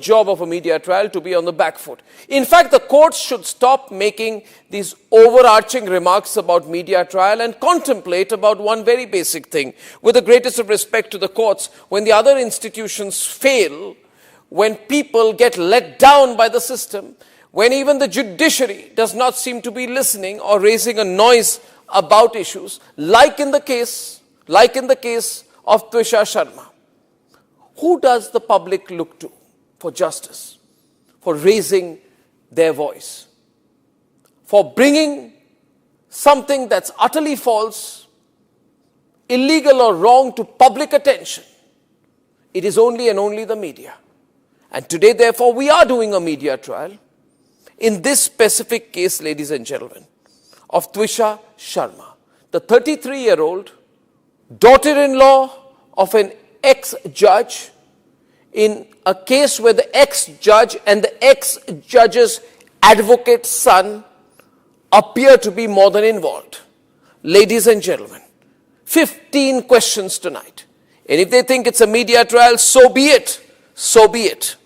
job of a media trial to be on the back foot. In fact, the courts should stop making these overarching remarks about media trial and contemplate about one very basic thing. With the greatest of respect to the courts, when the other institutions fail, when people get let down by the system, when even the judiciary does not seem to be listening or raising a noise about issues, like in the case of Twisha Sharma, who does the public look to for justice, for raising their voice, for bringing something that's utterly false, illegal or wrong to public attention? It is only and only the media. And today, therefore, we are doing a media trial in this specific case, ladies and gentlemen, of Twisha Sharma, the 33-year-old daughter-in-law of an ex-judge, in a case where the ex-judge and the ex-judge's advocate's son appear to be more than involved. Ladies and gentlemen, 15 questions tonight. And if they think it's a media trial, so be it. So be it.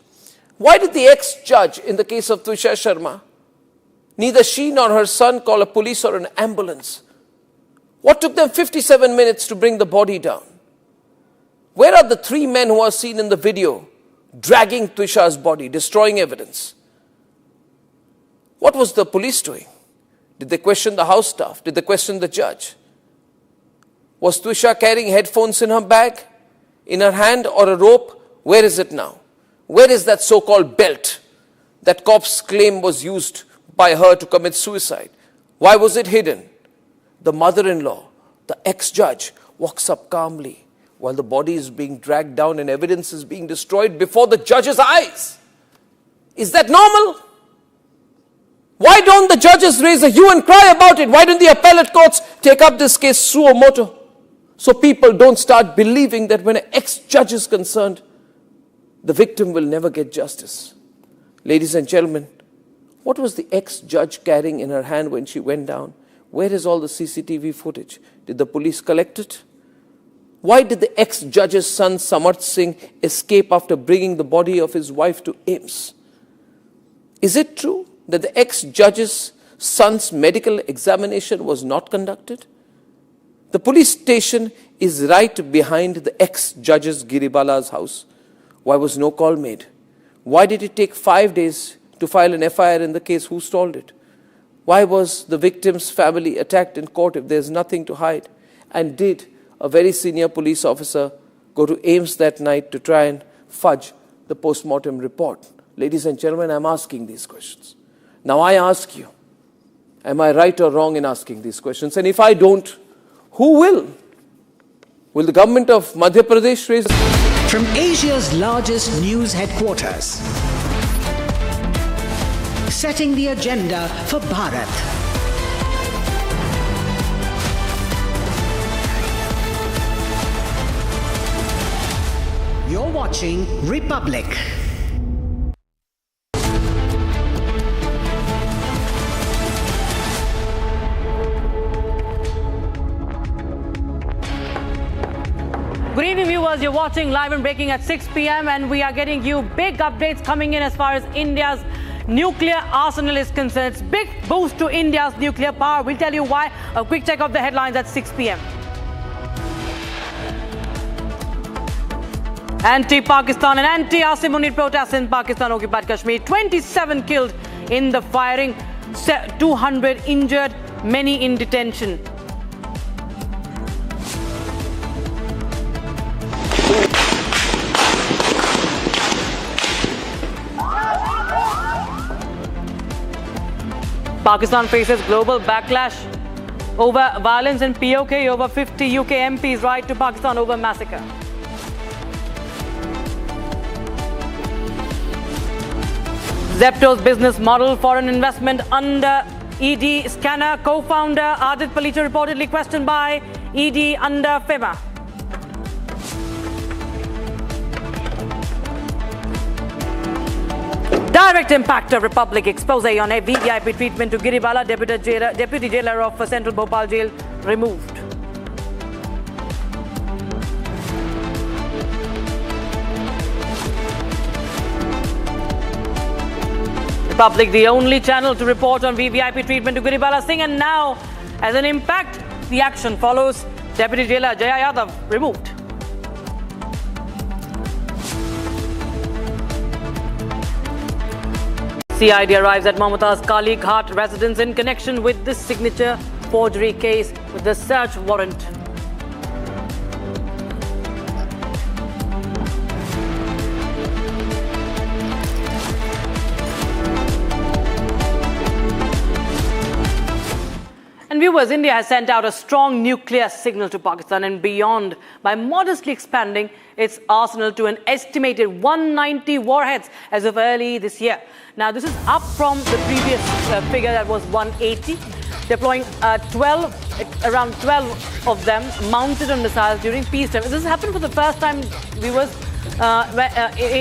Why did the ex-judge in the case of Twisha Sharma, neither she nor her son call a police or an ambulance? What took them 57 minutes to bring the body down? Where are the 3 men who are seen in the video dragging Twisha's body, destroying evidence? What was the police doing? Did they question the house staff? Did they question the judge? Was Twisha carrying headphones in her bag, in her hand, or a rope? Where is it now? Where is that so-called belt that cops claim was used by her to commit suicide? Why was it hidden? The mother-in-law, the ex-judge, walks up calmly while the body is being dragged down and evidence is being destroyed before the judge's eyes. Is that normal? Why don't the judges raise a hue and cry about it? Why don't the appellate courts take up this case suo motu? So people don't start believing that when an ex-judge is concerned, the victim will never get justice. Ladies and gentlemen, what was the ex-judge carrying in her hand when she went down? Where is all the CCTV footage? Did the police collect it? Why did the ex-judge's son Samarth Singh escape after bringing the body of his wife to AIIMS? Is it true that the ex-judge's son's medical examination was not conducted? The police station is right behind the ex-judge's Giribala's house. Why was no call made? Why did it take 5 days to file an FIR in the case? Who stalled it? Why was the victim's family attacked in court if there's nothing to hide? And did a very senior police officer go to AIIMS that night to try and fudge the post-mortem report? Ladies and gentlemen, I'm asking these questions. Now I ask you, am I right or wrong in asking these questions? And if I don't, who will? Will the government of Madhya Pradesh raise? From Asia's largest news headquarters, setting the agenda for Bharat. You're watching Republic. Good evening, viewers. You're watching Live and Breaking at 6 p.m. and we are getting you big updates coming in as far as India's nuclear arsenal is concerned. It's big boost to India's nuclear power. We'll tell you why. A quick check of the headlines at 6 p.m. Anti-Pakistan and anti-Asim Munir protests in Pakistan-occupied Kashmir. 27 killed in the firing, 200 injured, many in detention. Pakistan faces global backlash over violence in PoK. Over 50 UK MPs write to Pakistan over massacre. Zepto's business model, foreign investment under ED scanner. Co-founder Adit Palicha reportedly questioned by ED under FEMA. Direct impact of Republic expose on a VVIP treatment to Giribala, deputy jailer of Central Bhopal Jail removed. Republic, the only channel to report on VVIP treatment to Guribala Singh. And now, as an impact, the action follows. Deputy Jailer Jaya Yadav removed. CID arrives at Mamata's Kali Ghat residence in connection with this signature forgery case with the search warrant. And viewers, India has sent out a strong nuclear signal to Pakistan and beyond by modestly expanding its arsenal to an estimated 190 warheads as of early this year. Now, this is up from the previous figure that was 180, deploying around 12 of them mounted on missiles during peacetime. This has happened for the first time, viewers,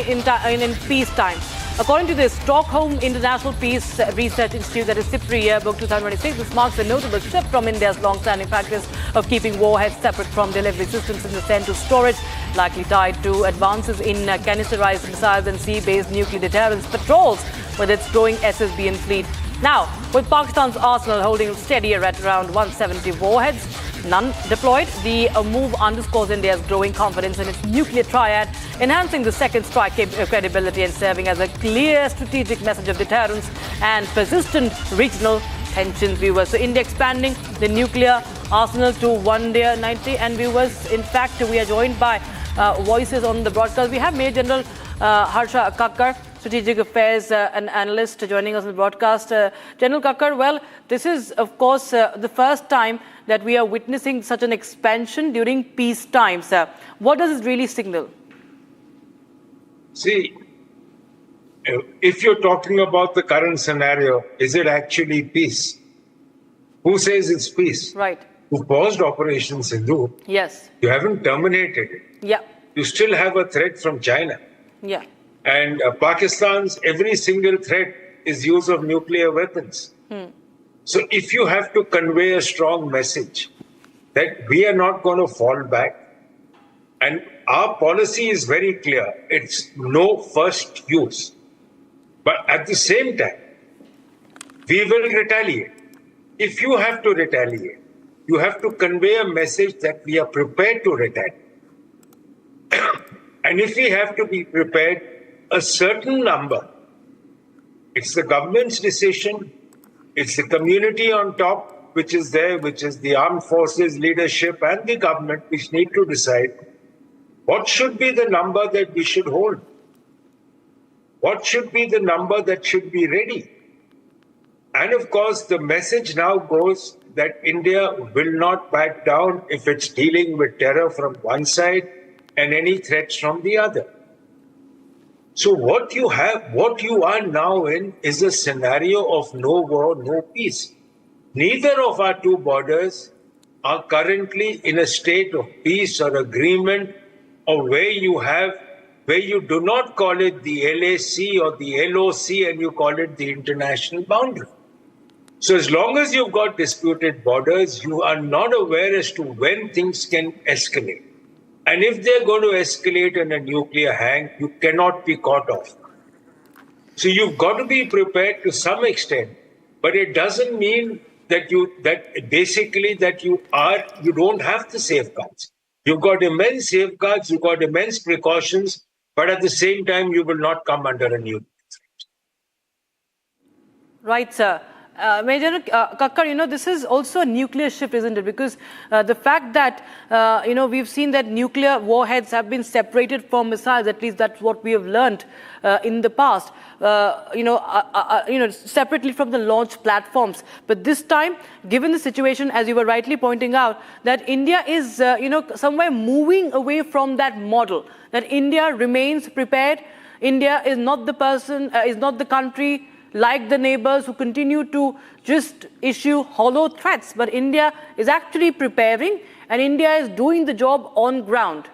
in peacetime. According to the Stockholm International Peace Research Institute, that is SIPRI Yearbook 2026, this marks a notable shift from India's long-standing practice of keeping warheads separate from delivery systems in the central storage, likely tied to advances in canisterized missiles and sea-based nuclear deterrence patrols with its growing SSBN fleet. Now, with Pakistan's arsenal holding steadier at around 170 warheads, none deployed, the move underscores India's growing confidence in its nuclear triad, enhancing the second strike credibility and serving as a clear strategic message of deterrence and persistent regional tensions, viewers. So India expanding the nuclear arsenal to 190. And viewers, in fact, we are joined by voices on the broadcast. We have Major General Harsha Kakkar, Strategic Affairs and Analyst, joining us on the broadcast. General Kakkar, well, this is, of course, the first time that we are witnessing such an expansion during peace times. What does it really signal? See, if you're talking about the current scenario, is it actually peace? Who says it's peace? Right. Who paused Operation Sindhu? Yes. You haven't terminated it. Yeah. You still have a threat from China. Yeah. And Pakistan's every single threat is use of nuclear weapons. So if you have to convey a strong message that we are not going to fall back, and our policy is very clear, it's no first use. But at the same time, we will retaliate. If you have to retaliate, you have to convey a message that we are prepared to retaliate. And if we have to be prepared, a certain number, it's the government's decision, it's the community on top, which is there, which is the armed forces, leadership, and the government, which need to decide what should be the number that we should hold. What should be the number that should be ready? And of course, the message now goes that India will not back down if it's dealing with terror from one side and any threats from the other. So what you are now in is a scenario of no war, no peace. Neither of our two borders are currently in a state of peace or agreement, or where you do not call it the LAC or the LOC and you call it the international boundary. So as long as you've got disputed borders, you are not aware as to when things can escalate. And if they're going to escalate in a nuclear hang, you cannot be caught off. So you've got to be prepared to some extent, but it doesn't mean that you don't have the safeguards. You've got immense safeguards, you've got immense precautions, but at the same time, you will not come under a nuclear threat. Right, sir. Major Kakkar, this is also a nuclear shift, isn't it? Because the fact that, we've seen that nuclear warheads have been separated from missiles, at least that's what we have learned in the past, separately from the launch platforms. But this time, given the situation, as you were rightly pointing out, that India is, somewhere moving away from that model, that India remains prepared. India is not the country like the neighbours who continue to just issue hollow threats. But India is actually preparing, and India is doing the job on ground.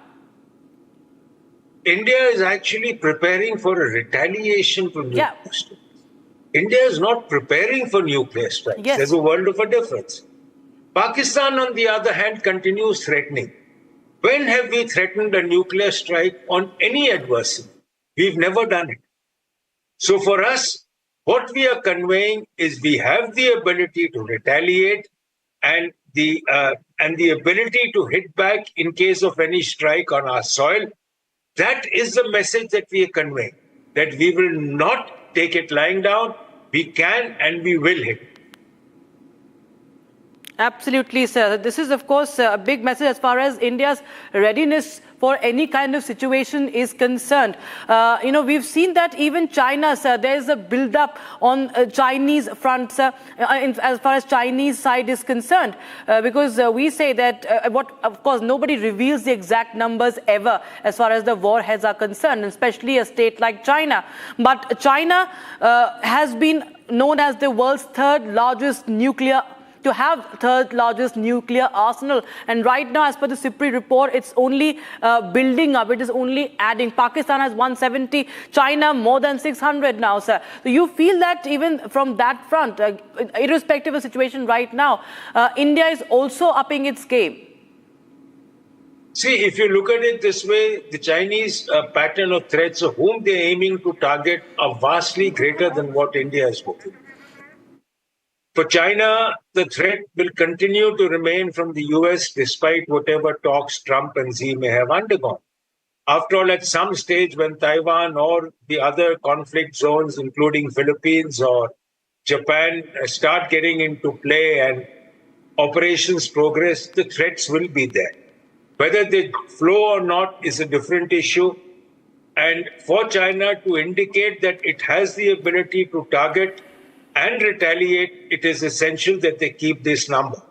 India is actually preparing for a retaliation to nuclear strikes. India is not preparing for nuclear strikes. Yes. There's a world of a difference. Pakistan, on the other hand, continues threatening. When have we threatened a nuclear strike on any adversary? We've never done it. So for us, What we are conveying is we have the ability to retaliate and the ability to hit back in case of any strike on our soil. That is the message that we are conveying, that we will not take it lying down. We can and we will hit. Absolutely, sir. This is, of course, a big message as far as India's readiness for any kind of situation is concerned. We've seen that even China, sir, there is a build-up on Chinese front, sir, as far as Chinese side is concerned, because we say that, of course, nobody reveals the exact numbers ever as far as the warheads are concerned, especially a state like China. But China has been known as the world's third largest nuclear arsenal, and right now, as per the SIPRI report, it's only building up, it is only adding. Pakistan has 170, China more than 600 now, sir. So you feel that even from that front, irrespective of the situation right now, India is also upping its game. See, if you look at it this way, the Chinese pattern of threats of whom they're aiming to target are vastly greater than what India is hoping. For China, the threat will continue to remain from the US despite whatever talks Trump and Xi may have undergone. After all, at some stage when Taiwan or the other conflict zones, including Philippines or Japan, start getting into play and operations progress, the threats will be there. Whether they flow or not is a different issue. And for China to indicate that it has the ability to target and retaliate, it is essential that they keep this number.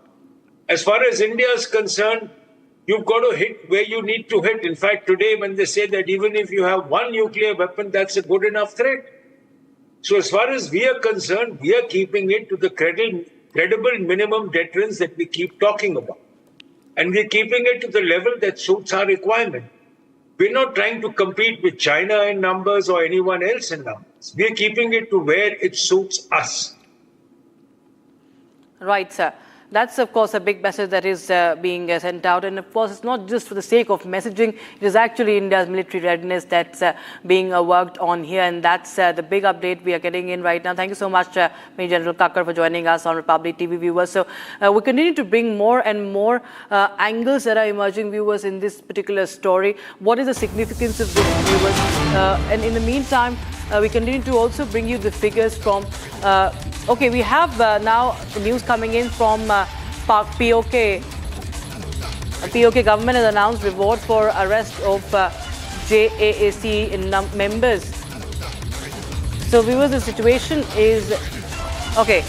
As far as India is concerned, you've got to hit where you need to hit. In fact, today when they say that even if you have one nuclear weapon, that's a good enough threat. So as far as we are concerned, we are keeping it to the credible minimum deterrence that we keep talking about. And we're keeping it to the level that suits our requirement. We're not trying to compete with China in numbers or anyone else in numbers. We're keeping it to where it suits us. Right, sir. That's, of course, a big message that is being sent out. And, of course, it's not just for the sake of messaging. It is actually India's military readiness that's being worked on here. And that's the big update we are getting in right now. Thank you so much, Major General Kakkar, for joining us on Republic TV, viewers. So we continue to bring more and more angles that are emerging, viewers, in this particular story. What is the significance of this, viewers? And in the meantime, we continue to also bring you the figures from... okay, we have now news coming in from PoK. PoK government has announced reward for arrest of JAAC members. So, viewers, the situation is... Okay,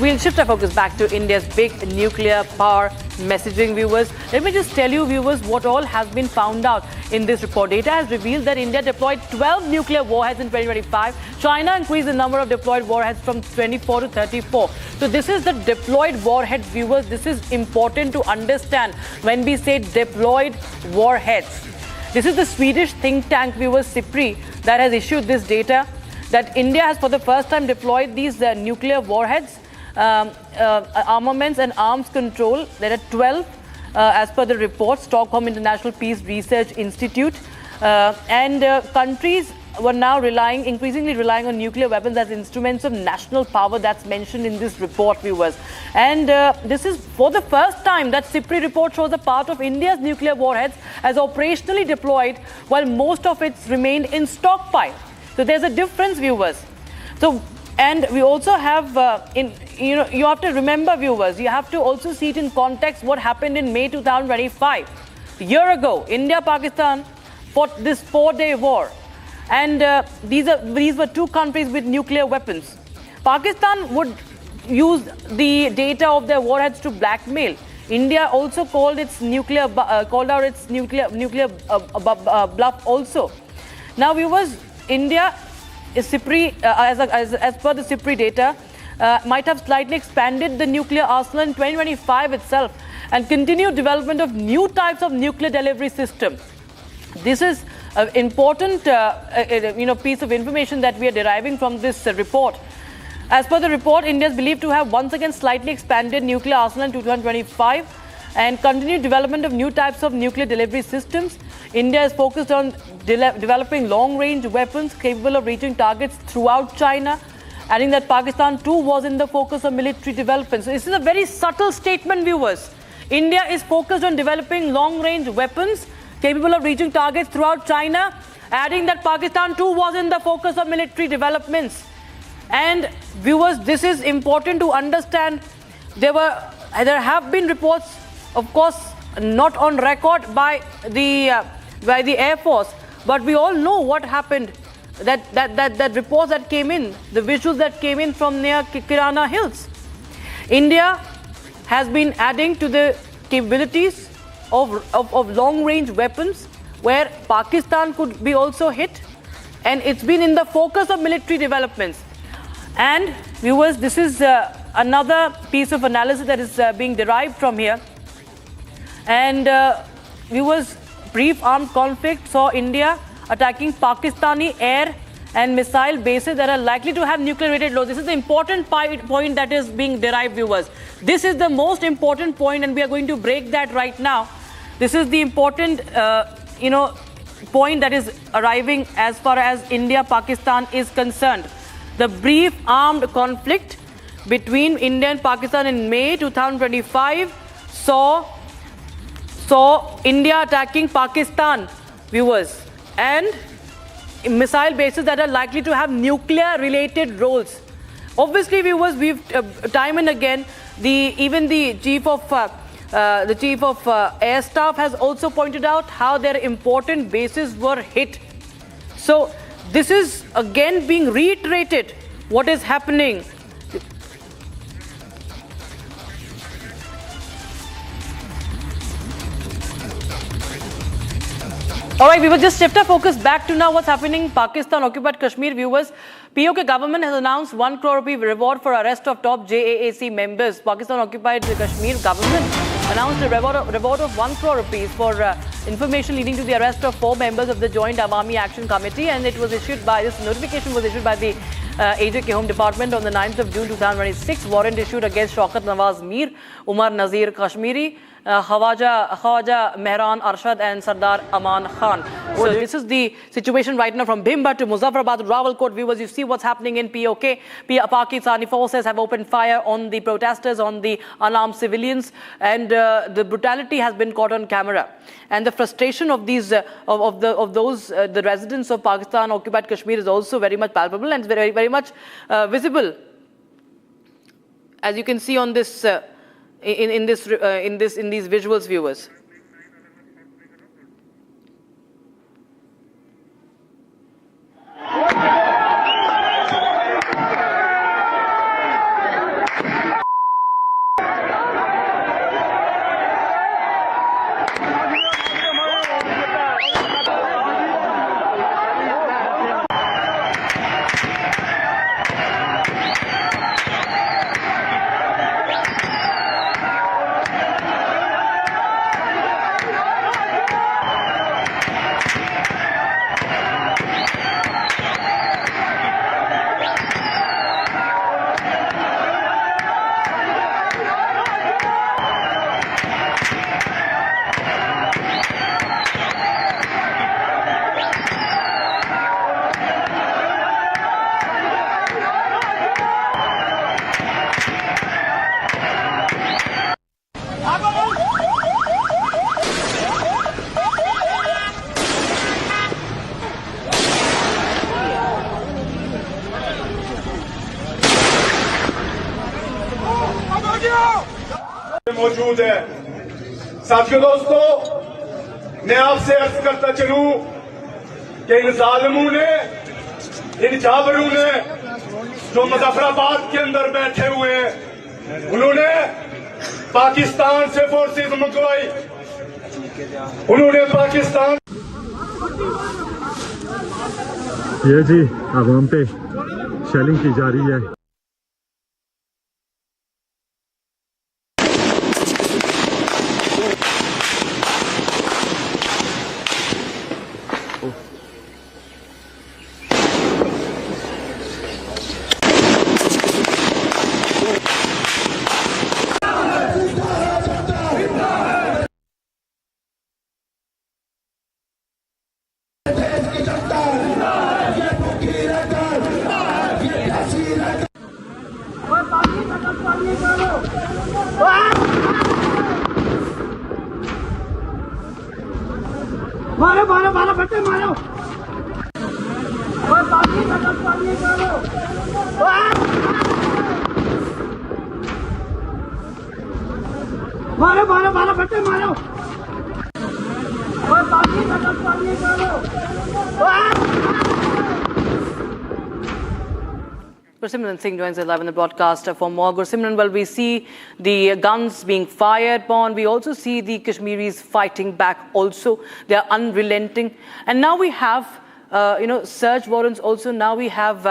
we'll shift our focus back to India's big nuclear power messaging, viewers. Let me just tell you, viewers, what all has been found out in this report. Data has revealed that India deployed 12 nuclear warheads in 2025. China increased the number of deployed warheads from 24 to 34. So this is the deployed warheads, viewers. This is important to understand when we say deployed warheads. This is the Swedish think tank, viewers, SIPRI, that has issued this data, that India has for the first time deployed these nuclear warheads, armaments and arms control. There are 12 as per the report, Stockholm International Peace Research Institute. Countries were now increasingly relying on nuclear weapons as instruments of national power. That's mentioned in this report, viewers. And this is for the first time that SIPRI report shows a part of India's nuclear warheads as operationally deployed, while most of it remained in stockpile. So there's a difference, viewers. So, and we also have, you have to remember, viewers, you have to also see it in context what happened in May 2025. A year ago, India-Pakistan fought this 4-day war. And these were two countries with nuclear weapons. Pakistan would use the data of their warheads to blackmail. India also called out its nuclear bluff also. Now, viewers, India is SIPRI, as per the SIPRI data, might have slightly expanded the nuclear arsenal in 2025 itself and continued development of new types of nuclear delivery systems. This is an important piece of information that we are deriving from this report. As per the report, India is believed to have once again slightly expanded nuclear arsenal in 2025 and continued development of new types of nuclear delivery systems. India is focused on developing long-range weapons capable of reaching targets throughout China. adding that Pakistan too was in the focus of military development. So this is a very subtle statement, viewers. India is focused on developing long-range weapons capable of reaching targets throughout China, adding that Pakistan too was in the focus of military developments. And viewers, this is important to understand. There have been reports, of course, not on record by the Air Force, but we all know what happened. That reports that came in, the visuals that came in from near Kirana Hills. India has been adding to the capabilities of long-range weapons, where Pakistan could be also hit, and it's been in the focus of military developments. And viewers, this is another piece of analysis that is being derived from here. And viewers, brief armed conflict saw India attacking Pakistani air and missile bases that are likely to have nuclear-rated loads. This is the important point that is being derived, viewers. This is the most important point, and we are going to break that right now. This is the important, point that is arriving as far as India-Pakistan is concerned. The brief armed conflict between India and Pakistan in May 2025 saw India attacking Pakistan, viewers, and missile bases that are likely to have nuclear-related roles. Obviously, viewers, we've time and again, even the chief of air staff has also pointed out how their important bases were hit. So this is again being reiterated. What is happening? All right, we will just shift our focus back to now what's happening in Pakistan-occupied Kashmir, viewers. PoK government has announced 1 crore rupee reward for arrest of top JAAC members. Pakistan-occupied Kashmir government announced a reward of 1 crore rupees for information leading to the arrest of 4 members of the Joint Awami Action Committee, and this notification was issued by the AJK Home Department on the 9th of June 2026. Warrant issued against Shaukat Nawaz Mir, Umar Nazir Kashmiri, Khawaja Mehran Arshad and Sardar Aman Khan. So this is the situation right now from Bhimba to Muzaffarabad, Rawalkot. Viewers, you see what's happening in PoK. Pakistani forces have opened fire on the protesters, on the unarmed civilians, and the brutality has been caught on camera. And the frustration of these the residents of Pakistan-occupied Kashmir is also very much palpable and very, very much visible, as you can see on this. In these visuals, viewers. मौजूद है। साथियों दोस्तों, मैं आपसे अर्ज करता चलूं कि इन जालिमों ने, इन जाबरों ने जो मुजफ्फराबाद के अंदर बैठे हुए हैं, उन्होंने पाकिस्तान से फोर्सेस मंगवाई, उन्होंने पाकिस्तान। ये जी आवाम पे शेलिंग की जा रही है। मारो मारो मारो बच्चे मारो मारो मारो मारो बच्चे मारो Gursimran Singh joins us live in the broadcast for more. Gursimran, well, we see the guns being fired upon. We also see the Kashmiris fighting back also. They are unrelenting. And now we have, search warrants also. Now we have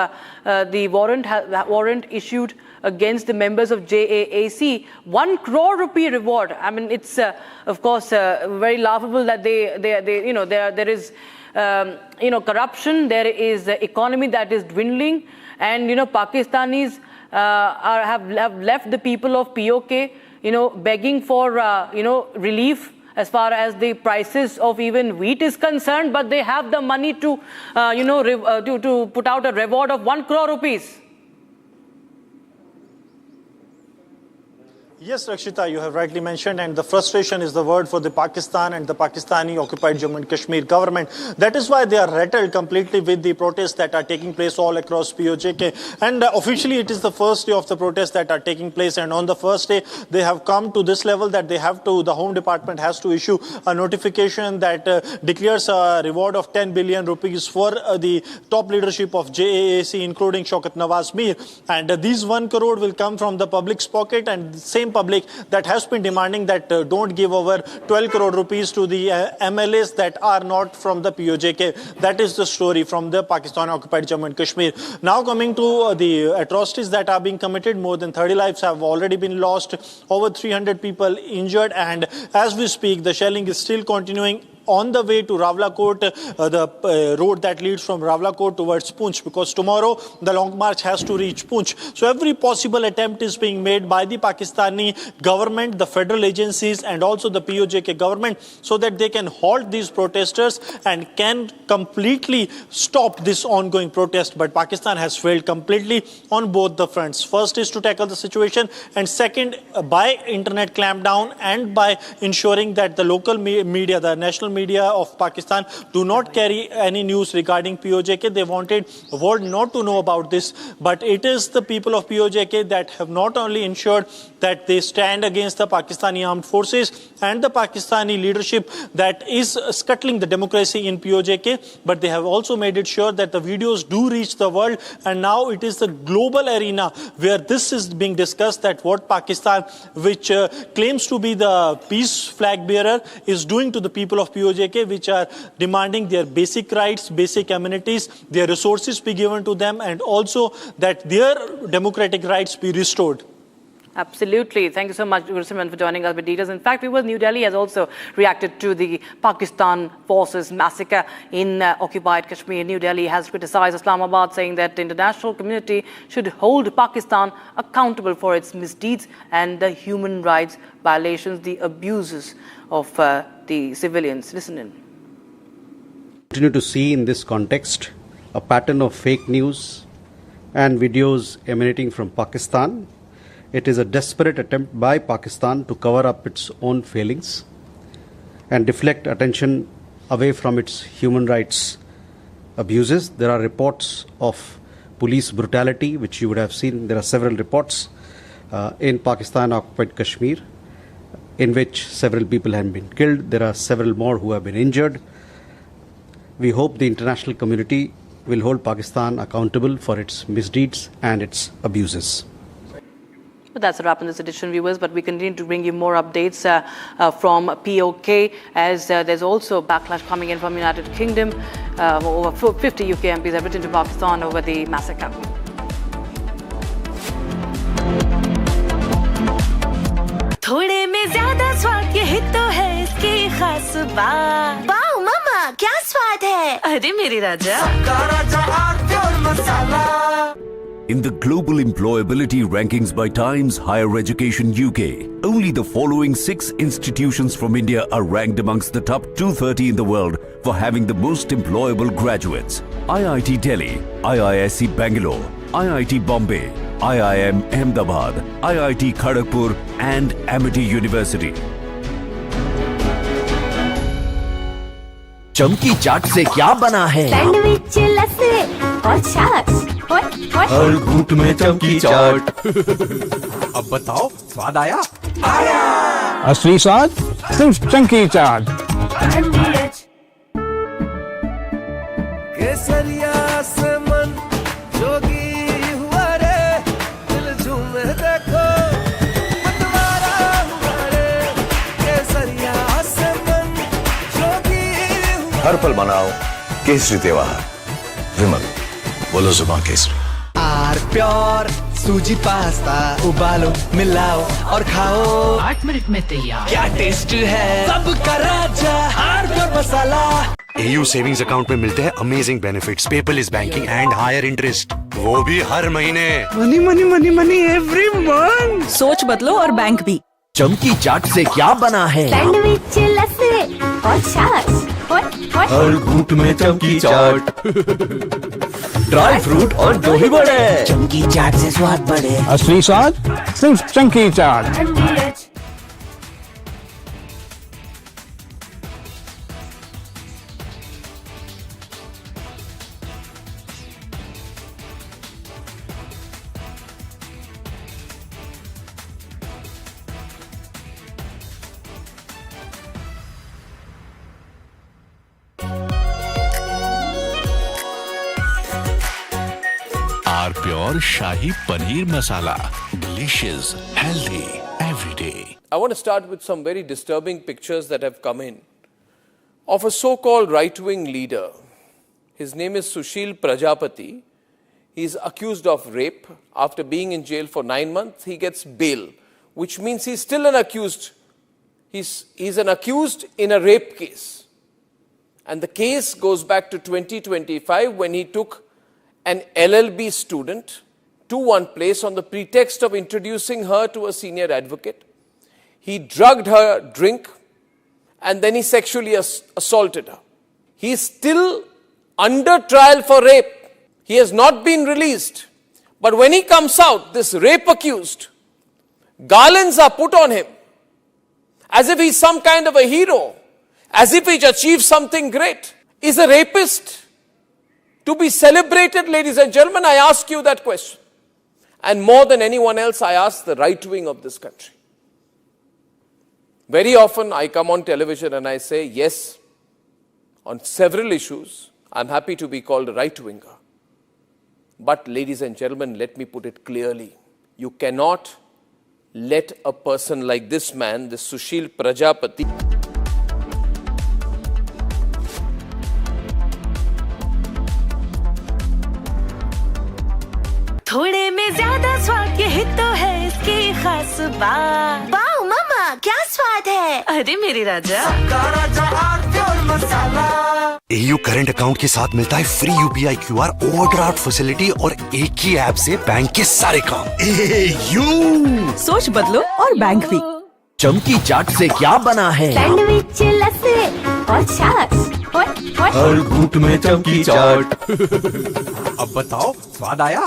the warrant issued against the members of JAAC. 1 crore rupee reward. I mean, it's, of course, very laughable that there is, corruption. There is economy that is dwindling. And, Pakistanis have left the people of PoK, begging for, relief as far as the prices of even wheat is concerned. But they have the money to, to put out a reward of 1 crore rupees. Yes, Rakshita, you have rightly mentioned, and the frustration is the word for the Pakistan and the Pakistani-occupied Jammu and Kashmir government. That is why they are rattled completely with the protests that are taking place all across POJK. And officially, it is the first day of the protests that are taking place. And on the first day, they have come to this level that the Home Department has to issue a notification that declares a reward of 10 billion rupees for the top leadership of JAAC, including Shaukat Nawaz Mir. And these 1 crore will come from the public's pocket, and the same public that has been demanding that don't give over 12 crore rupees to the MLAs that are not from the POJK. That is the story from the Pakistan-occupied Jammu and Kashmir. Now coming to the atrocities that are being committed, more than 30 lives have already been lost, over 300 people injured, and as we speak, the shelling is still continuing on the way to Rawalakot, the road that leads from Rawalakot towards Poonch, because tomorrow the long march has to reach Poonch. So every possible attempt is being made by the Pakistani government, the federal agencies, and also the POJK government, so that they can halt these protesters and can completely stop this ongoing protest. But Pakistan has failed completely on both the fronts. First is to tackle the situation, and second, by internet clampdown and by ensuring that the local media, the national media of Pakistan, do not carry any news regarding POJK. They wanted the world not to know about this, but it is the people of POJK that have not only ensured that they stand against the Pakistani armed forces and the Pakistani leadership that is scuttling the democracy in POJK, but they have also made it sure that the videos do reach the world, and now it is the global arena where this is being discussed, that what Pakistan, which claims to be the peace flag bearer, is doing to the people of POJK, which are demanding their basic rights, basic amenities, their resources be given to them, and also that their democratic rights be restored. Absolutely. Thank you so much, Gursimran, for joining us with details. In fact, New Delhi has also reacted to the Pakistan forces massacre in occupied Kashmir. New Delhi has criticized Islamabad, saying that the international community should hold Pakistan accountable for its misdeeds and the human rights violations, the abuses of the civilians. Listen in. Continue to see in this context a pattern of fake news and videos emanating from Pakistan. It is a desperate attempt by Pakistan to cover up its own failings and deflect attention away from its human rights abuses. There are reports of police brutality, which you would have seen. There are several reports in Pakistan-occupied Kashmir, in which several people have been killed. There are several more who have been injured. We hope the international community will hold Pakistan accountable for its misdeeds and its abuses. But that's a wrap on this edition, viewers. But we continue to bring you more updates from PoK, as there's also backlash coming in from United Kingdom. Over 50 UK MPs have written to Pakistan over the massacre. थोड़े में ज्यादा स्वाद यही तो है इसकी खास बात। वाओ मम्मा, क्या स्वाद है? अरे मेरे राजा। In the global employability rankings by Times Higher Education UK, only the following 6 institutions from India are ranked amongst the top 230 in the world for having the most employable graduates. IIT Delhi, IISc Bangalore, IIT Bombay, IIM Ahmedabad, IIT Kharagpur and Amity University. चमकी चाट से क्या बना है? Sandwich लस्सी और छाछ हर घूंट में चमकी चाट। अब बताओ स्वाद आया? असली स्वाद सिर्फ चमकी चाट। केसरिया से मन जोगी हुआ रे, दिल झूमे देखो मतवारा हुआ रे। केसरिया से मन जोगी हुआ। हर पल मनाओ केसरी त्योहार। विमल, बोलो जुबान केसरी। आर प्योर सूजी पास्ता उबालो मिलाओ और खाओ, 8 मिनट में तैयार। क्या टेस्ट है सबका राजा R pure masala. AU savings account में मिलते हैं amazing benefits, paperless banking and higher interest, वो भी हर महीने। Money money money money every month. सोच बदलो और बैंक भी। चमकी चाट से क्या बना है? सैंडविच लस्सी और छाछ हर घूंट में चमकी चाट। ड्राई फ्रूट और दही बड़े, चमकी चाट से स्वाद बढ़े। असली स्वाद सिर्फ चमकी chaat. R pure shahi paneer masala, delicious, healthy, every day. I want to start with some very disturbing pictures that have come in of a so-called right-wing leader. His name is Sushil Prajapati. He is accused of rape. After being in jail for 9 months, he gets bail, which means he's still an accused. He's an accused in a rape case. And the case goes back to 2025 when he took an LLB student to one place on the pretext of introducing her to a senior advocate. He drugged her drink and then he sexually assaulted her. He is still under trial for rape. He has not been released. But when he comes out, this rape accused, garlands are put on him as if he's some kind of a hero, as if he's achieved something great. Is a rapist to be celebrated, ladies and gentlemen? I ask you that question. And more than anyone else, I ask the right wing of this country. Very often I come on television and I say, yes, on several issues, I'm happy to be called a right-winger. But ladies and gentlemen, let me put it clearly. You cannot let a person like this man, this Sushil Prajapati, थोड़े में ज्यादा स्वाद, यही तो है इसकी खास बात। वाओ मामा, क्या स्वाद है? अरे मेरे राजा, AU करंट अकाउंट के साथ मिलता है free UPI QR overdraft facility और एक ही ऐप से बैंक के सारे काम। AU सोच बदलो और बैंक भी। चमकी चाट से क्या बना है? सैंडविच लस्सी और छाछ हर घूंट में चमकी चाट। अब बताओ स्वाद आया?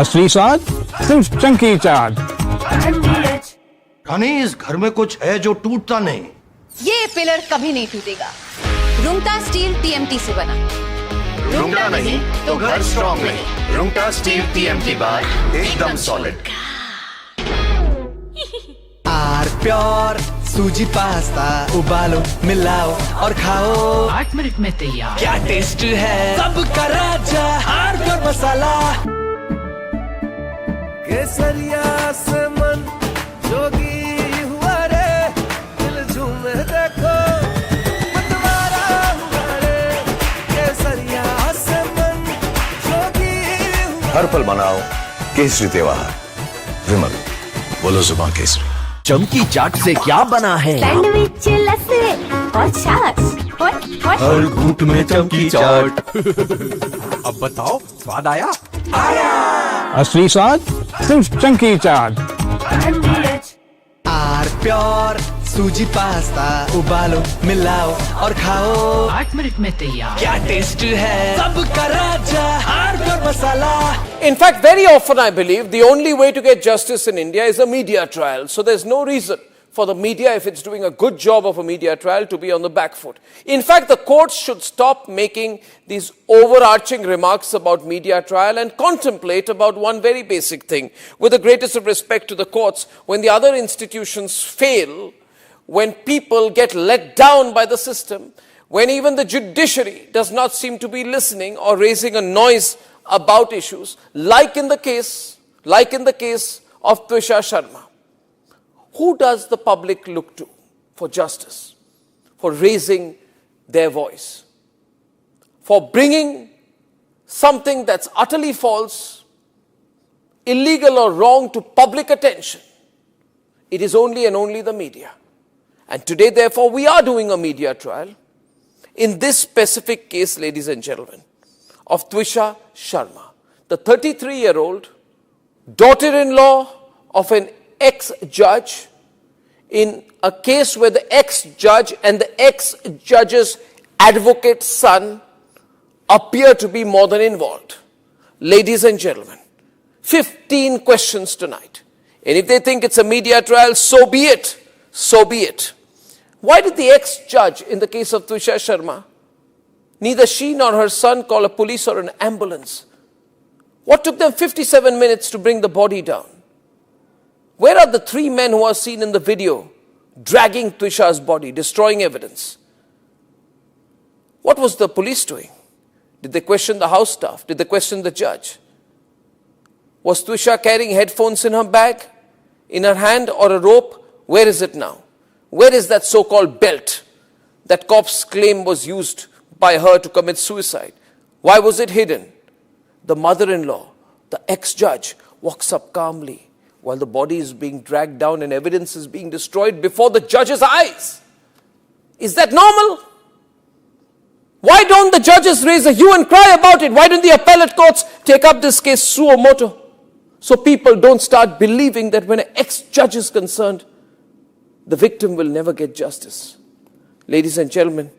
असली स्वाद सिर्फ चमकी चाट। रानी, इस घर में कुछ है जो टूटता नहीं। ये पिलर कभी नहीं टूटेगा। रुंगटा स्टील TMT से बना। रुंगटा नहीं तो घर स्ट्रॉन्ग नहीं। रुंगटा स्टील TMT बार एकदम सॉलिड। आर प्योर सूजी पास्ता उबालो मिलाओ और खाओ, 8 मिनट में तैयार। क्या टेस्ट है सबका राजा आर प्योर मसाला। केसरिया से मन जोगी हुआ रे, दिल झूमे देखो मतवारा हुआ रे। केसरिया से मन जोगी हुआ। हर पल मनाओ केसरी त्योहार। विमल, बोलो जुबान केसरी। चमकी चाट से क्या बना है? सैंडविच लस्सी और छाछ हर घूंट में चमकी चाट। अब बताओ स्वाद आया? असली स्वाद सिर्फ चमकी चाट। आर प्योर सूजी पास्ता उबालो मिलाओ और खाओ, 8 मिनट में तैयार। क्या टेस्ट है सबका राजा R pure masala. In fact, very often I believe the only way to get justice in India is a media trial. So there's no reason for the media, if it's doing a good job of a media trial, to be on the back foot. In fact, the courts should stop making these overarching remarks about media trial and contemplate about one very basic thing. With the greatest of respect to the courts, when the other institutions fail, when people get let down by the system, when even the judiciary does not seem to be listening or raising a noise about issues, like in the case of Twisha Sharma. Who does the public look to for justice, for raising their voice, for bringing something that's utterly false, illegal or wrong to public attention? It is only and only the media. And today, therefore, we are doing a media trial in this specific case, ladies and gentlemen, of Twisha Sharma, the 33-year-old daughter-in-law of an ex-judge, in a case where the ex-judge and the ex-judge's advocate's son appear to be more than involved. Ladies and gentlemen, 15 questions tonight. And if they think it's a media trial, so be it. So be it. Why did the ex-judge in the case of Twisha Sharma, neither she nor her son call a police or an ambulance? What took them 57 minutes to bring the body down? Where are the 3 men who are seen in the video dragging Twisha's body, destroying evidence? What was the police doing? Did they question the house staff? Did they question the judge? Was Twisha carrying headphones in her bag, in her hand, or a rope? Where is it now? Where is that so-called belt that cops claim was used by her to commit suicide? Why was it hidden? The mother-in-law, the ex-judge, walks up calmly while the body is being dragged down and evidence is being destroyed before the judge's eyes. Is that normal? Why don't the judges raise a hue and cry about it? Why don't the appellate courts take up this case suo motu? So people don't start believing that when an ex-judge is concerned, the victim will never get justice. Ladies and gentlemen,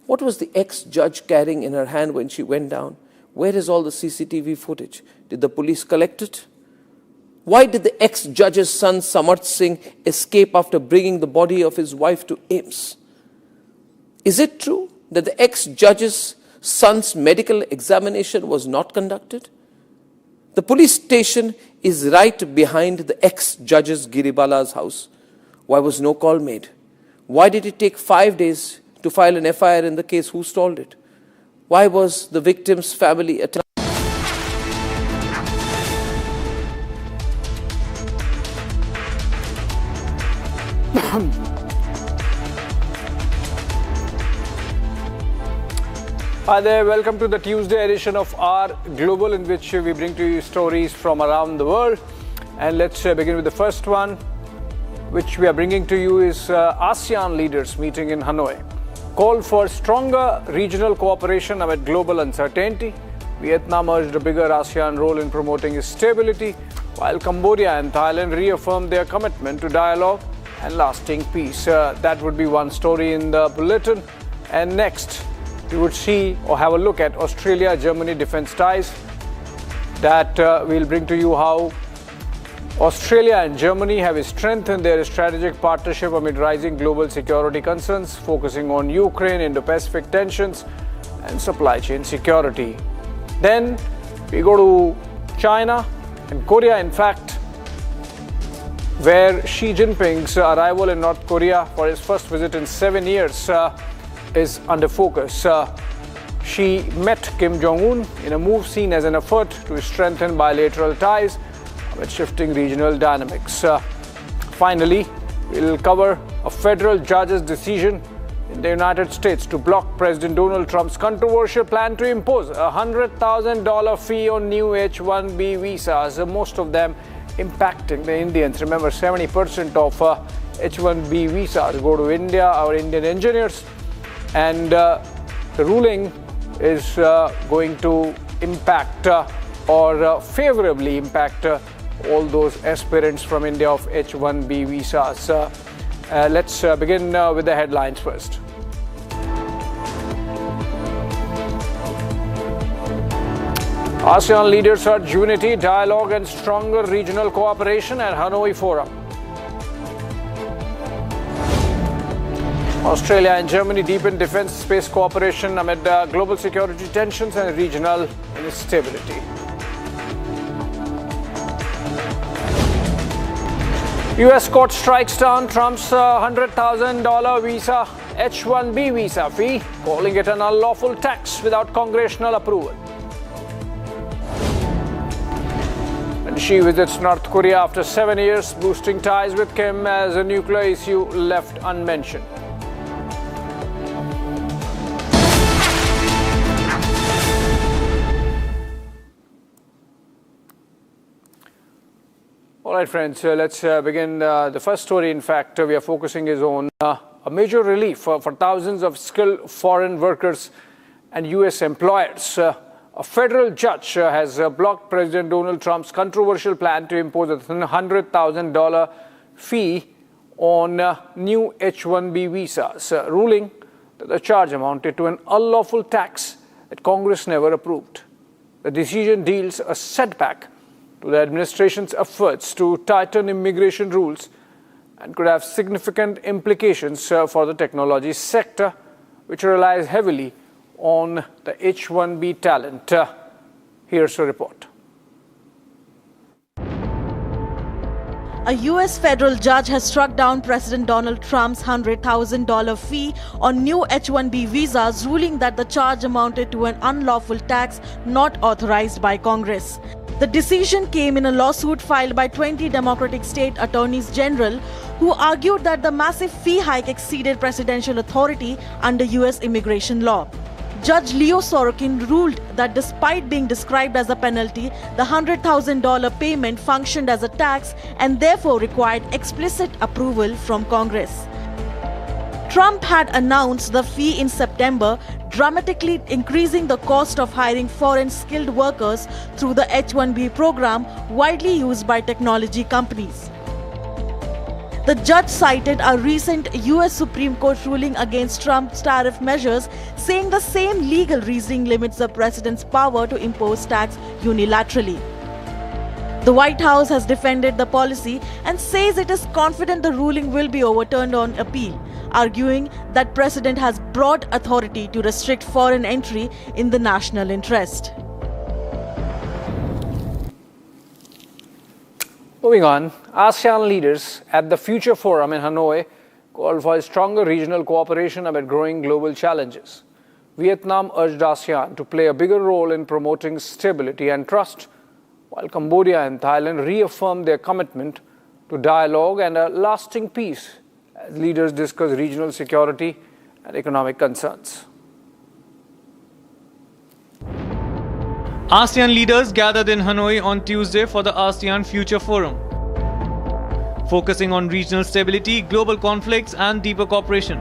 what was the ex-judge carrying in her hand when she went down? Where is all the CCTV footage? Did the police collect it? Why did the ex-judge's son Samarth Singh escape after bringing the body of his wife to AIMS? Is it true that the ex-judge's son's medical examination was not conducted? The police station is right behind the ex-judge's Giribala's house. Why was no call made? Why did it take 5 days to file an FIR in the case? Who stalled it? Why was the victim's family attacked? Hi there, welcome to the Tuesday edition of our Global, in which we bring to you stories from around the world. And let's begin with the first one, which we are bringing to you is ASEAN leaders meeting in Hanoi. Call for stronger regional cooperation amid global uncertainty. Vietnam urged a bigger ASEAN role in promoting stability, while Cambodia and Thailand reaffirmed their commitment to dialogue and lasting peace. That would be one story in the bulletin. And next, we would see or have a look at Australia-Germany defense ties. That we'll bring to you how Australia and Germany have strengthened their strategic partnership amid rising global security concerns, focusing on Ukraine, Indo-Pacific tensions, and supply chain security. Then we go to China and Korea, in fact, where Xi Jinping's arrival in North Korea for his first visit in 7 years is under focus. Xi met Kim Jong-un in a move seen as an effort to strengthen bilateral ties with shifting regional dynamics. Finally, we'll cover a federal judge's decision in the United States to block President Donald Trump's controversial plan to impose a $100,000 fee on new H-1B visas, most of them impacting the Indians. Remember, 70% of H-1B visas go to India, our Indian engineers, and the ruling is going to impact or favorably impact all those aspirants from India of H-1B visas. Let's begin with the headlines first. ASEAN leaders urge unity, dialogue and stronger regional cooperation at Hanoi Forum. Australia and Germany deepen defense space cooperation amid global security tensions and regional instability. US court strikes down Trump's $100,000 visa H-1B visa fee, calling it an unlawful tax without congressional approval. And Xi visits North Korea after 7 years, boosting ties with Kim as a nuclear issue left unmentioned. All right, friends, let's begin. The first story, in fact, we are focusing is on a major relief for thousands of skilled foreign workers and U.S. employers. A federal judge has blocked President Donald Trump's controversial plan to impose a $100,000 fee on new H-1B visas, ruling that the charge amounted to an unlawful tax that Congress never approved. The decision deals a setback to the administration's efforts to tighten immigration rules and could have significant implications for the technology sector, which relies heavily on the H-1B talent. Here's a report. A U.S. federal judge has struck down President Donald Trump's $100,000 fee on new H-1B visas, ruling that the charge amounted to an unlawful tax not authorized by Congress. The decision came in a lawsuit filed by 20 Democratic state attorneys general who argued that the massive fee hike exceeded presidential authority under U.S. immigration law. Judge Leo Sorokin ruled that despite being described as a penalty, the $100,000 payment functioned as a tax and therefore required explicit approval from Congress. Trump had announced the fee in September, dramatically increasing the cost of hiring foreign skilled workers through the H-1B program widely used by technology companies. The judge cited a recent U.S. Supreme Court ruling against Trump's tariff measures, saying the same legal reasoning limits the president's power to impose tax unilaterally. The White House has defended the policy and says it is confident the ruling will be overturned on appeal, arguing that President has broad authority to restrict foreign entry in the national interest. Moving on, ASEAN leaders at the Future Forum in Hanoi called for stronger regional cooperation amid growing global challenges. Vietnam urged ASEAN to play a bigger role in promoting stability and trust, while Cambodia and Thailand reaffirmed their commitment to dialogue and a lasting peace as leaders discuss regional security and economic concerns. ASEAN leaders gathered in Hanoi on Tuesday for the ASEAN Future Forum, focusing on regional stability, global conflicts, and deeper cooperation.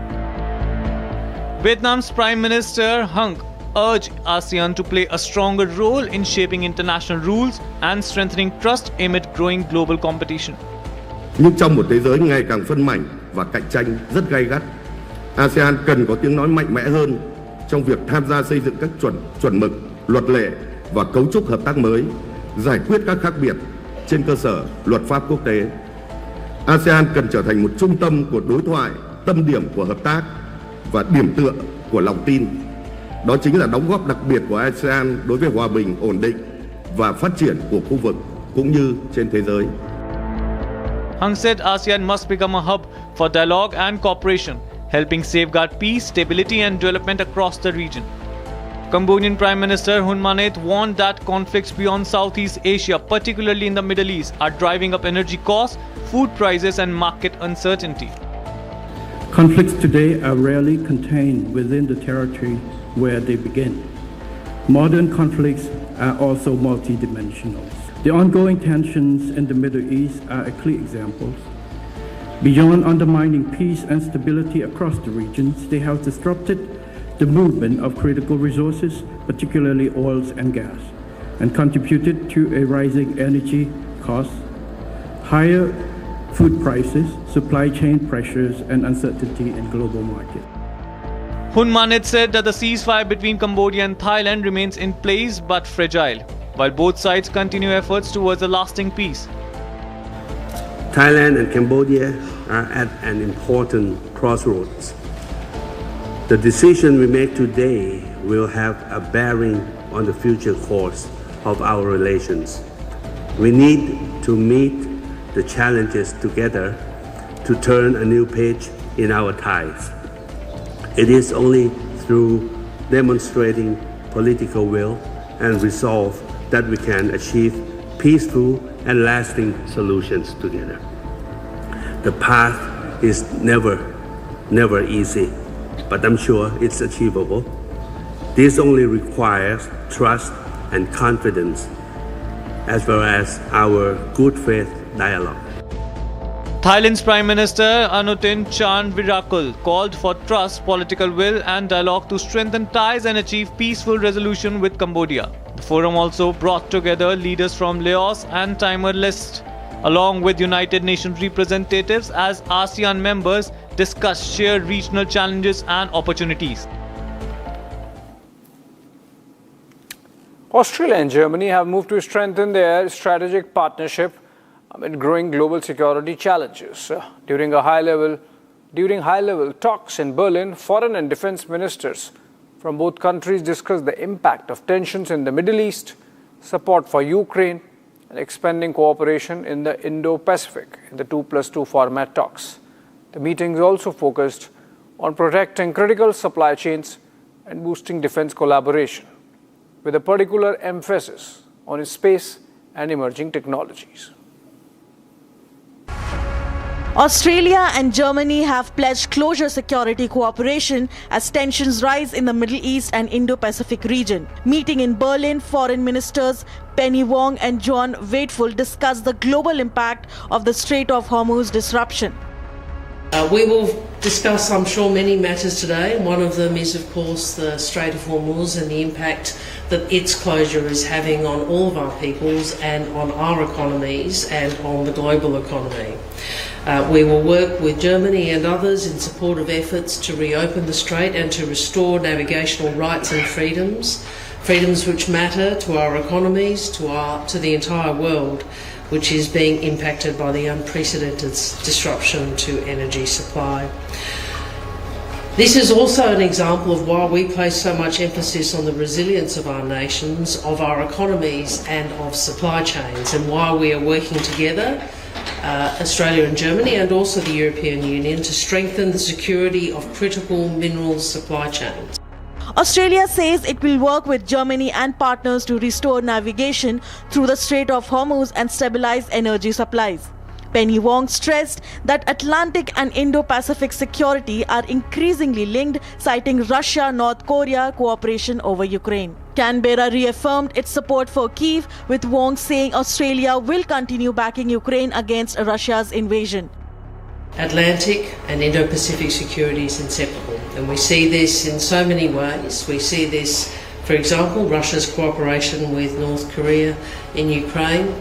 Vietnam's Prime Minister Hung urged ASEAN to play a stronger role in shaping international rules and strengthening trust amid growing global competition. Nhưng trong một thế giới ngày càng phân mảnh và cạnh tranh rất gay gắt, ASEAN cần có tiếng nói mạnh mẽ hơn trong việc tham gia xây dựng các chuẩn mực, luật lệ và cấu trúc hợp tác mới, giải quyết các khác biệt trên cơ sở luật pháp quốc tế. ASEAN cần trở thành một trung tâm của đối thoại, tâm điểm của hợp tác và điểm tựa của lòng tin. Đó chính là đóng góp đặc biệt của ASEAN đối với hòa bình, ổn định và phát triển của khu vực cũng như trên thế giới. Hung said ASEAN must become a hub for dialogue and cooperation, helping safeguard peace, stability and development across the region. Cambodian Prime Minister Hun Manet warned that conflicts beyond Southeast Asia, particularly in the Middle East, are driving up energy costs, food prices and market uncertainty. Conflicts today are rarely contained within the territory where they begin. Modern conflicts are also multidimensional. The ongoing tensions in the Middle East are a clear example. Beyond undermining peace and stability across the regions, they have disrupted the movement of critical resources, particularly oils and gas, and contributed to a rising energy costs, higher food prices, supply chain pressures, and uncertainty in global market. Hun Manet said that the ceasefire between Cambodia and Thailand remains in place but fragile, while both sides continue efforts towards a lasting peace. Thailand and Cambodia are at an important crossroads. The decision we make today will have a bearing on the future course of our relations. We need to meet the challenges together to turn a new page in our ties. It is only through demonstrating political will and resolve that we can achieve peaceful and lasting solutions together. The path is never easy, but I'm sure it's achievable. This only requires trust and confidence, as well as our good faith dialogue. Thailand's Prime Minister Anutin Charnvirakul called for trust, political will and dialogue to strengthen ties and achieve peaceful resolution with Cambodia. The forum also brought together leaders from Laos and Timor-Leste, along with United Nations representatives, as ASEAN members discussed shared regional challenges and opportunities. Australia and Germany have moved to strengthen their strategic partnership amid growing global security challenges. During high-level talks in Berlin, foreign and defense ministers from both countries discussed the impact of tensions in the Middle East, support for Ukraine, and expanding cooperation in the Indo-Pacific in the 2+2 format talks. The meetings also focused on protecting critical supply chains and boosting defense collaboration, with a particular emphasis on space and emerging technologies. Australia and Germany have pledged closer security cooperation as tensions rise in the Middle East and Indo-Pacific region. Meeting in Berlin, foreign ministers Penny Wong and John Waitful discussed the global impact of the Strait of Hormuz disruption. We will discuss, I'm sure, many matters today. One of them is, of course, the Strait of Hormuz and the impact that its closure is having on all of our peoples and on our economies and on the global economy. We will work with Germany and others in support of efforts to reopen the strait and to restore navigational rights and freedoms which matter to our economies, to the entire world, which is being impacted by the unprecedented disruption to energy supply. This is also an example of why we place so much emphasis on the resilience of our nations, of our economies and of supply chains, and why we are working together, Australia and Germany and also the European Union, to strengthen the security of critical minerals supply chains. Australia says it will work with Germany and partners to restore navigation through the Strait of Hormuz and stabilize energy supplies. Penny Wong stressed that Atlantic and Indo-Pacific security are increasingly linked, citing Russia-North Korea cooperation over Ukraine. Canberra reaffirmed its support for Kyiv, with Wong saying Australia will continue backing Ukraine against Russia's invasion. Atlantic and Indo-Pacific security is inseparable, and we see this in so many ways. We see this, for example, Russia's cooperation with North Korea in Ukraine.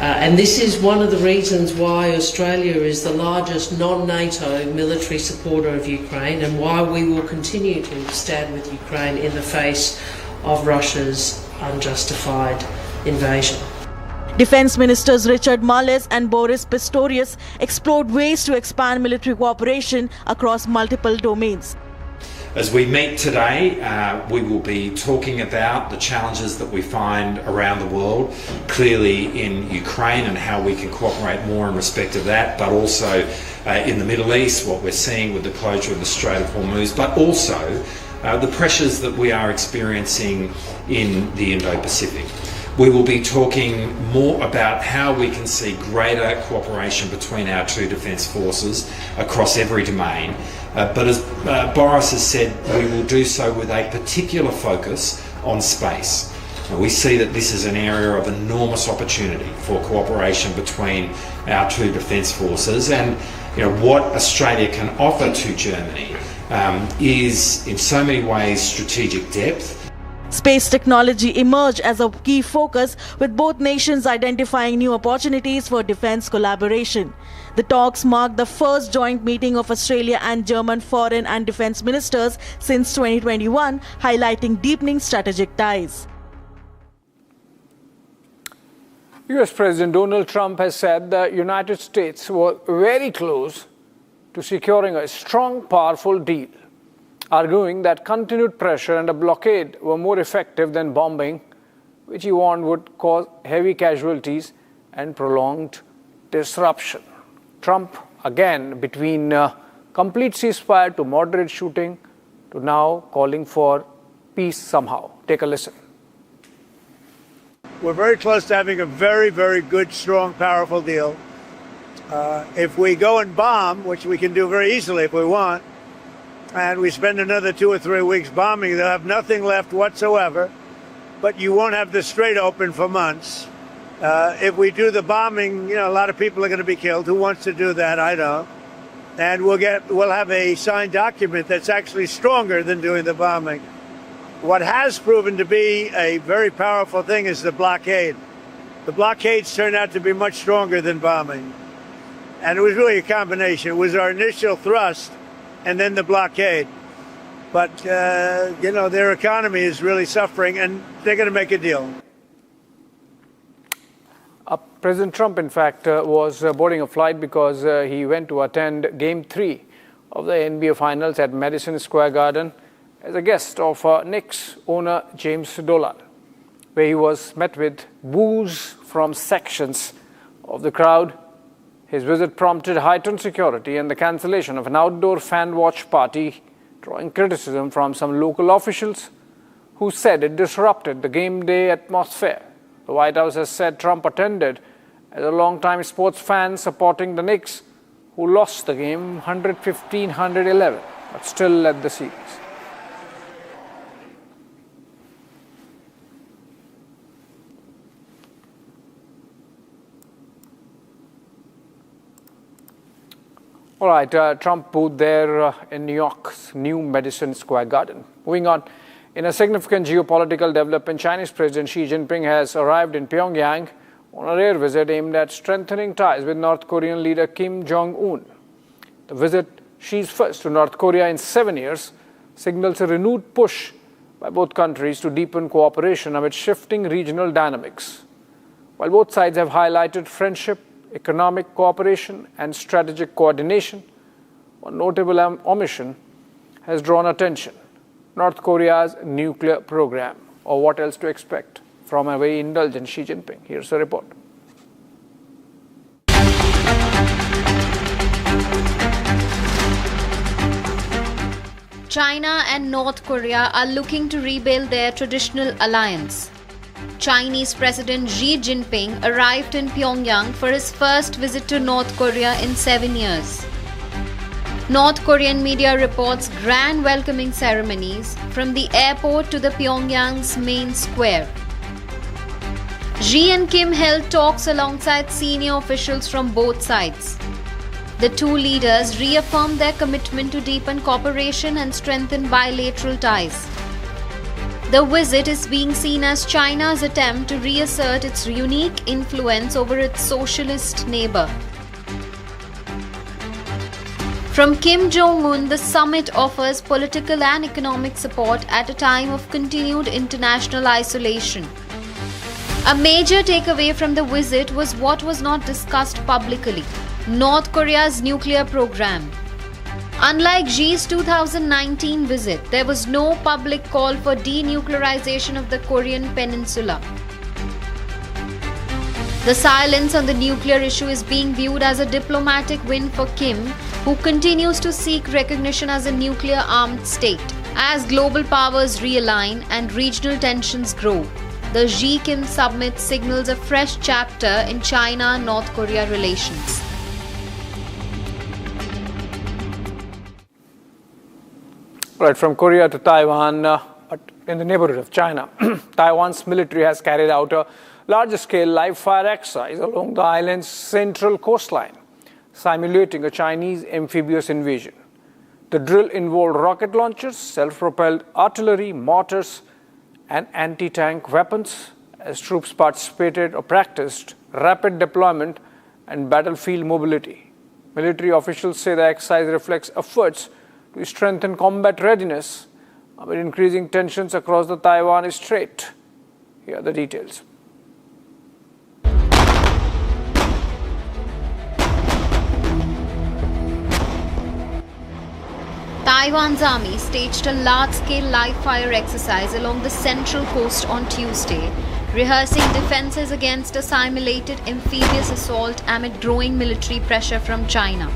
And this is one of the reasons why Australia is the largest non-NATO military supporter of Ukraine, and why we will continue to stand with Ukraine in the face of Russia's unjustified invasion. Defense Ministers Richard Marles and Boris Pistorius explored ways to expand military cooperation across multiple domains. As we meet today, we will be talking about the challenges that we find around the world, clearly in Ukraine and how we can cooperate more in respect of that, but also in the Middle East, what we're seeing with the closure of the Strait of Hormuz, but also the pressures that we are experiencing in the Indo-Pacific. We will be talking more about how we can see greater cooperation between our two defence forces across every domain. But as Boris has said, we will do so with a particular focus on space. We see that this is an area of enormous opportunity for cooperation between our two defence forces, and what Australia can offer to Germany is in so many ways strategic depth. Space technology emerged as a key focus, with both nations identifying new opportunities for defense collaboration. The talks marked the first joint meeting of Australia and German foreign and defense ministers since 2021, highlighting deepening strategic ties. US President Donald Trump has said the United States were very close to securing a strong, powerful deal arguing that continued pressure and a blockade were more effective than bombing, which he warned would cause heavy casualties and prolonged disruption. Trump, again, between complete ceasefire to moderate shooting to now calling for peace somehow. Take a listen. We're very close to having a very, very good, strong, powerful deal. If we go and bomb, which we can do very easily if we want, and we spend another 2 or 3 weeks bombing, they'll have nothing left whatsoever, but you won't have the Strait open for months. If we do the bombing, a lot of people are going to be killed. Who wants to do that? I don't. And we'll have a signed document that's actually stronger than doing the bombing. What has proven to be a very powerful thing is the blockade. The blockades turned out to be much stronger than bombing. And it was really a combination. It was our initial thrust and then the blockade. But, their economy is really suffering, and they're going to make a deal. President Trump, in fact, was boarding a flight because he went to attend Game 3 of the NBA Finals at Madison Square Garden as a guest of Knicks owner James Dolan, where he was met with boos from sections of the crowd. His visit prompted heightened security and the cancellation of an outdoor fan watch party, drawing criticism from some local officials who said it disrupted the game day atmosphere. The White House has said Trump attended as a longtime sports fan supporting the Knicks, who lost the game 115-111, but still led the series. All right, Trump booth there in New York's new Madison Square Garden. Moving on, in a significant geopolitical development, Chinese President Xi Jinping has arrived in Pyongyang on a rare visit aimed at strengthening ties with North Korean leader Kim Jong-un. The visit, Xi's first to North Korea in 7 years, signals a renewed push by both countries to deepen cooperation amid shifting regional dynamics. While both sides have highlighted friendship, economic cooperation and strategic coordination, one notable omission has drawn attention: North Korea's nuclear program. Or what else to expect from a very indulgent Xi Jinping? Here's a report. China and North Korea are looking to rebuild their traditional alliance. Chinese President Xi Jinping arrived in Pyongyang for his first visit to North Korea in 7 years. North Korean media reports grand welcoming ceremonies from the airport to the Pyongyang's main square. Xi and Kim held talks alongside senior officials from both sides. The two leaders reaffirmed their commitment to deepen cooperation and strengthen bilateral ties. The visit is being seen as China's attempt to reassert its unique influence over its socialist neighbor. From Kim Jong-un, the summit offers political and economic support at a time of continued international isolation. A major takeaway from the visit was what was not discussed publicly: North Korea's nuclear program. Unlike Xi's 2019 visit, there was no public call for denuclearization of the Korean peninsula. The silence on the nuclear issue is being viewed as a diplomatic win for Kim, who continues to seek recognition as a nuclear-armed state. As global powers realign and regional tensions grow, the Xi-Kim summit signals a fresh chapter in China-North Korea relations. Right, from Korea to Taiwan, but in the neighborhood of China, Taiwan's military has carried out a large-scale live-fire exercise along the island's central coastline, simulating a Chinese amphibious invasion. The drill involved rocket launchers, self-propelled artillery, mortars, and anti-tank weapons, as troops participated or practiced rapid deployment and battlefield mobility. Military officials say the exercise reflects efforts to strengthen combat readiness amid increasing tensions across the Taiwan Strait. Here are the details. Taiwan's army staged a large-scale live-fire exercise along the central coast on Tuesday, rehearsing defenses against a simulated amphibious assault amid growing military pressure from China.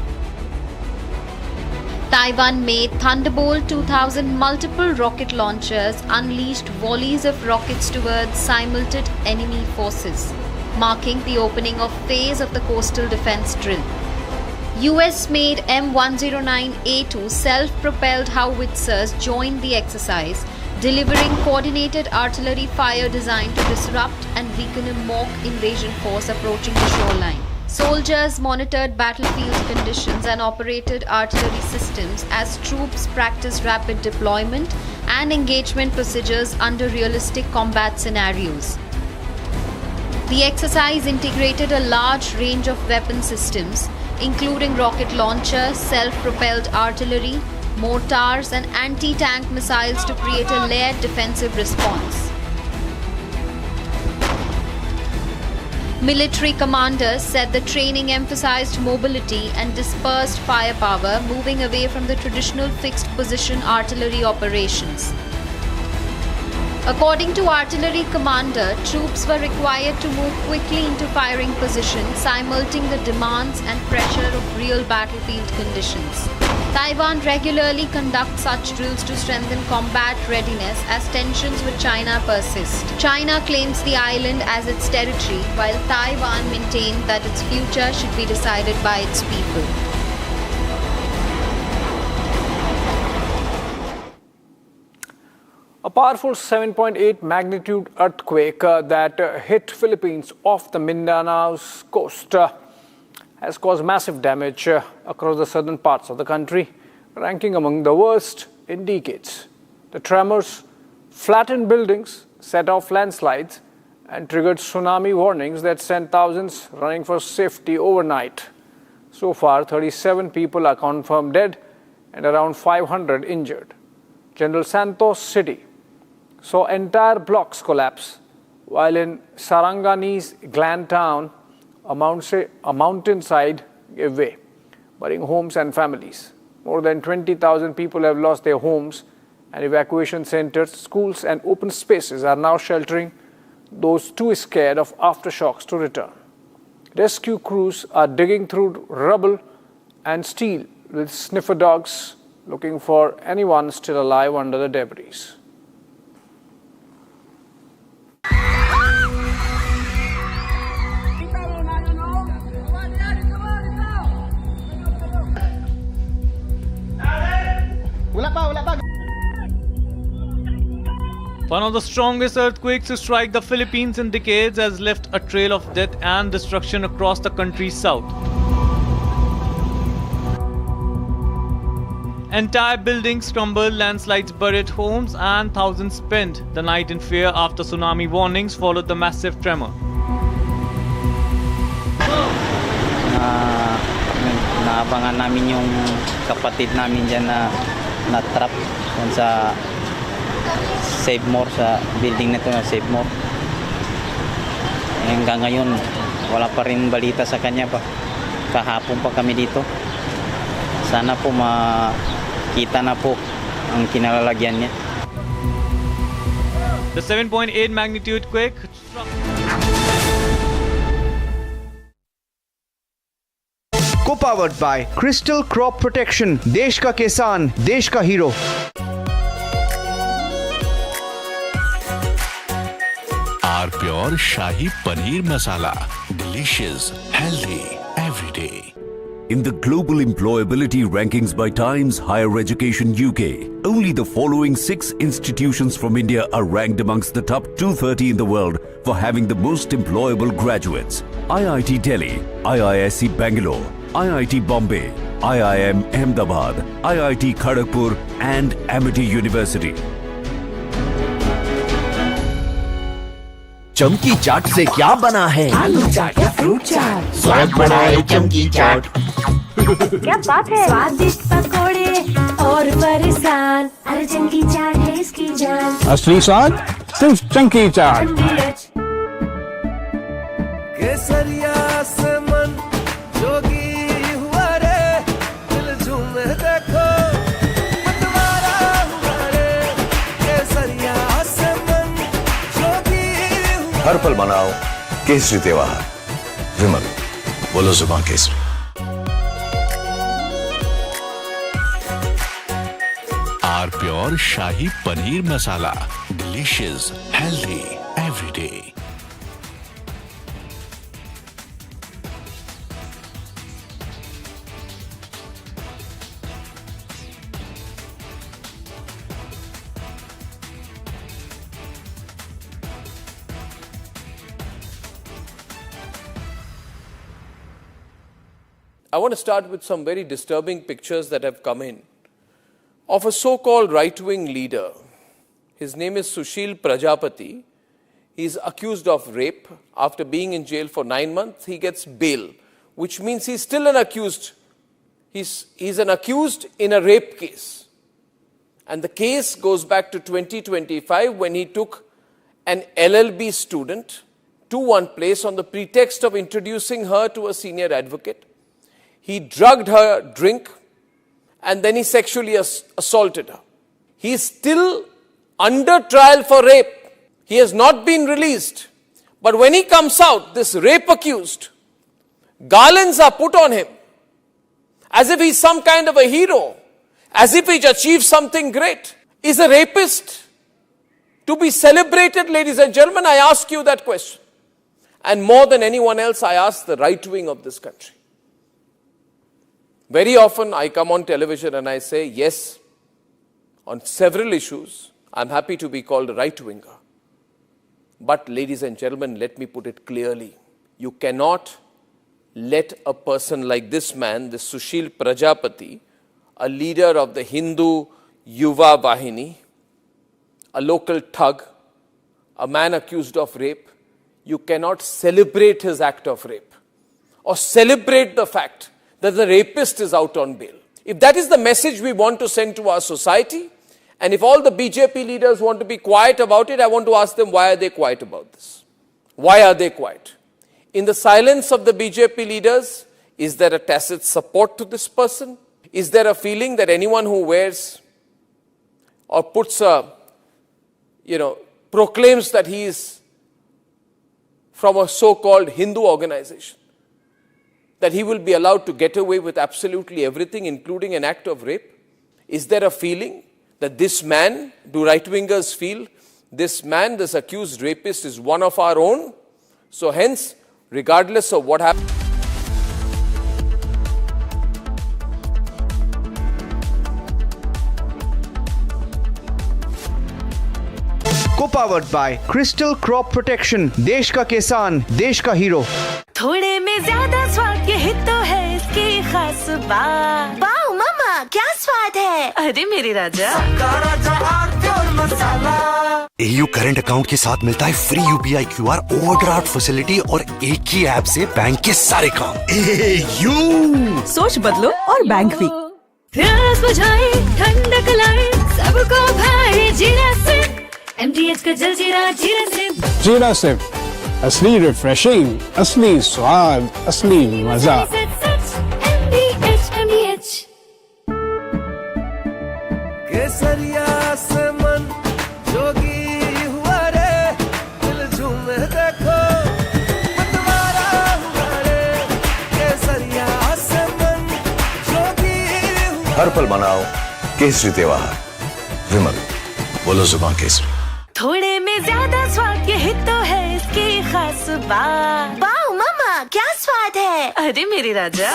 Taiwan-made Thunderbolt 2000 multiple rocket launchers unleashed volleys of rockets towards simultaneous enemy forces, marking the opening of phase of the coastal defense drill. US-made M109A2 self-propelled howitzers joined the exercise, delivering coordinated artillery fire designed to disrupt and weaken a mock invasion force approaching the shoreline. Soldiers monitored battlefield conditions and operated artillery systems as troops practiced rapid deployment and engagement procedures under realistic combat scenarios. The exercise integrated a large range of weapon systems, including rocket launchers, self-propelled artillery, mortars and anti-tank missiles to create a layered defensive response. Military commanders said the training emphasized mobility and dispersed firepower, moving away from the traditional fixed position artillery operations. According to artillery commander, troops were required to move quickly into firing position, simultaneing the demands and pressure of real battlefield conditions. Taiwan regularly conducts such drills to strengthen combat readiness as tensions with China persist. China claims the island as its territory, while Taiwan maintained that its future should be decided by its people. A powerful 7.8 magnitude earthquake that hit Philippines off the Mindanao's coast has caused massive damage across the southern parts of the country, ranking among the worst in decades. The tremors flattened buildings, set off landslides, and triggered tsunami warnings that sent thousands running for safety overnight. So far, 37 people are confirmed dead and around 500 injured. General Santos City saw entire blocks collapse, while in Sarangani's Glan town, a mountainside gave way, burying homes and families. More than 20,000 people have lost their homes, and evacuation centers, schools, and open spaces are now sheltering those too scared of aftershocks to return. Rescue crews are digging through rubble and steel with sniffer dogs, looking for anyone still alive under the debris. One of the strongest earthquakes to strike the Philippines in decades has left a trail of death and destruction across the country's south. Entire buildings crumbled, landslides buried homes, and thousands spent the night in fear after tsunami warnings followed the massive tremor. Naabangan namin yung kapatid namin dyan na trap sa Save More, sa building na ito na Save More. Hanggang ngayon, wala pa rin balita sa kanya pa. Kahapon pa kami dito. Sana po makita na po ang kinalalagyan niya. The 7.8 magnitude quake struck. Co-powered by Crystal Crop Protection. देश का किसान, देश का hero. Pure Shahi Paneer Masala. Delicious, healthy, every day. In the global employability rankings by Times Higher Education UK, only the following 6 institutions from India are ranked amongst the top 230 in the world for having the most employable graduates. IIT Delhi, IISc Bangalore, IIT Bombay, IIM Ahmedabad, IIT Kharagpur and Amity University. चमकी चाट से क्या बना है? आलू चाट या fruit चाट? स्वाद बढ़ाए चमकी चाट. क्या बात है? स्वादिष्ट पकोड़े और बरसान, अरे चमकी चाट है इसकी जान. असली स्वाद सिर्फ चमकी चाट. केसरिया से मन जोगी हुआ रे, दिल झूमे देखो, हर पल मनाओ केसरी त्योहार। विमल, बोलो जुबान केसरी। Are pure shahi paneer masala, delicious, healthy every day. I want to start with some very disturbing pictures that have come in of a so-called right-wing leader. His name is Sushil Prajapati. He is accused of rape. After being in jail for 9 months, he gets bail, which means he's still an accused. He's an accused in a rape case. And the case goes back to 2025 when he took an LLB student to one place on the pretext of introducing her to a senior advocate. He drugged her drink and then he sexually assaulted her. He is still under trial for rape. He has not been released. But when he comes out, this rape accused, garlands are put on him as if he's some kind of a hero, as if he's achieved something great. Is a rapist to be celebrated, ladies and gentlemen? I ask you that question. And more than anyone else, I ask the right wing of this country. Very often I come on television and I say, yes, on several issues, I'm happy to be called a right-winger. But ladies and gentlemen, let me put it clearly. You cannot let a person like this man, this Sushil Prajapati, a leader of the Hindu Yuva Vahini, a local thug, a man accused of rape, you cannot celebrate his act of rape or celebrate the fact that the rapist is out on bail. If that is the message we want to send to our society, and if all the BJP leaders want to be quiet about it, I want to ask them, why are they quiet about this? Why are they quiet? In the silence of the BJP leaders, is there a tacit support to this person? Is there a feeling that anyone who wears or puts a, proclaims that he is from a so-called Hindu organization, that he will be allowed to get away with absolutely everything, including an act of rape? Is there a feeling that this man, do right-wingers feel, this man, this accused rapist is one of our own? So hence, regardless of what happens, Co-powered by Crystal Crop Protection, देश का किसान, देश का hero. थोड़े में ज्यादा स्वाद यही तो है इसकी खास बात। वाओ मामा, क्या स्वाद है? अरे मेरे राजा। AU करंट अकाउंट के साथ मिलता है free UPI QR overdraft facility और एक ही ऐप से बैंक के सारे काम। AU सोच बदलो और बैंक भी। प्यास बुझाए, ठंडक लाए, सबको भाए जीरा से। MTH का जल जीरा, जीरा से। जीरा से असली रिफ्रेशिंग, असली स्वाद, असली मजा। MTH। केसरिया से मन जोगी हुआ रे, दिल झूमे देखो मतवारा हुआ रे। केसरिया से मन जोगी हुआ। हर पल मनाओ केसरी त्योहार। विमल, बोलो जुबान केसरी। थोड़े में ज्यादा स्वाद यही तो है इसकी खास बात। वाओ मामा, क्या स्वाद है? अरे मेरे राजा।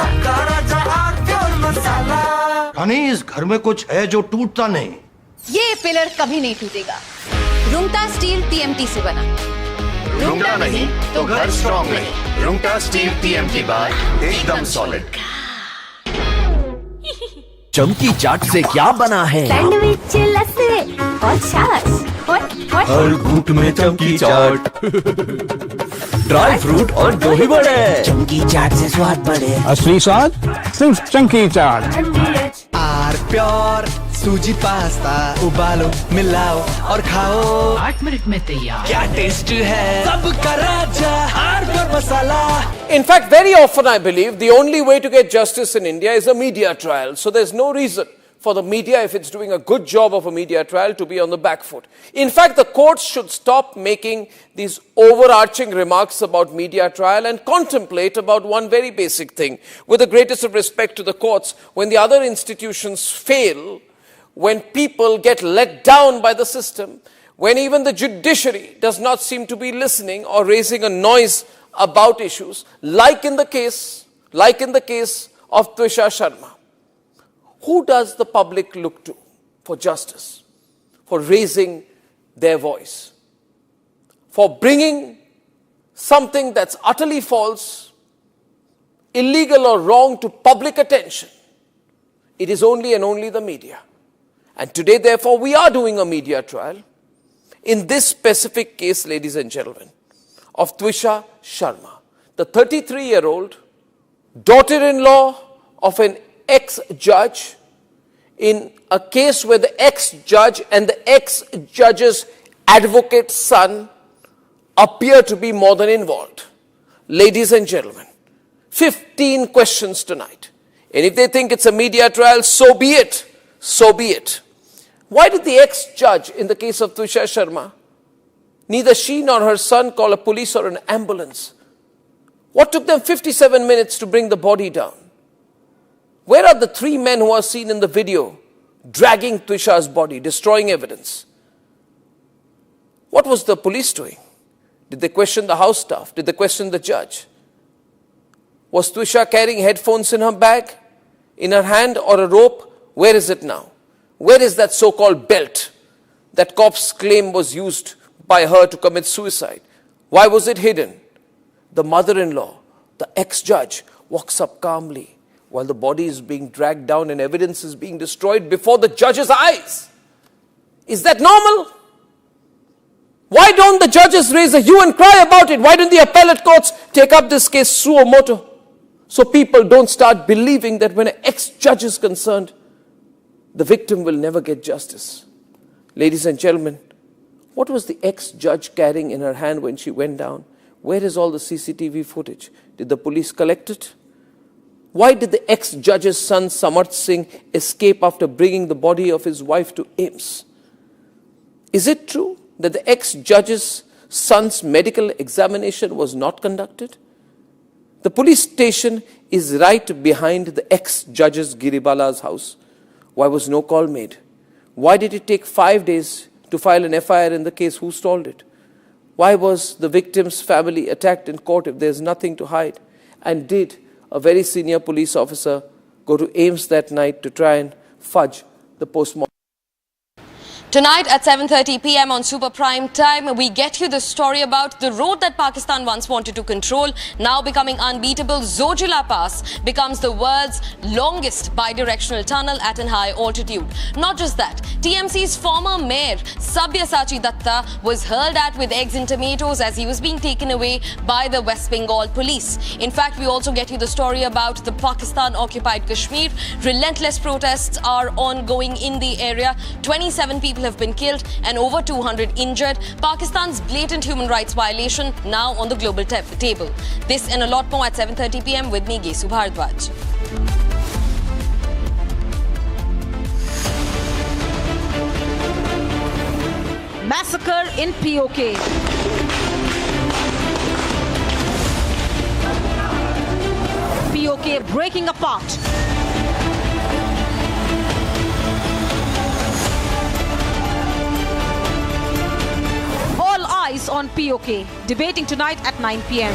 रानी, इस घर में कुछ है जो टूटता नहीं। ये पिलर कभी नहीं टूटेगा। रुंगटा स्टील TMT से बना। रुंगटा नहीं तो घर स्ट्रॉन्ग नहीं। रुंगटा स्टील TMT बार एकदम सॉलिड। चमकी चाट से क्या बना है? सैंडविच, लस्सी और छाछ। हर घूंट में चमकी चाट। ड्राई फ्रूट और दही बड़े। चमकी चाट से स्वाद बढ़े। असली स्वाद सिर्फ चमकी चाट। आर प्योर सूजी पास्ता, उबालो, मिलाओ और खाओ। 8 मिनट में तैयार। क्या टेस्ट है सबका राजा, R pure masala. In fact, very often I believe the only way to get justice in India is a media trial. So there's no reason for the media, if it's doing a good job of a media trial, to be on the back foot. In fact, the courts should stop making these overarching remarks about media trial and contemplate about one very basic thing. With the greatest of respect to the courts, when the other institutions fail, when people get let down by the system, when even the judiciary does not seem to be listening or raising a noise about issues, like in the case of Twisha Sharma, who does the public look to for justice, for raising their voice, for bringing something that's utterly false, illegal or wrong to public attention? It is only and only the media. And today, therefore, we are doing a media trial in this specific case, ladies and gentlemen, of Twisha Sharma, the 33-year-old daughter-in-law of an ex-judge, in a case where the ex-judge and the ex-judge's advocate's son appear to be more than involved. Ladies and gentlemen, 15 questions tonight. And if they think it's a media trial, so be it. So be it. Why did the ex-judge in the case of Twisha Sharma, neither she nor her son call a police or an ambulance? What took them 57 minutes to bring the body down? Where are the 3 men who are seen in the video dragging Twisha's body, destroying evidence? What was the police doing? Did they question the house staff? Did they question the judge? Was Twisha carrying headphones in her bag, in her hand, or a rope? Where is it now? Where is that so-called belt that cops claim was used by her to commit suicide? Why was it hidden? The mother-in-law, the ex-judge, walks up calmly while the body is being dragged down and evidence is being destroyed before the judge's eyes. Is that normal? Why don't the judges raise a hue and cry about it? Why don't the appellate courts take up this case suo motu? So people don't start believing that when an ex-judge is concerned, the victim will never get justice. Ladies and gentlemen, what was the ex-judge carrying in her hand when she went down? Where is all the CCTV footage? Did the police collect it? Why did the ex-judge's son Samarth Singh escape after bringing the body of his wife to AIIMS? Is it true that the ex-judge's son's medical examination was not conducted? The police station is right behind the ex-judge's Giribala's house. Why was no call made? Why did it take 5 days to file an FIR in the case? Who stalled it? Why was the victim's family attacked in court if there's nothing to hide? And did a very senior police officer go to AIIMS that night to try and fudge the postmortem? Tonight at 7:30 p.m. on Super Prime Time, we get you the story about the road that Pakistan once wanted to control, now becoming unbeatable. Zojila Pass becomes the world's longest bidirectional tunnel at an high altitude. Not just that, TMC's former mayor, Sabyasachi Datta, was hurled at with eggs and tomatoes as he was being taken away by the West Bengal police. In fact, we also get you the story about the Pakistan-occupied Kashmir. Relentless protests are ongoing in the area. 27 people have been killed and over 200 injured. Pakistan's blatant human rights violation now on the global table. This and a lot more at 7:30 p.m. with me, Gesu Bhardwaj. Massacre in PoK. PoK breaking apart. Eyes on PoK, debating tonight at 9 p.m.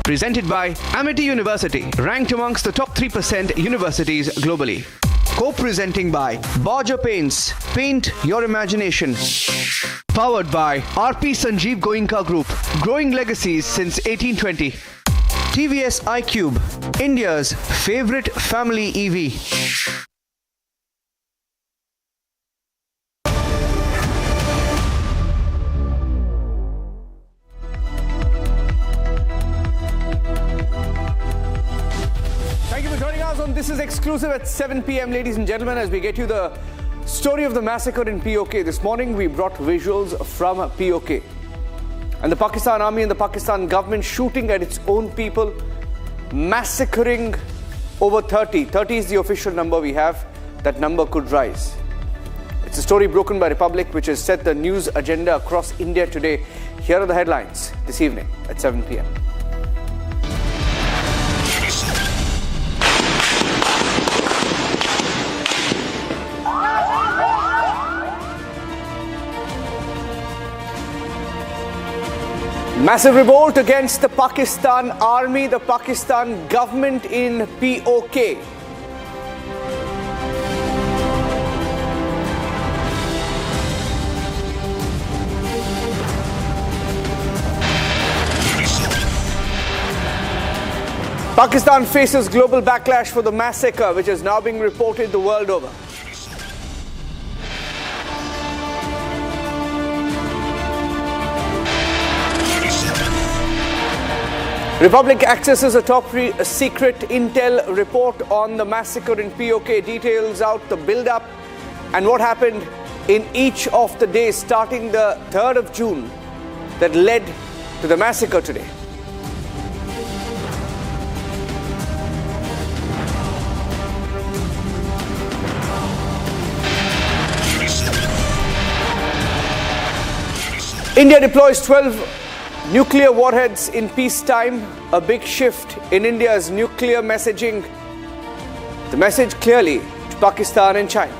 Presented by Amity University, ranked amongst the top 3% universities globally. Co-presenting by Borger Paints, paint your imagination. Powered by RP Sanjeev Goenka Group, growing legacies since 1820. TVS iQube, India's favorite family EV. This is exclusive at 7 p.m. ladies and gentlemen, as we get you the story of the massacre in PoK. This morning we brought visuals from PoK. And the Pakistan army and the Pakistan government shooting at its own people, massacring over 30. 30 is the official number we have. that number could rise. It's a story broken by Republic, which has set the news agenda across India today. Here are the headlines this evening at 7 p.m. Massive revolt against the Pakistan army, the Pakistan government in PoK. Pakistan faces global backlash for the massacre, which is now being reported the world over. Republic accesses a top secret intel report on the massacre in PoK, details out the build-up and what happened in each of the days starting the 3rd of June that led to the massacre today. India deploys 12 nuclear warheads in peacetime, a big shift in India's nuclear messaging. The message clearly to Pakistan and China.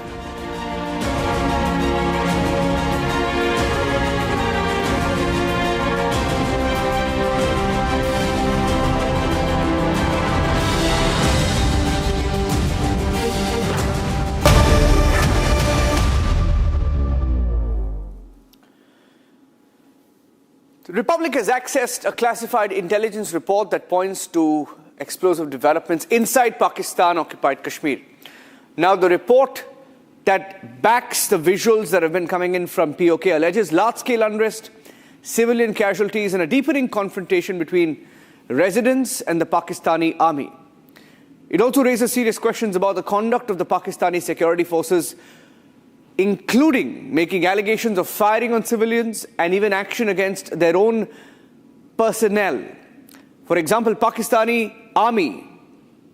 The Republic has accessed a classified intelligence report that points to explosive developments inside Pakistan-occupied Kashmir. Now, the report that backs the visuals that have been coming in from PoK alleges large-scale unrest, civilian casualties, and a deepening confrontation between residents and the Pakistani army. It also raises serious questions about the conduct of the Pakistani security forces, including making allegations of firing on civilians and even action against their own personnel. For example, Pakistani army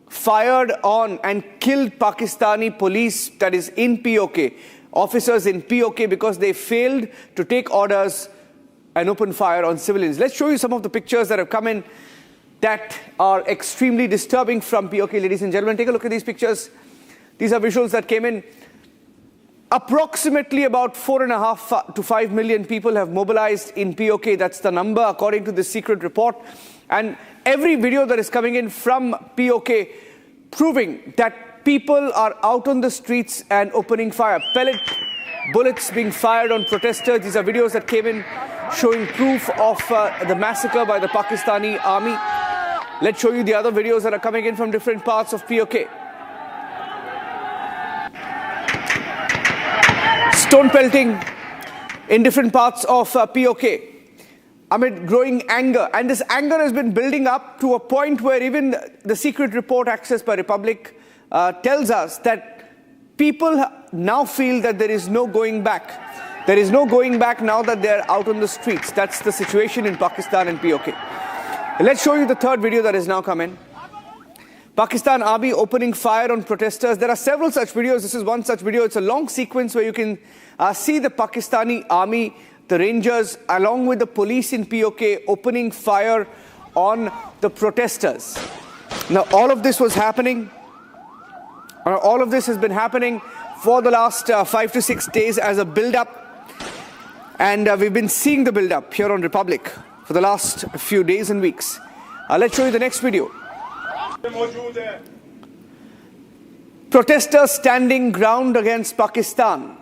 fired on and killed Pakistani police, that is in PoK, officers in PoK, because they failed to take orders and open fire on civilians. Let's show you some of the pictures that have come in that are extremely disturbing from PoK, ladies and gentlemen. Take a look at these pictures. These are visuals that came in. Approximately about 4.5 to 5 million people have mobilized in PoK. That's the number according to this secret report. And every video that is coming in from PoK proving that people are out on the streets and opening fire. Pellet bullets being fired on protesters. These are videos that came in showing proof of the massacre by the Pakistani army. Let's show you the other videos that are coming in from different parts of PoK. Stone pelting in different parts of PoK amid growing anger. And this anger has been building up to a point where even the secret report accessed by Republic tells us that people now feel that there is no going back. There is no going back now that they are out on the streets. That's the situation in Pakistan and PoK. Let's show you the third video that has now come in. Pakistan army opening fire on protesters. There are several such videos. This is one such video. It's a long sequence where you can see the Pakistani army, the Rangers, along with the police in PoK opening fire on the protesters. Now, all of this was happening. All of this has been happening for the last 5 to 6 days as a build-up. And we've been seeing the build-up here on Republic for the last few days and weeks. Let's show you the next video. Protesters standing ground against Pakistan.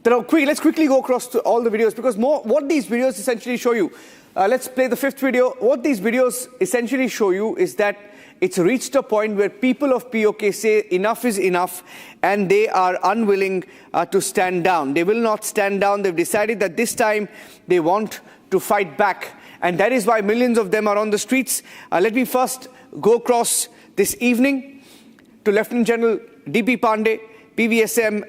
Let's quickly go across to all the videos, because what these videos essentially show you. Let's play the fifth video. What these videos essentially show you is that it's reached a point where people of PoK say enough is enough, and they are unwilling to stand down. They will not stand down. They've decided that this time they want to fight back. And that is why millions of them are on the streets. Let me first go across this evening to Lieutenant General D.P. Pandey, PVSM,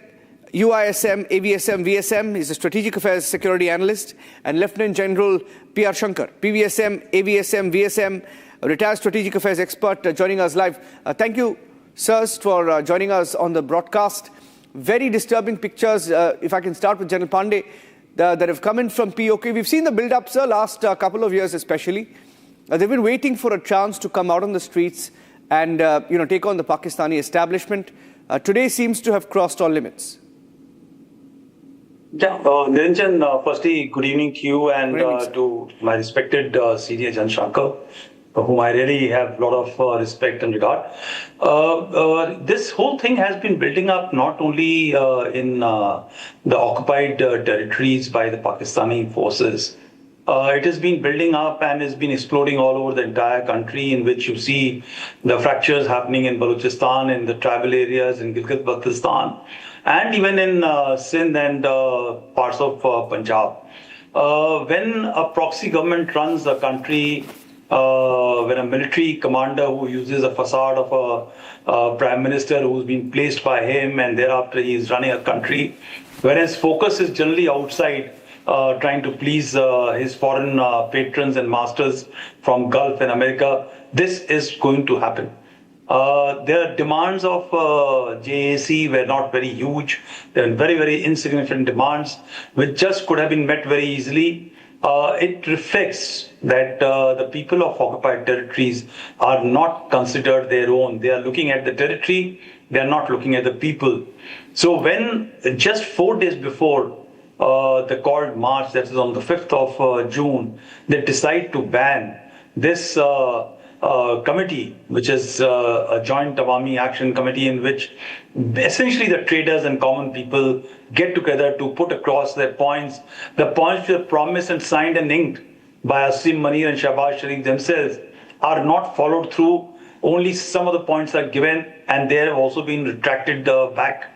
UISM, AVSM, VSM. He's a Strategic Affairs Security Analyst. And Lieutenant General P.R. Shankar, PVSM, AVSM, VSM, a retired Strategic Affairs expert, joining us live. Thank you, sirs, for joining us on the broadcast. Very disturbing pictures, if I can start with General Pandey, that have come in from PoK. We've seen the build-up, sir, last couple of years especially. They've been waiting for a chance to come out on the streets and take on the Pakistani establishment. Today seems to have crossed all limits. Yeah, Niranjan, firstly, good evening to you and to my respected senior Jan Shankar, whom I really have a lot of respect and regard. This whole thing has been building up not only in the occupied territories by the Pakistani forces. It has been building up and has been exploding all over the entire country, in which you see the fractures happening in Balochistan, in the tribal areas, in Gilgit-Baltistan, and even in Sindh and parts of Punjab. When a proxy government runs a country, when a military commander who uses a facade of a prime minister who's been placed by him and thereafter he is running a country, whereas focus is generally outside, trying to please his foreign patrons and masters from Gulf and America, this is going to happen. The demands of JAC were not very huge. They were very, very insignificant demands, which just could have been met very easily. It reflects that the people of occupied territories are not considered their own. They are looking at the territory, they are not looking at the people. So when just 4 days before the called march, that is on the 5th of June, they decide to ban this committee, which is a joint Awami Action Committee, in which essentially the traders and common people get together to put across their points. The points which are promised and signed and inked by Asim Munir and Shahbaz Sharif themselves are not followed through. Only some of the points are given and they have also been retracted back.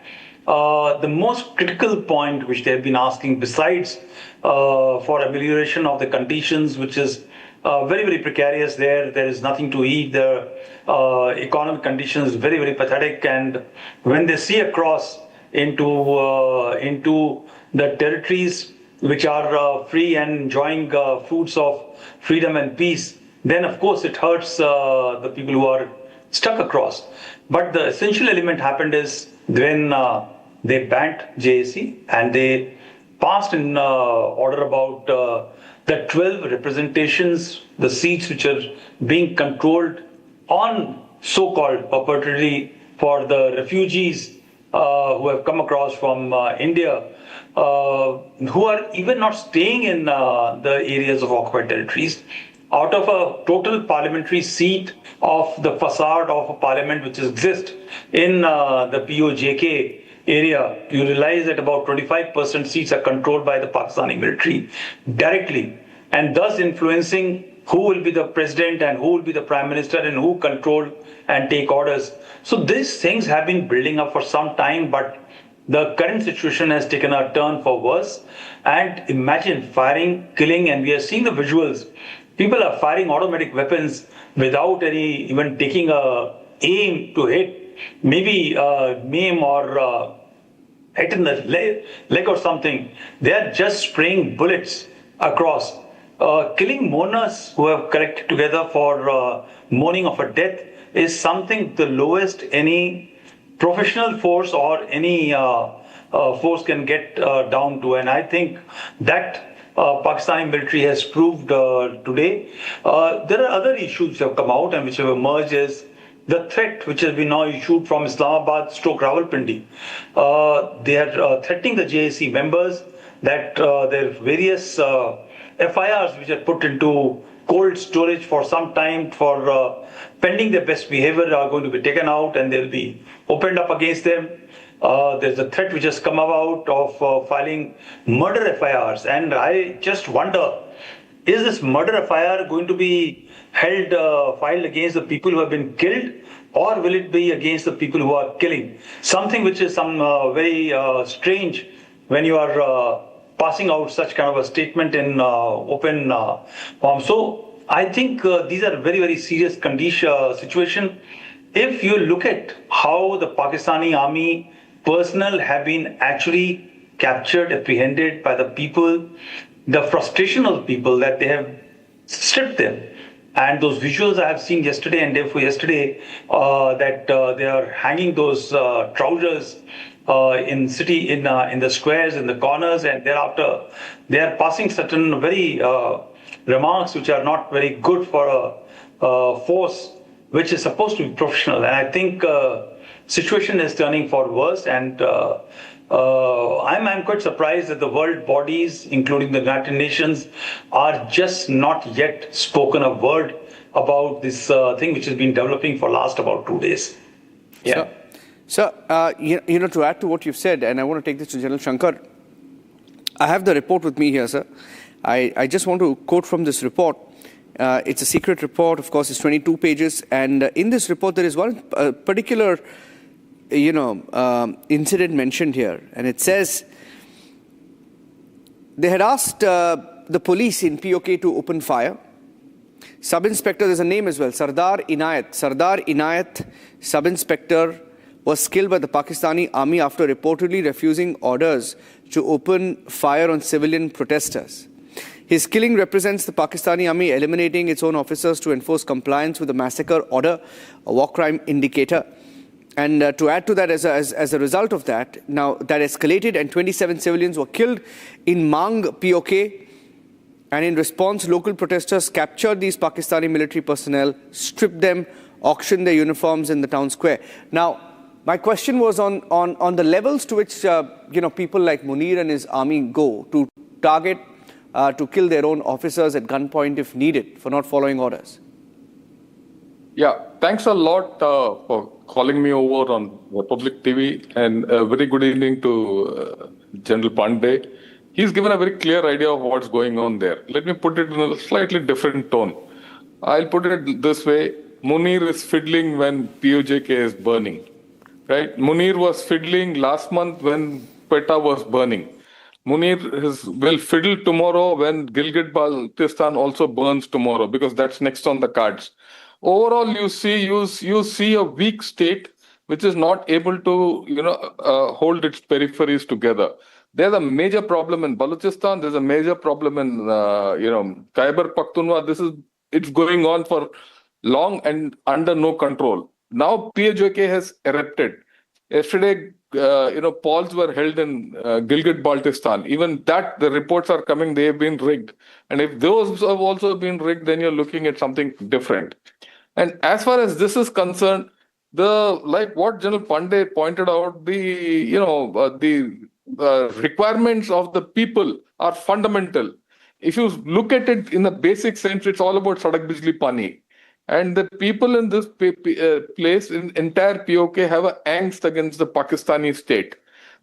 The most critical point which they have been asking, besides for amelioration of the conditions, which is very, very precarious there is nothing to eat, the economic conditions very, very pathetic, and when they see across into the territories which are free and enjoying fruits of freedom and peace, then of course it hurts the people who are stuck across. But the essential element happened is when they banned JAC and they passed an order about the 12 representations, the seats which are being controlled on so-called perpetually for the refugees who have come across from India, who are even not staying in the areas of occupied territories. Out of a total parliamentary seat of the facade of a parliament which exists in the POJK area, you realize that about 25% seats are controlled by the Pakistani military directly, and thus influencing who will be the president and who will be the prime minister and who control and take orders. So these things have been building up for some time, but the current situation has taken a turn for worse. And imagine firing, killing, and we are seeing the visuals. People are firing automatic weapons without any even taking a aim to hit. Maybe maim or hit in the leg or something. They are just spraying bullets across. Killing mourners who have collected together for mourning of a death is something the lowest any professional force or any force can get down to. And I think that Pakistani military has proved today. There are other issues which have come out and which have emerged is the threat which has been now issued from Islamabad / Rawalpindi. They are threatening the JAC members that their various FIRs which are put into cold storage for some time for pending their best behavior are going to be taken out and they'll be opened up against them. There's a threat which has come about of filing murder FIRs, and I just wonder, is this murder FIR going to be filed against the people who have been killed, or will it be against the people who are killing? Something which is very strange when you are passing out such kind of a statement in open form. So I think these are very, very serious situation. If you look at how the Pakistani army personnel have been actually captured, apprehended by the people, the frustration of people that they have stripped them. And those visuals I have seen yesterday and day before yesterday, that they are hanging those trousers in the squares, in the corners, and thereafter they are passing certain very remarks which are not very good for a force which is supposed to be professional. And I think situation is turning for worse. And I'm quite surprised that the world bodies, including the United Nations, are just not yet spoken a word about this thing which has been developing for last about 2 days. Yeah. So, to add to what you've said, and I want to take this to General Shankar, I have the report with me here, sir. I just want to quote from this report. It's a secret report, of course, it's 22 pages. And in this report, there is one particular, incident mentioned here. And it says, they had asked the police in PoK to open fire. Sub-inspector, there's a name as well, Sardar Inayat, sub-inspector, was killed by the Pakistani army after reportedly refusing orders to open fire on civilian protesters. His killing represents the Pakistani army eliminating its own officers to enforce compliance with the massacre order, a war crime indicator. And to add to that, as a result of that, now that escalated and 27 civilians were killed in Mang, PoK. And in response, local protesters captured these Pakistani military personnel, stripped them, auctioned their uniforms in the town square. Now, my question was on the levels to which people like Munir and his army go to target, to kill their own officers at gunpoint if needed for not following orders. Yeah, thanks a lot for calling me over on Republic TV, and a very good evening to General Pandey. He's given a very clear idea of what's going on there. Let me put it in a slightly different tone. I'll put it this way. Munir is fiddling when POJK is burning. Right? Munir was fiddling last month when Quetta was burning. Munir will fiddle tomorrow when Gilgit-Baltistan also burns tomorrow, because that's next on the cards. Overall, you see a weak state which is not able to hold its peripheries together. There's a major problem in Balochistan. There's a major problem in Khyber Pakhtunkhwa. It's going on for long and under no control. Now POJK has erupted. Yesterday, polls were held in Gilgit-Baltistan. Even that, the reports are coming, they have been rigged. And if those have also been rigged, then you're looking at something different. And as far as this is concerned, like what General Pandey pointed out, the requirements of the people are fundamental. If you look at it in the basic sense, it's all about Sadak Bijli Pani. And the people in this place, in entire PoK, have an angst against the Pakistani state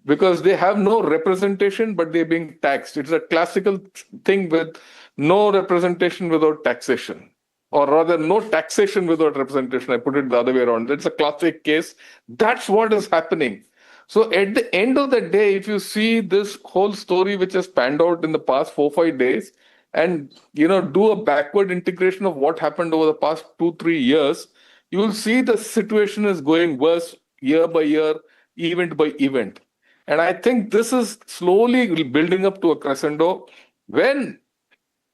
because they have no representation, but they're being taxed. It's a classical thing with no representation without taxation, or rather no taxation without representation. I put it the other way around. It's a classic case. That's what is happening. So at the end of the day, if you see this whole story which has panned out in the past 4-5 days, and do a backward integration of what happened over the past 2-3 years, you will see the situation is going worse year by year, event by event. And I think this is slowly building up to a crescendo when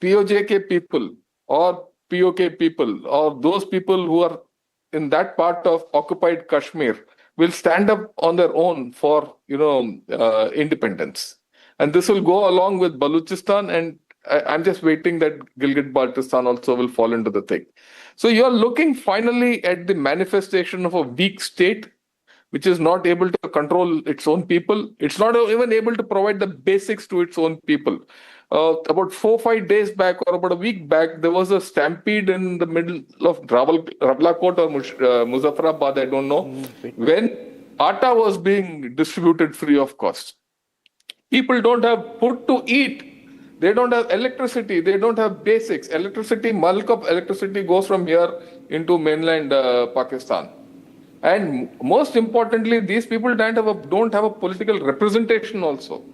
POJK people or PoK people or those people who are in that part of occupied Kashmir will stand up on their own for independence. And this will go along with Balochistan, and I'm just waiting that Gilgit-Baltistan also will fall into the thing. So you're looking finally at the manifestation of a weak state, which is not able to control its own people. It's not even able to provide the basics to its own people. About 4-5 days back, or about a week back, there was a stampede in the middle of Rawalakot or Muzaffarabad, I don't know, when atta was being distributed free of cost. People don't have food to eat. They don't have electricity. They don't have basics. Electricity, bulk of electricity goes from here into mainland Pakistan. And most importantly, these people don't have a political representation also.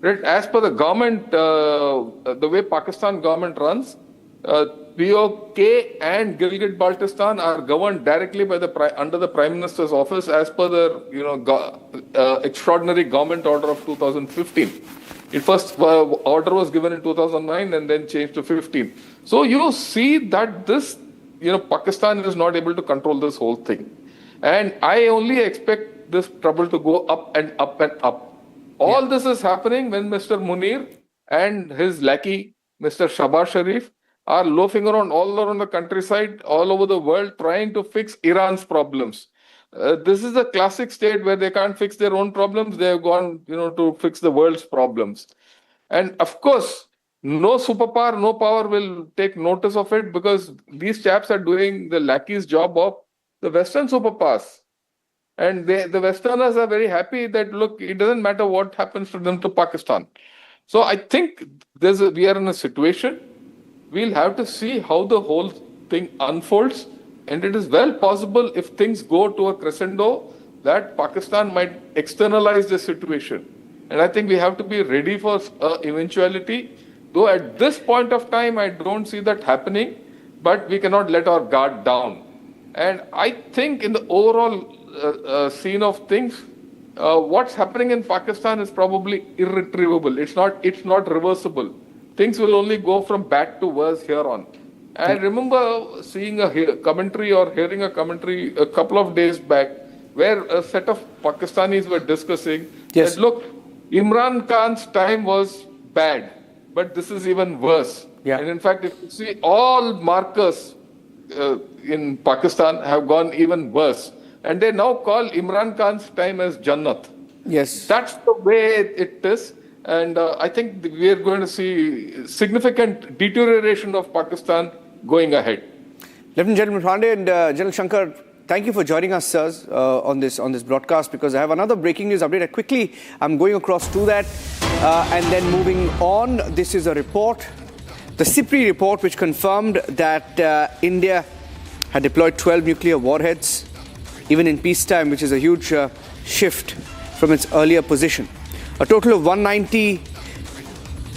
Right? As per the government, the way Pakistan government runs, PoK and Gilgit-Baltistan are governed directly by under the Prime Minister's office as per the extraordinary government order of 2015. It first order was given in 2009 and then changed to 15. So you see that this, Pakistan is not able to control this whole thing. And I only expect this trouble to go up and up and up. All this is happening when Mr. Munir and his lackey, Mr. Shahbaz Sharif, are loafing around all around the countryside, all over the world, trying to fix Iran's problems. This is a classic state where they can't fix their own problems. They have gone, to fix the world's problems. And of course, no superpower, no power will take notice of it, because these chaps are doing the lackey's job of the Western superpowers. And the Westerners are very happy that, look, it doesn't matter what happens to them to Pakistan. So I think we are in a situation, we'll have to see how the whole thing unfolds. And it is well possible, if things go to a crescendo, that Pakistan might externalize the situation. And I think we have to be ready for eventuality. Though at this point of time, I don't see that happening, but we cannot let our guard down. And I think in the overall scene of things, what's happening in Pakistan is probably irretrievable. It's not reversible. Things will only go from bad to worse here on. I remember seeing a commentary or hearing a commentary a couple of days back, where a set of Pakistanis were discussing that, look, Imran Khan's time was bad, but this is even worse. And in fact, if you see, all markers in Pakistan have gone even worse. And they now call Imran Khan's time as Jannat. Yes. That's the way it is. And I think we are going to see significant deterioration of Pakistan going ahead. Lieutenant General Pandey and General Shankar, thank you for joining us, sirs, on this broadcast, because I have another breaking news update. Quickly, I'm going across to that and then moving on. This is a report, the SIPRI report, which confirmed that India had deployed 12 nuclear warheads, even in peacetime, which is a huge shift from its earlier position. A total of 190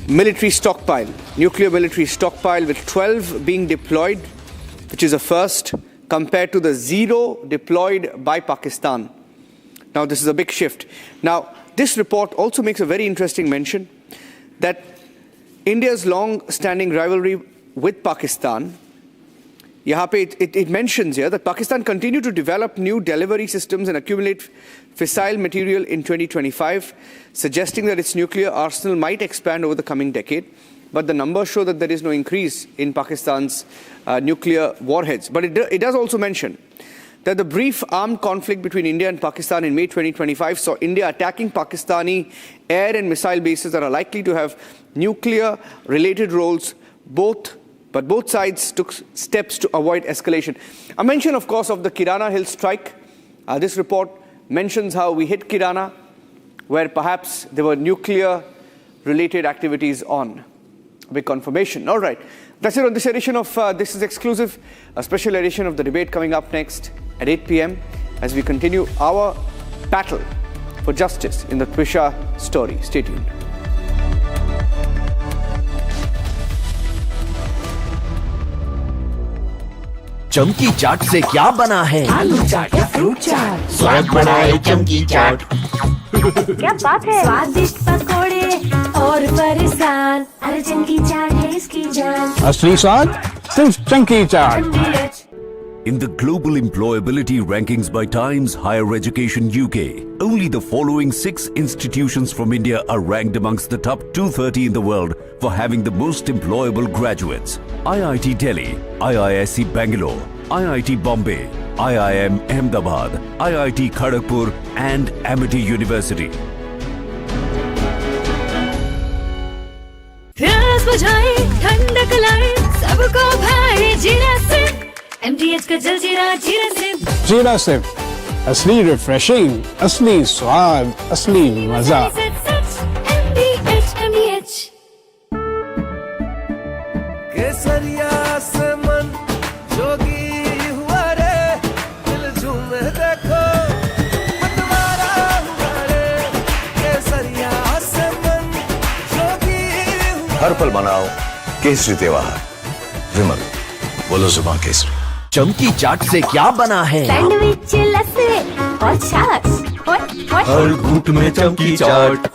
military stockpile, nuclear military stockpile, with 12 being deployed, which is a first, compared to the 0 deployed by Pakistan. Now, this is a big shift. Now, this report also makes a very interesting mention that India's long-standing rivalry with Pakistan, it mentions here that Pakistan continued to develop new delivery systems and accumulate fissile material in 2025, suggesting that its nuclear arsenal might expand over the coming decade. But the numbers show that there is no increase in Pakistan's nuclear warheads. But it does also mention that the brief armed conflict between India and Pakistan in May 2025 saw India attacking Pakistani air and missile bases that are likely to have nuclear-related roles, but both sides took steps to avoid escalation. A mention, of course, of the Kirana Hill strike. This report mentions how we hit Kirana, where perhaps there were nuclear-related activities on. A big confirmation. All right. That's it on this edition of This is Exclusive, a special edition of the debate coming up next at 8 p.m. as we continue our battle for justice in the Twisha story. Stay tuned. चमकी चाट से क्या बना है? आलू चाट या fruit चाट, स्वाद बढ़ाए चमकी चाट। क्या बात है? स्वादिष्ट पकोड़े और परेशान, अरे चमकी चाट है इसकी जान। असली स्वाद सिर्फ चमकी चाट। In the global employability rankings by Times Higher Education UK, only the following 6 institutions from India are ranked amongst the top 230 in the world for having the most employable graduates. IIT Delhi, IISc Bangalore, IIT Bombay, IIM Ahmedabad, IIT Kharagpur and Amity University. प्यास बुझाए, ठंडक लाए, सबको भाए जीरा से। MTH का जल जीरा, जीरा से। जीरा से असली रिफ्रेशिंग, असली स्वाद, असली मजा। MTH। केसरिया से मन जोगी हुआ रे, दिल झूमे देखो मतवारा हुआ रे। केसरिया से मन जोगी हुआ। हर पल मनाओ केसरी त्योहार। विमल, बोलो जुबान केसरी। चमकी चाट से क्या बना है? सैंडविच, लस्सी और छाछ। हर घूंट में चमकी चाट।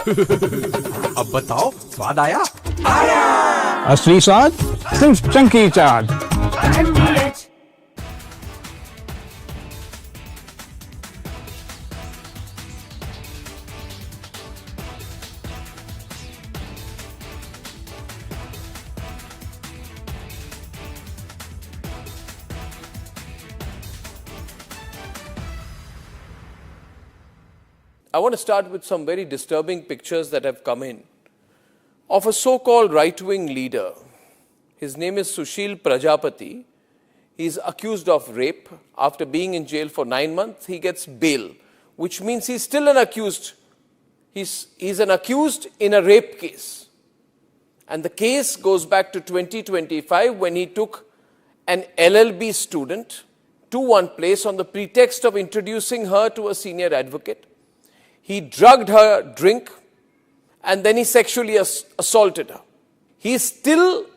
अब बताओ, स्वाद आया? आया। असली स्वाद सिर्फ chunky chaat. I want to start with some very disturbing pictures that have come in of a so-called right-wing leader. His name is Sushil Prajapati. He's accused of rape. After being in jail for 9 months, he gets bail, which means he's still an accused. He's an accused in a rape case. And the case goes back to 2025 when he took an LLB student to one place on the pretext of introducing her to a senior advocate. He drugged her drink and then he sexually assaulted her. He is still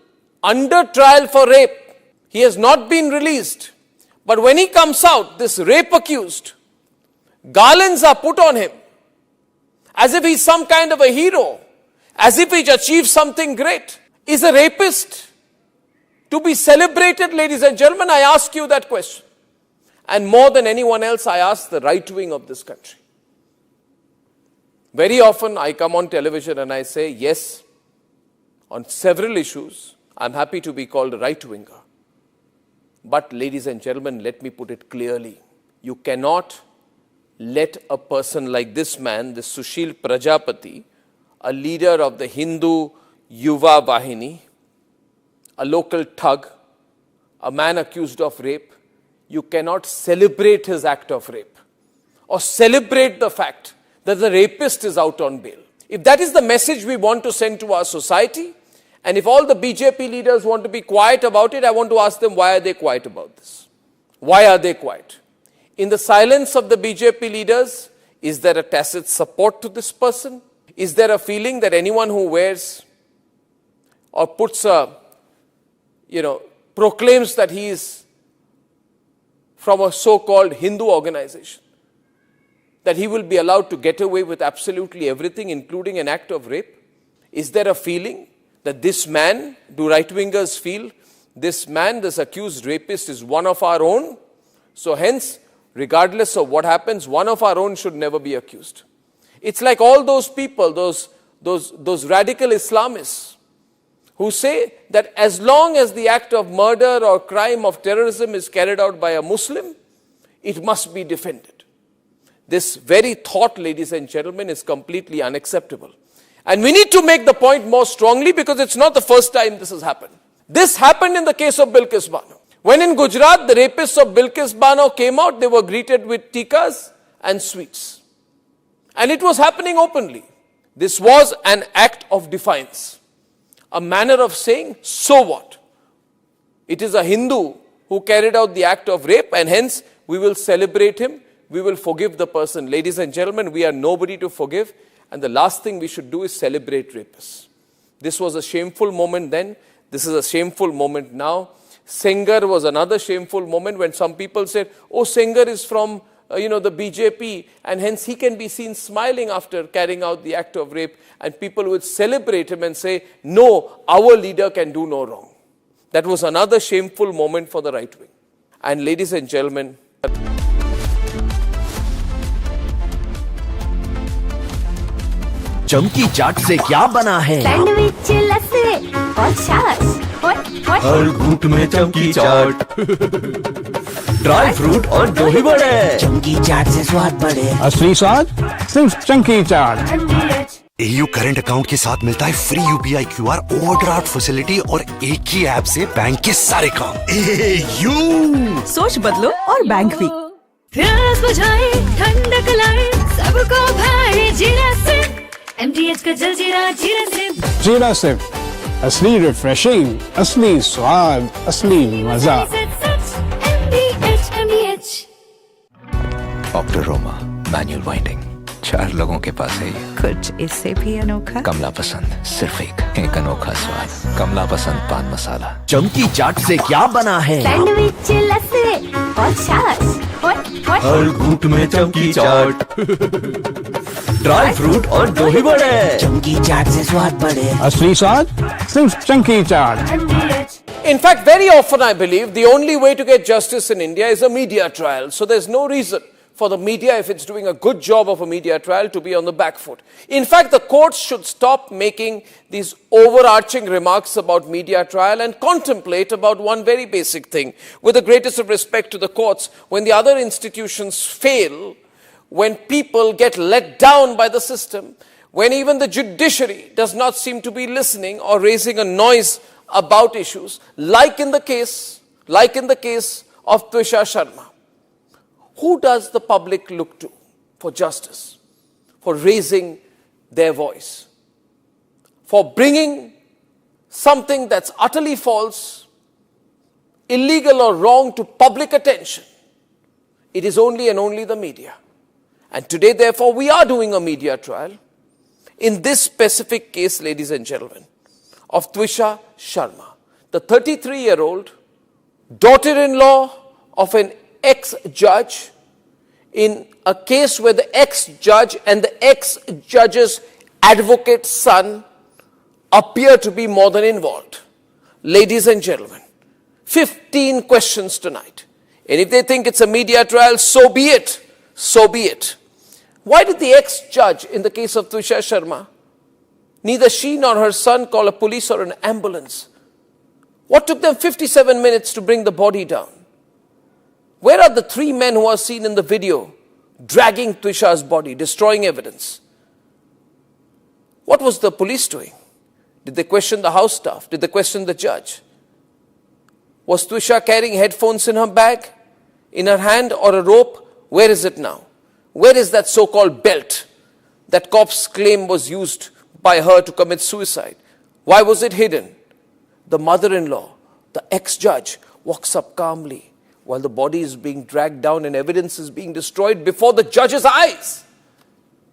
under trial for rape. He has not been released. But when he comes out, this rape accused, garlands are put on him as if he's some kind of a hero, as if he's achieved something great. Is a rapist to be celebrated, ladies and gentlemen? I ask you that question. And more than anyone else, I ask the right wing of this country. Very often I come on television and I say, yes, on several issues, I'm happy to be called a right-winger. But ladies and gentlemen, let me put it clearly. You cannot let a person like this man, this Sushil Prajapati, a leader of the Hindu Yuva Vahini, a local thug, a man accused of rape, you cannot celebrate his act of rape or celebrate the fact that the rapist is out on bail. If that is the message we want to send to our society, and if all the BJP leaders want to be quiet about it, I want to ask them, why are they quiet about this? Why are they quiet? In the silence of the BJP leaders, is there a tacit support to this person? Is there a feeling that anyone who wears or puts a, proclaims that he is from a so-called Hindu organization, that he will be allowed to get away with absolutely everything, including an act of rape? Is there a feeling that this man, do right-wingers feel, this man, this accused rapist is one of our own? So hence, regardless of what happens, one of our own should never be accused. It's like all those people, those radical Islamists who say that as long as the act of murder or crime of terrorism is carried out by a Muslim, it must be defended. This very thought, ladies and gentlemen, is completely unacceptable. And we need to make the point more strongly because it's not the first time this has happened. This happened in the case of Bilkis Bano. When in Gujarat, the rapists of Bilkis Bano came out, they were greeted with tikas and sweets. And it was happening openly. This was an act of defiance. A manner of saying, so what? It is a Hindu who carried out the act of rape and hence we will celebrate him. We will forgive the person. Ladies and gentlemen, we are nobody to forgive. And the last thing we should do is celebrate rapists. This was a shameful moment then. This is a shameful moment now. Sengar was another shameful moment when some people said, oh, Sengar is from, the BJP and hence he can be seen smiling after carrying out the act of rape. And people would celebrate him and say, no, our leader can do no wrong. That was another shameful moment for the right wing. And ladies and gentlemen, चमकी चाट से क्या बना है? Sandwich, लस्सी और छाछ। हर घूंट में चमकी चाट, ड्राई फ्रूट और दही बड़े। चमकी चाट से स्वाद बढ़े। असली स्वाद सिर्फ chunky chaat. AU current account के साथ मिलता है free UPI QR overdraft facility और एक ही ऐप से बैंक के सारे काम। AU सोच बदलो और बैंक भी। प्यास बुझाए, ठंडक लाए, सबको भाए जीरा से। MTH का जलजीरा जीरा से। जीरा से असली रिफ्रेशिंग, असली स्वाद, असली मजा। MTH। ऑक्टर रोमा मैनुअल वाइंडिंग 4 लोगों के पास है। कुछ इससे भी अनोखा। कमला पसंद, सिर्फ एक अनोखा स्वाद। कमला पसंद पान मसाला। चमकी चाट से क्या बना है? सैंडविच, लस्सी और छाछ। हर घूंट में चमकी चाट। ड्राई फ्रूट और दो ही बड़े। चंकी चाट से स्वाद बढ़े। असली स्वाद सिर्फ chunky chaat. In fact, very often I believe the only way to get justice in India is a media trial. So there's no reason for the media, if it's doing a good job of a media trial, to be on the back foot. In fact, the courts should stop making these overarching remarks about media trial and contemplate about one very basic thing. With the greatest of respect to the courts, when the other institutions fail, when people get let down by the system, when even the judiciary does not seem to be listening or raising a noise about issues, like in the case of Twisha Sharma. Who does the public look to for justice, for raising their voice, for bringing something that's utterly false, illegal or wrong to public attention? It is only and only the media. And today, therefore, we are doing a media trial in this specific case, ladies and gentlemen, of Twisha Sharma, the 33-year-old daughter-in-law of an ex-judge, in a case where the ex-judge and the ex-judge's advocate son appear to be more than involved. Ladies and gentlemen, 15 questions tonight. And if they think it's a media trial, so be it. So be it. Why did the ex-judge in the case of Twisha Sharma, neither she nor her son call a police or an ambulance? What took them 57 minutes to bring the body down? Where are the 3 men who are seen in the video dragging Twisha's body, destroying evidence? What was the police doing? Did they question the house staff? Did they question the judge? Was Twisha carrying headphones in her bag, in her hand, or a rope? Where is it now? Where is that so-called belt that cops claim was used by her to commit suicide? Why was it hidden? The mother-in-law, the ex-judge, walks up calmly while the body is being dragged down and evidence is being destroyed before the judge's eyes.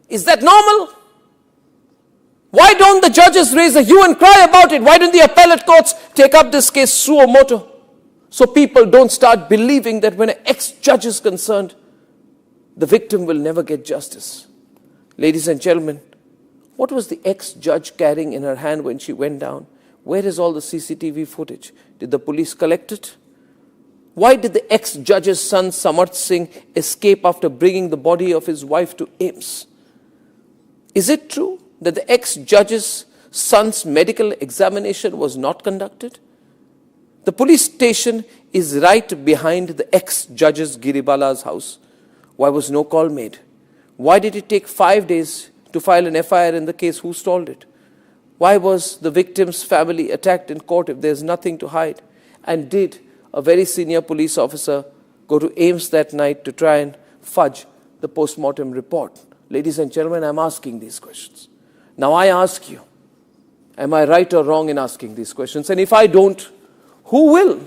Is that normal? Why don't the judges raise a hue and cry about it? Why don't the appellate courts take up this case suo motu? So people don't start believing that when an ex-judge is concerned, the victim will never get justice. Ladies and gentlemen, what was the ex-judge carrying in her hand when she went down? Where is all the CCTV footage? Did the police collect it? Why did the ex-judge's son Samarth Singh escape after bringing the body of his wife to AIIMS? Is it true that the ex-judge's son's medical examination was not conducted? The police station is right behind the ex-judge's Giribala's house. Why was no call made? Why did it take 5 days to file an FIR in the case? Who stalled it? Why was the victim's family attacked in court if there's nothing to hide? And did a very senior police officer go to AIIMS that night to try and fudge the post-mortem report? Ladies and gentlemen, I'm asking these questions. Now I ask you, am I right or wrong in asking these questions? And if I don't, who will?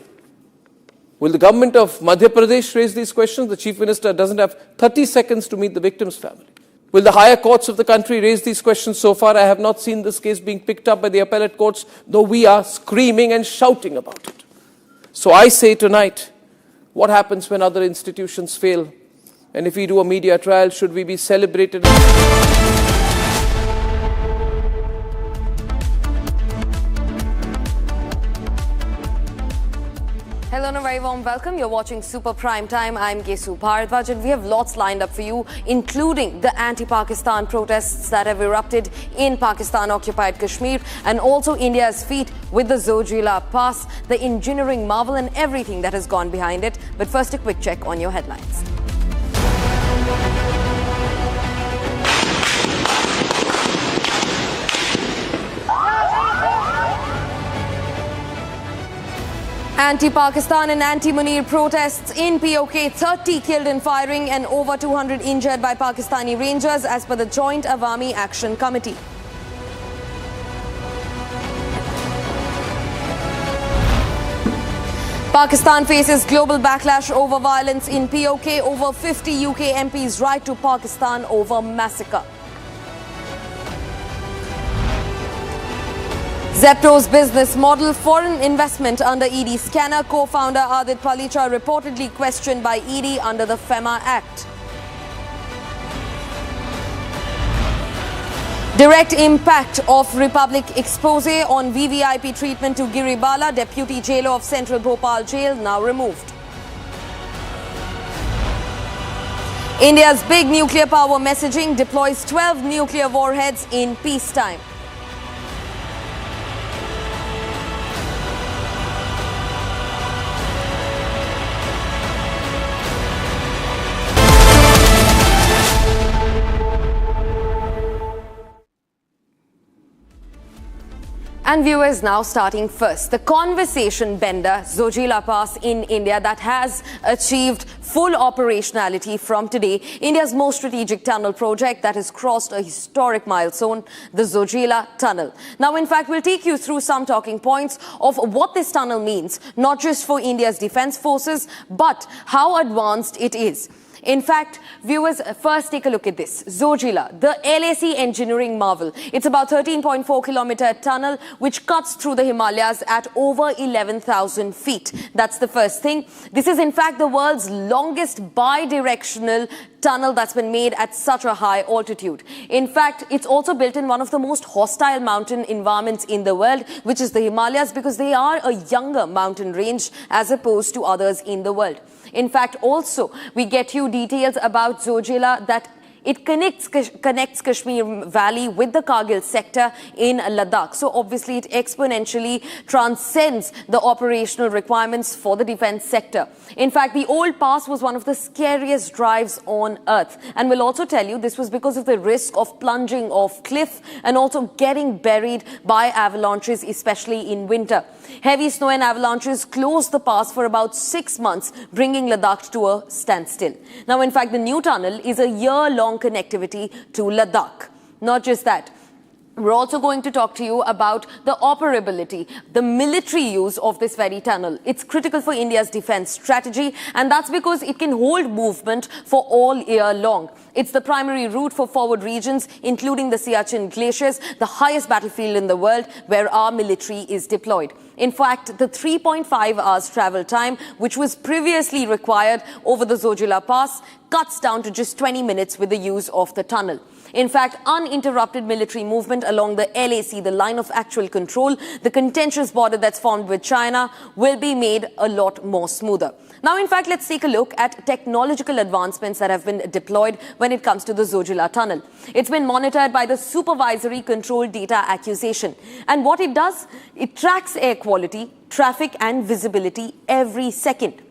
Will the government of Madhya Pradesh raise these questions? The Chief Minister doesn't have 30 seconds to meet the victim's family. Will the higher courts of the country raise these questions? So far, I have not seen this case being picked up by the appellate courts, though we are screaming and shouting about it. So I say tonight, what happens when other institutions fail? And if we do a media trial, should we be celebrated? Hello and a very warm welcome. You're watching Super Prime Time. I'm Kesu Bharadwaj and we have lots lined up for you, including the anti-Pakistan protests that have erupted in Pakistan-occupied Kashmir and also India's feat with the Zojila Pass, the engineering marvel and everything that has gone behind it. But first, a quick check on your headlines. Anti-Pakistan and anti-Munir protests in PoK, 30 killed in firing and over 200 injured by Pakistani Rangers as per the Joint Awami Action Committee. Pakistan faces global backlash over violence in PoK. Over 50 UK MPs write to Pakistan over massacre. Zepto's business model, foreign investment under ED scanner. Co-founder Adit Palicha reportedly questioned by ED under the FEMA Act. Direct impact of Republic expose on VVIP treatment to Giribala, deputy jailer of Central Bhopal jail, now removed. India's big nuclear power messaging deploys 12 nuclear warheads in peacetime. And viewers, now starting first, the conversation bender Zojila Pass in India that has achieved full operationality from today. India's most strategic tunnel project that has crossed a historic milestone, the Zojila Tunnel. Now, in fact, we'll take you through some talking points of what this tunnel means, not just for India's defense forces, but how advanced it is. In fact, viewers, first take a look at this. Zojila, the LAC engineering marvel. It's about 13.4 kilometer tunnel which cuts through the Himalayas at over 11,000 feet. That's the first thing. This is in fact the world's longest bi-directional tunnel that's been made at such a high altitude. In fact, it's also built in one of the most hostile mountain environments in the world, which is the Himalayas, because they are a younger mountain range as opposed to others in the world. In fact, also, we get you details about Zojila that it connects Kashmir Valley with the Kargil sector in Ladakh. So obviously it exponentially transcends the operational requirements for the defense sector. In fact, the old pass was one of the scariest drives on earth. And we'll also tell you this was because of the risk of plunging off cliff and also getting buried by avalanches, especially in winter. Heavy snow and avalanches closed the pass for about 6 months, bringing Ladakh to a standstill. Now, in fact, the new tunnel is a year-long connectivity to Ladakh. Not just that. We're also going to talk to you about the operability, the military use of this very tunnel. It's critical for India's defense strategy, and that's because it can hold movement for all year long. It's the primary route for forward regions, including the Siachen glaciers, the highest battlefield in the world where our military is deployed. In fact, the 3.5 hours travel time, which was previously required over the Zojila Pass, cuts down to just 20 minutes with the use of the tunnel. In fact, uninterrupted military movement along the LAC, the line of actual control, the contentious border that's formed with China, will be made a lot more smoother. Now, in fact, let's take a look at technological advancements that have been deployed when it comes to the Zojila tunnel. It's been monitored by the Supervisory Control Data Acquisition. And what it does, it tracks air quality, traffic and visibility every second.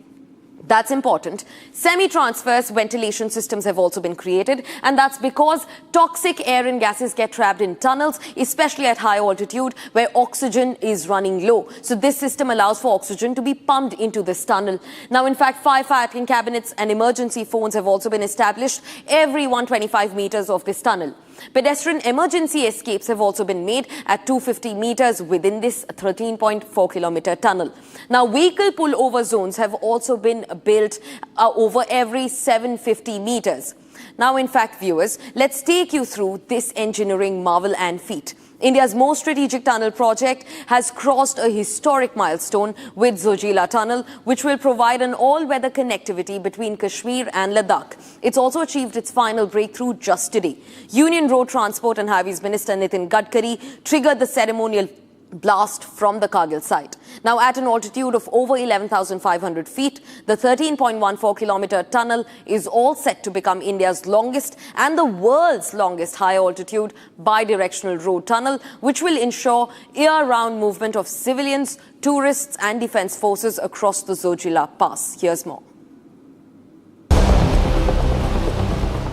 That's important. Semi-transverse ventilation systems have also been created, and that's because toxic air and gases get trapped in tunnels, especially at high altitude where oxygen is running low. So this system allows for oxygen to be pumped into this tunnel. Now, in fact, firefighting cabinets and emergency phones have also been established every 125 meters of this tunnel. Pedestrian emergency escapes have also been made at 250 meters within this 13.4 kilometer tunnel. Now, vehicle pullover zones have also been built over every 750 meters. Now, in fact, viewers, let's take you through this engineering marvel and feat. India's most strategic tunnel project has crossed a historic milestone with Zojila Tunnel, which will provide an all-weather connectivity between Kashmir and Ladakh. It's also achieved its final breakthrough just today. Union Road Transport and Highways Minister Nitin Gadkari triggered the ceremonial blast from the Kargil site. Now, at an altitude of over 11,500 feet, the 13.14 kilometer tunnel is all set to become India's longest and the world's longest high-altitude bi-directional road tunnel, which will ensure year-round movement of civilians, tourists and defense forces across the Zojila Pass. Here's more.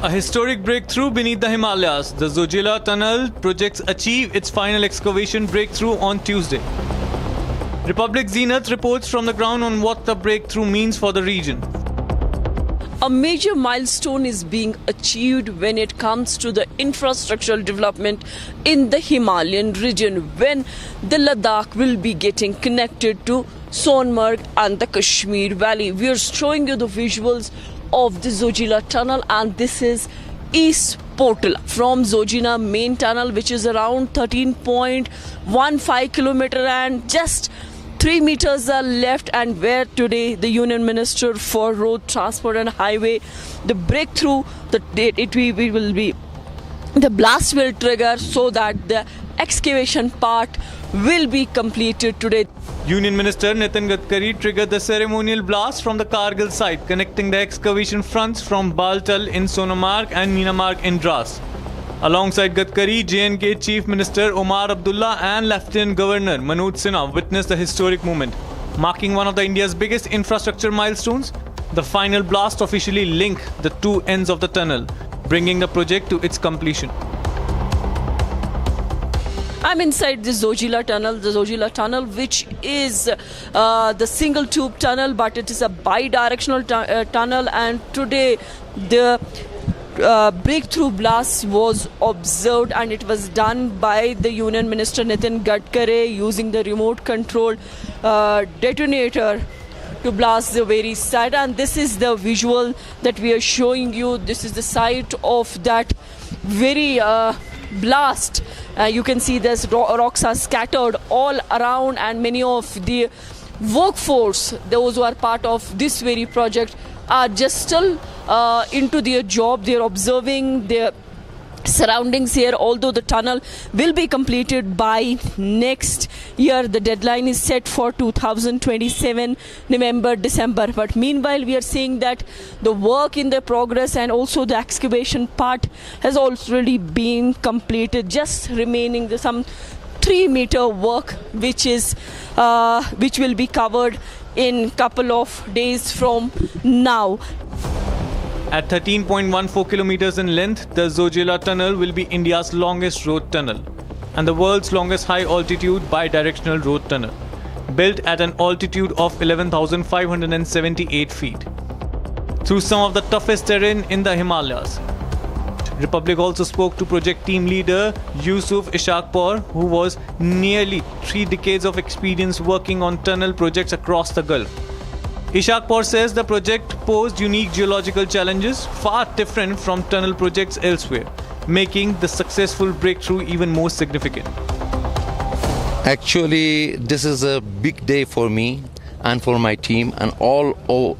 A historic breakthrough beneath the Himalayas. The Zojila Tunnel projects achieve its final excavation breakthrough on Tuesday. Republic Zenith reports from the ground on what the breakthrough means for the region. A major milestone is being achieved when it comes to the infrastructural development in the Himalayan region, when the Ladakh will be getting connected to Sonmarg and the Kashmir Valley. We are showing you the visuals of the Zojila Tunnel, and this is East Portal from Zojila main tunnel, which is around 13.15 kilometer, and just 3 meters are left, and where today the Union Minister for Road Transport and Highway, the breakthrough, the date we will be the blast will trigger so that the excavation part will be completed today. Union Minister Nitin Gadkari triggered the ceremonial blast from the Kargil site, connecting the excavation fronts from Baltal in Sonamarg and Meenamarg in Dras. Alongside Gadkari, J&K Chief Minister Omar Abdullah and Lieutenant Governor Manoj Sinha witnessed the historic moment, marking one of India's biggest infrastructure milestones. The final blast officially linked the two ends of the tunnel, bringing the project to its completion. I'm inside the Zojila tunnel, which is the single tube tunnel, but it is a bi-directional tunnel, and today the breakthrough blast was observed, and it was done by the Union Minister Nitin Gadkari using the remote control detonator to blast the very site. And this is the visual that we are showing you. This is the site of that very blast. You can see there's rocks are scattered all around, and many of the workforce, those who are part of this very project, are just still into their job. They're observing their surroundings here, although the tunnel will be completed by next year. The deadline is set for 2027 November, December. But meanwhile, we are seeing that the work in the progress and also the excavation part has already been completed, just remaining some 3-meter work which will be covered in couple of days from now. At 13.14 kilometers in length, the Zojila tunnel will be India's longest road tunnel and the world's longest high-altitude bi-directional road tunnel, built at an altitude of 11,578 feet, through some of the toughest terrain in the Himalayas. Republic also spoke to project team leader Yusuf Ishaqpour, who was nearly 3 decades of experience working on tunnel projects across the Gulf. Ishaqpour says the project posed unique geological challenges far different from tunnel projects elsewhere, making the successful breakthrough even more significant. Actually, this is a big day for me and for my team and all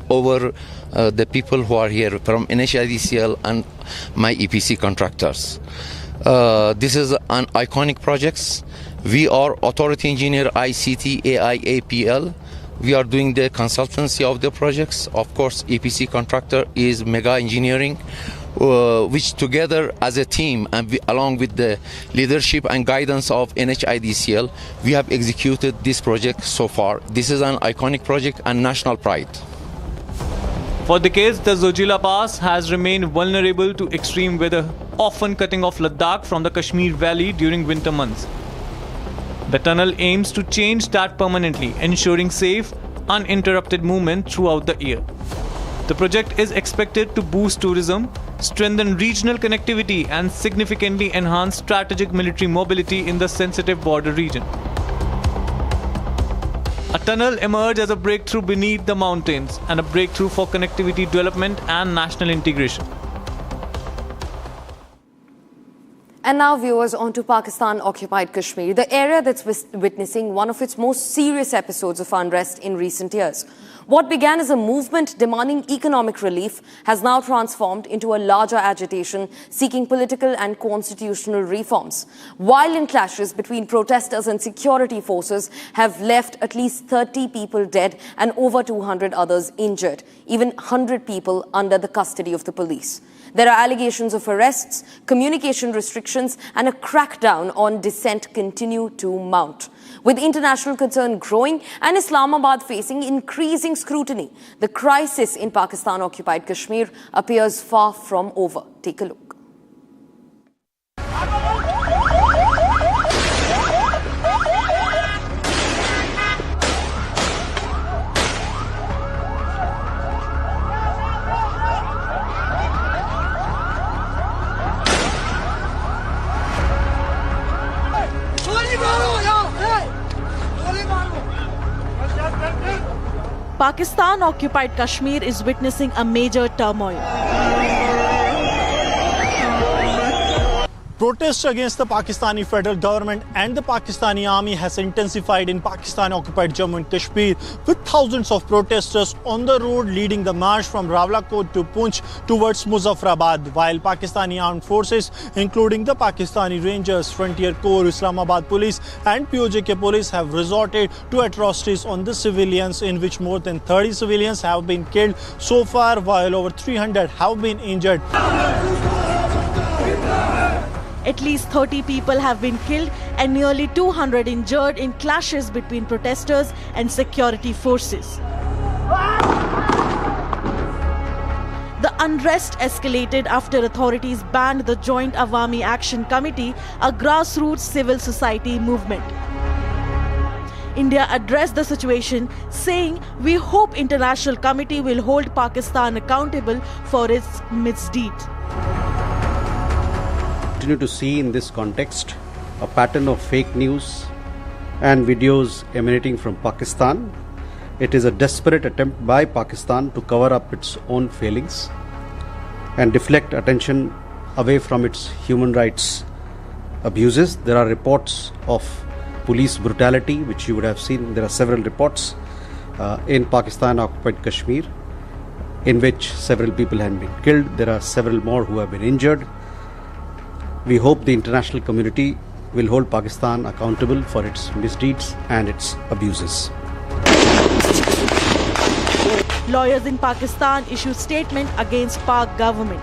over the people who are here from NHIDCL and my EPC contractors. This is an iconic project. We are Authority Engineer ICT AI APL. We are doing the consultancy of the projects. Of course, EPC contractor is Mega Engineering, which together as a team and along with the leadership and guidance of NHIDCL, we have executed this project so far. This is an iconic project and national pride. For decades, the Zojila Pass has remained vulnerable to extreme weather, often cutting off Ladakh from the Kashmir Valley during winter months. The tunnel aims to change that permanently, ensuring safe, uninterrupted movement throughout the year. The project is expected to boost tourism, strengthen regional connectivity, and significantly enhance strategic military mobility in the sensitive border region. A tunnel emerged as a breakthrough beneath the mountains and a breakthrough for connectivity development and national integration. And now, viewers, on to Pakistan-occupied Kashmir, the area that's witnessing one of its most serious episodes of unrest in recent years. What began as a movement demanding economic relief has now transformed into a larger agitation seeking political and constitutional reforms. Violent clashes between protesters and security forces have left at least 30 people dead and over 200 others injured, even 100 people under the custody of the police. There are allegations of arrests, communication restrictions, and a crackdown on dissent continue to mount. With international concern growing and Islamabad facing increasing scrutiny, the crisis in Pakistan-occupied Kashmir appears far from over. Take a look. Pakistan-occupied Kashmir is witnessing a major turmoil. Protests against the Pakistani federal government and the Pakistani army has intensified in Pakistan-occupied Jammu and Kashmir, with thousands of protesters on the road leading the march from Rawalakot to Poonch towards Muzaffarabad, while Pakistani armed forces, including the Pakistani Rangers, Frontier Corps, Islamabad Police and PoK police have resorted to atrocities on the civilians, in which more than 30 civilians have been killed so far, while over 300 have been injured. At least 30 people have been killed and nearly 200 injured in clashes between protesters and security forces. The unrest escalated after authorities banned the Joint Awami Action Committee, a grassroots civil society movement. India addressed the situation, saying, "We hope International Committee will hold Pakistan accountable for its misdeed." Continue to see in this context a pattern of fake news and videos emanating from Pakistan. It is a desperate attempt by Pakistan to cover up its own failings and deflect attention away from its human rights abuses. There are reports of police brutality, which you would have seen. There are several reports in Pakistan-occupied Kashmir in which several people have been killed. There are several more who have been injured. We hope the international community will hold Pakistan accountable for its misdeeds and its abuses. Lawyers in Pakistan issued statement against PoK government.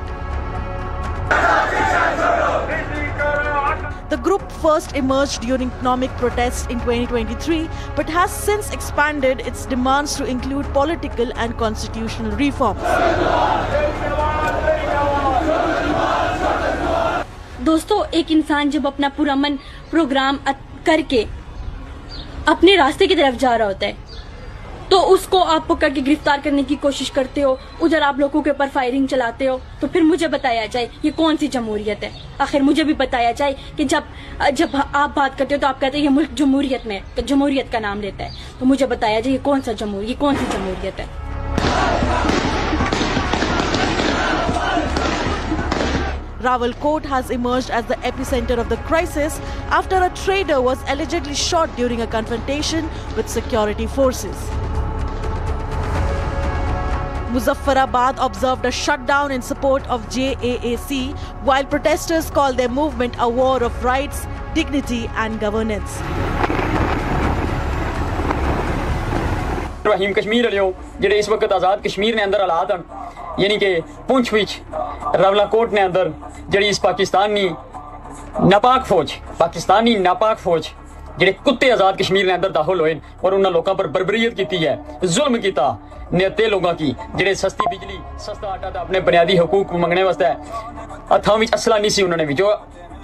The group first emerged during economic protests in 2023, but has since expanded its demands to include political and constitutional reforms. दोस्तों, एक इंसान जब अपना पूरा मन programme करके अपने रास्ते की तरफ जा रहा होता है, तो उसको आप पकड़ के गिरफ्तार करने की कोशिश करते हो, उधर आप लोगों के ऊपर फायरिंग चलाते हो, तो फिर मुझे बताया जाए ये कौन सी जमहूरियत है। आखिर मुझे भी बताया जाए कि जब आप बात करते हो तो आप कहते हैं ये मुल्क जमहूरियत में जमहूरियत का नाम लेता है, तो मुझे बताया जाए ये कौन सी जमहूरियत है। Rawalakot has emerged as the epicenter of the crisis after a trader was allegedly shot during a confrontation with security forces. Muzaffarabad observed a shutdown in support of JAAC, while protesters called their movement a war of rights, dignity and governance. रहीम कश्मीर वालियों जेडे इस वक्त आजाद कश्मीर ने अंदर हालात हैं, यानी कि पुंछ विच रावलाकोट ने अंदर जेडी इस पाकिस्तानी नापाक फौज जेडे कुत्ते आजाद कश्मीर ने अंदर दाखिल होए और उन्होंने लोगों पर बर्बरियत की है, जुल्म किया नियते लोगों की, जेडे सस्ती बिजली सस्ता आटा तो अपने बुनियादी हकूक मंगने वास्ते हथों में असला नहीं सी उन्होंने भी जो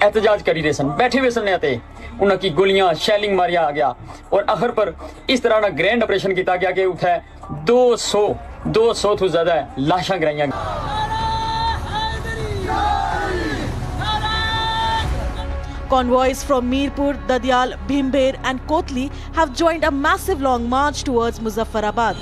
एहतजाज करी रहे सन, बैठे हुए सन, उनकी गोलियां शैलिंग मारिया आ गया और आखिर पर इस तरह का ग्रैंड ऑपरेशन किया गया कि उठे 200 तो ज्यादा लाशां गिराइया। Convoys from Mirpur, Dadial, Bhimber and Kotli have joined a massive long march towards Muzaffarabad.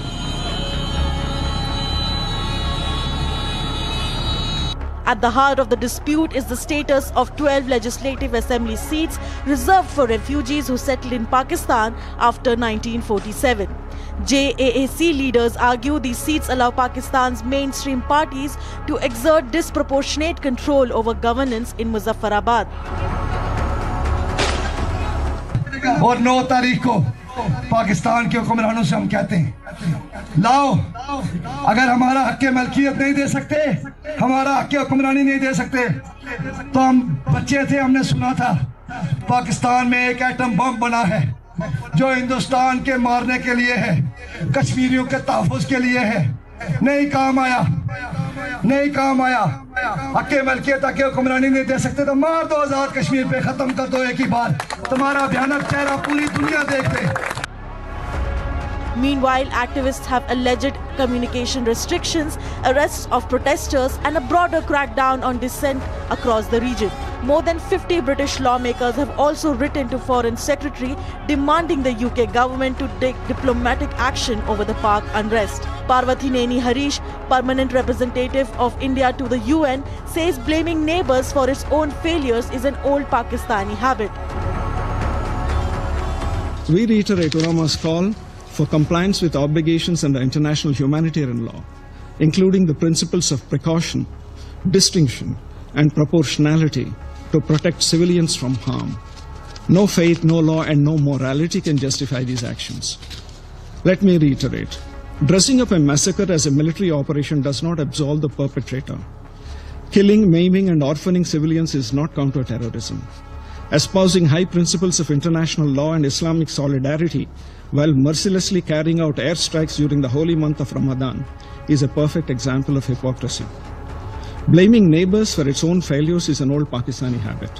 At the heart of the dispute is the status of 12 legislative assembly seats reserved for refugees who settled in Pakistan after 1947. JAAC leaders argue these seats allow Pakistan's mainstream parties to exert disproportionate control over governance in Muzaffarabad. और 9 तारीख को पाकिस्तान के हुक्मरानों से हम कहते हैं, लाओ, अगर हमारा हक मलकियत नहीं दे सकते, हमारा हक हुक्मरानी नहीं दे सकते, तो हम बच्चे थे, हमने सुना था पाकिस्तान में एक एटम बम बना है जो हिंदुस्तान के मारने के लिए है, कश्मीरियों के तहफ़्फ़ुज़ के लिए है। नहीं काम आया। हक मलकियत हक हुक्मरानी नहीं दे सकते तो मार दो आजाद कश्मीर पे, खत्म कर दो एक ही बार, तुम्हारा भयानक चेहरा पूरी दुनिया देख ले। Meanwhile, activists have alleged communication restrictions, arrests of protesters and a broader crackdown on dissent across the region. More than 50 British lawmakers have also written to Foreign Secretary demanding the UK government to take diplomatic action over the PoK unrest. Parvati Neni Harish, permanent representative of India to the UN, says blaming neighbours for its own failures is an old Pakistani habit. We reiterate Urama's call for compliance with obligations under international humanitarian law, including the principles of precaution, distinction, and proportionality to protect civilians from harm. No faith, no law, and no morality can justify these actions. Let me reiterate. Dressing up a massacre as a military operation does not absolve the perpetrator. Killing, maiming, and orphaning civilians is not counter-terrorism. Espousing high principles of international law and Islamic solidarity while mercilessly carrying out airstrikes during the holy month of Ramadan is a perfect example of hypocrisy. Blaming neighbours for its own failures is an old Pakistani habit.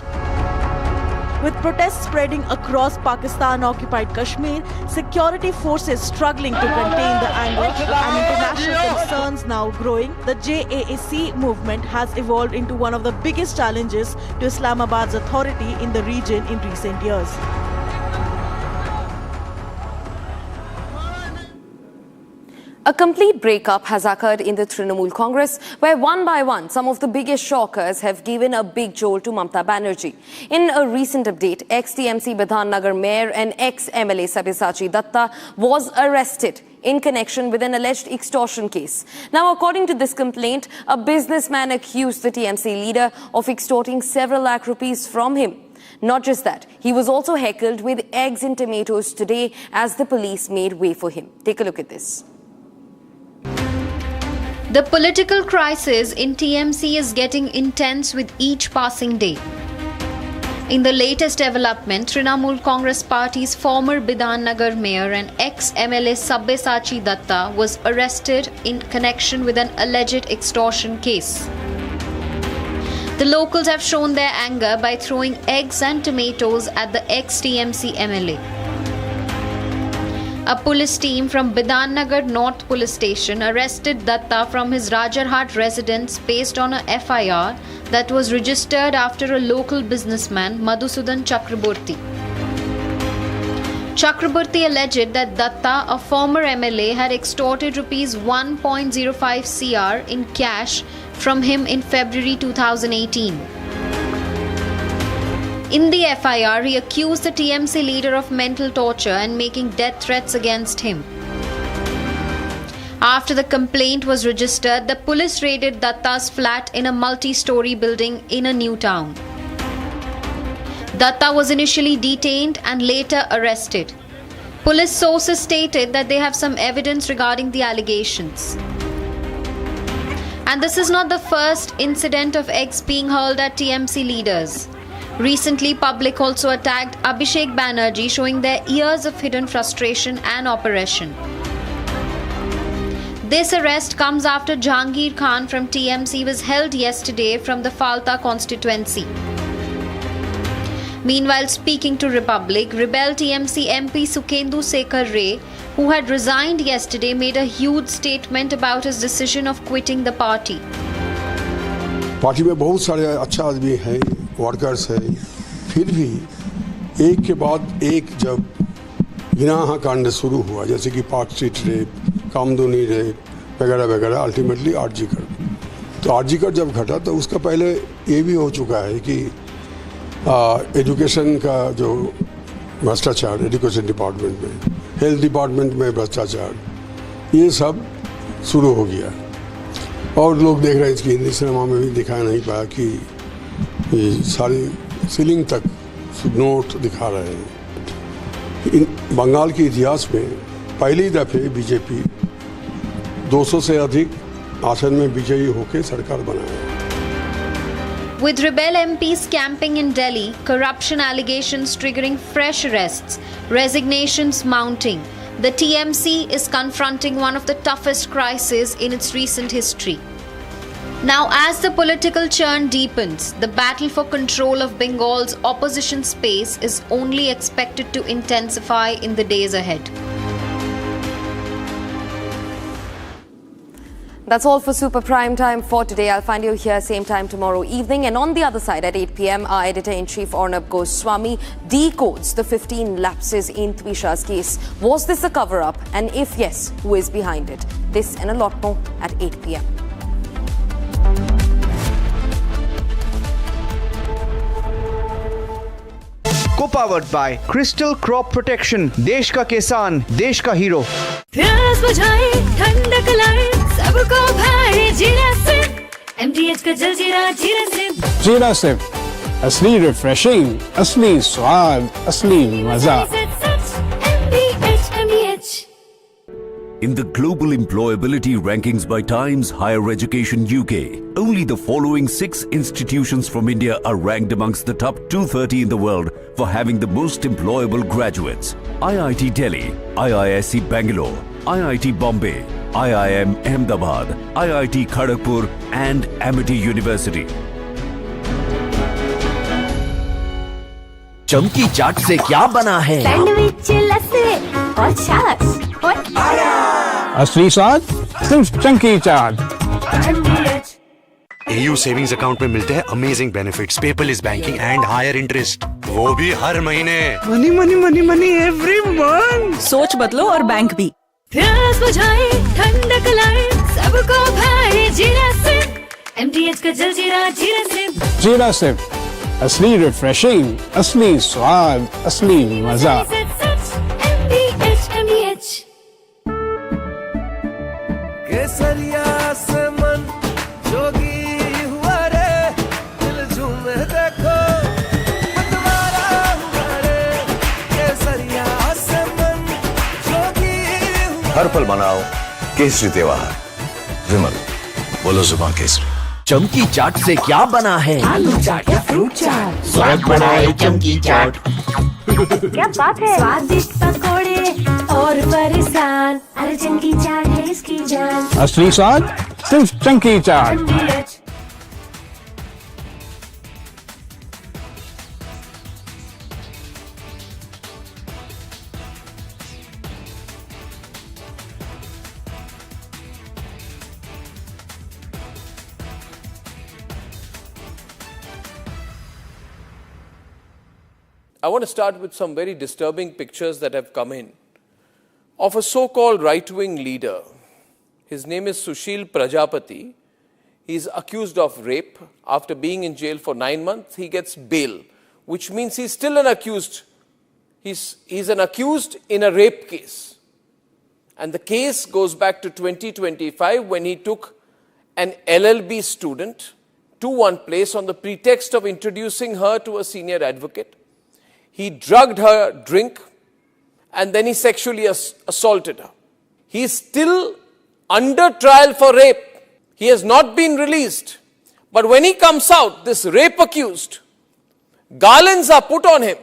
With protests spreading across Pakistan-occupied Kashmir, security forces struggling to contain the anger and international concerns now growing, the JAAC movement has evolved into one of the biggest challenges to Islamabad's authority in the region in recent years. A complete breakup has occurred in the Trinamool Congress, where one by one, some of the biggest shockers have given a big jolt to Mamata Banerjee. In a recent update, ex-TMC Bidhannagar Mayor and ex-MLA Sabyasachi Datta was arrested in connection with an alleged extortion case. Now, according to this complaint, a businessman accused the TMC leader of extorting several lakh rupees from him. Not just that, he was also heckled with eggs and tomatoes today as the police made way for him. Take a look at this. The political crisis in TMC is getting intense with each passing day. In the latest development, Trinamool Congress Party's former Bidhannagar Mayor and ex-MLA Sabyasachi Datta was arrested in connection with an alleged extortion case. The locals have shown their anger by throwing eggs and tomatoes at the ex-TMC MLA. A police team from Bidhannagar North Police Station arrested Datta from his Rajarhat residence based on a FIR that was registered after a local businessman, Madhusudan Chakraborty. Chakraborty alleged that Datta, a former MLA, had extorted rupees 1.05 crore in cash from him in February 2018. In the FIR, he accused the TMC leader of mental torture and making death threats against him. After the complaint was registered, the police raided Datta's flat in a multi-story building in a new town. Datta was initially detained and later arrested. Police sources stated that they have some evidence regarding the allegations. And this is not the first incident of eggs being hurled at TMC leaders. Recently, public also attacked Abhishek Banerjee, showing their years of hidden frustration and oppression. This arrest comes after Jahangir Khan from TMC was held yesterday from the Falta constituency. Meanwhile, speaking to Republic, Rebel TMC MP Sukhendu Sekhar Ray, who had resigned yesterday, made a huge statement about his decision of quitting the party. Party में बहुत सारे अच्छा आदमी हैं, workers हैं, फिर भी एक के बाद एक जब गिनाह कांड शुरू हुआ, जैसे कि पार्क स्ट्रीट रेप, कामदूनी रेप वगैरह वगैरह, अल्टीमेटली आरजी कर, तो आरजी कर जब घटा तो उसका पहले ये भी हो चुका है कि एजुकेशन का जो भ्रष्टाचार, एजुकेशन डिपार्टमेंट में, हेल्थ डिपार्टमेंट में भ्रष्टाचार, ये सब शुरू हो गया। और लोग देख रहे हैं कि हिंदी सिनेमा में भी दिखाया नहीं पाया कि ये सारी सीलिंग तक नोट दिखा रहे हैं। बंगाल के इतिहास में पहली दफ़े बीजेपी 200 से अधिक आसन में विजयी होकर सरकार बनाया। With rebel MPs camping in Delhi, corruption allegations triggering fresh arrests, resignations mounting, the TMC is confronting one of the toughest crises in its recent history. Now, as the political churn deepens, the battle for control of Bengal's opposition space is only expected to intensify in the days ahead. That's all for Super Prime Time for today. I'll find you here same time tomorrow evening. And on the other side at 8 p.m, our Editor-in-Chief Arnab Goswami decodes the 15 lapses in Twisha's case. Was this a cover-up? And if yes, who is behind it? This and a lot more at 8 p.m. Co-powered by Crystal Crop Protection, देश का किसान, देश का hero. प्यास बुझाए, ठंडक लाए, सबको भाए जीरा सिप, MTH का जलजीरा जीरा सिप। जीरा सिप, असली रिफ्रेशिंग, असली स्वाद, असली मजा। MTH. In the global employability rankings by Times Higher Education UK, only the following 6 institutions from India are ranked amongst the top 230 in the world for having the most employable graduates. IIT Delhi, IISc Bangalore, IIT Bombay, IIM Ahmedabad, IIT Kharagpur and Amity University. चमकी चाट से क्या बना है? Sandwich लस्सी और छाछ और असली स्वाद सिर्फ chunky chaat. AU savings account में मिलते हैं amazing benefits, paperless banking and higher interest, वो भी हर महीने। Money money money money every month. सोच बदलो और बैंक भी। प्यास बुझाए, ठंडक लाए, सबको भाए जीरा सिप, MTH का जलजीरा जीरा सिप। जीरा सिप, असली रिफ्रेशिंग, असली स्वाद, असली मजा। MTH. केसरिया से मन जोगी हुआ रे, दिल झूमे देखो मतवारा हुआ रे। केसरिया से मन जोगी हुआ। हर पल मनाओ केसरी त्योहार। विमल, बोलो जुबान केसरी। चमकी चाट से क्या बना है? आलू चाट या फ्रूट चाट, स्वाद बढ़ाए चमकी चाट। क्या बात है? स्वादिष्ट पकोड़े और परेशान, अरे चंकी चाट है इसकी जान। असली स्वाद सिर्फ chunky chaat. I want to start with some very disturbing pictures that have come in of a so-called right-wing leader. His name is Sushil Prajapati. He's accused of rape. After being in jail for 9 months, he gets bail, which means he's still an accused. He's an accused in a rape case. And the case goes back to 2025 when he took an LLB student to one place on the pretext of introducing her to a senior advocate. He drugged her drink and then he sexually assaulted her. He is still under trial for rape. He has not been released. But when he comes out, this rape accused, garlands are put on him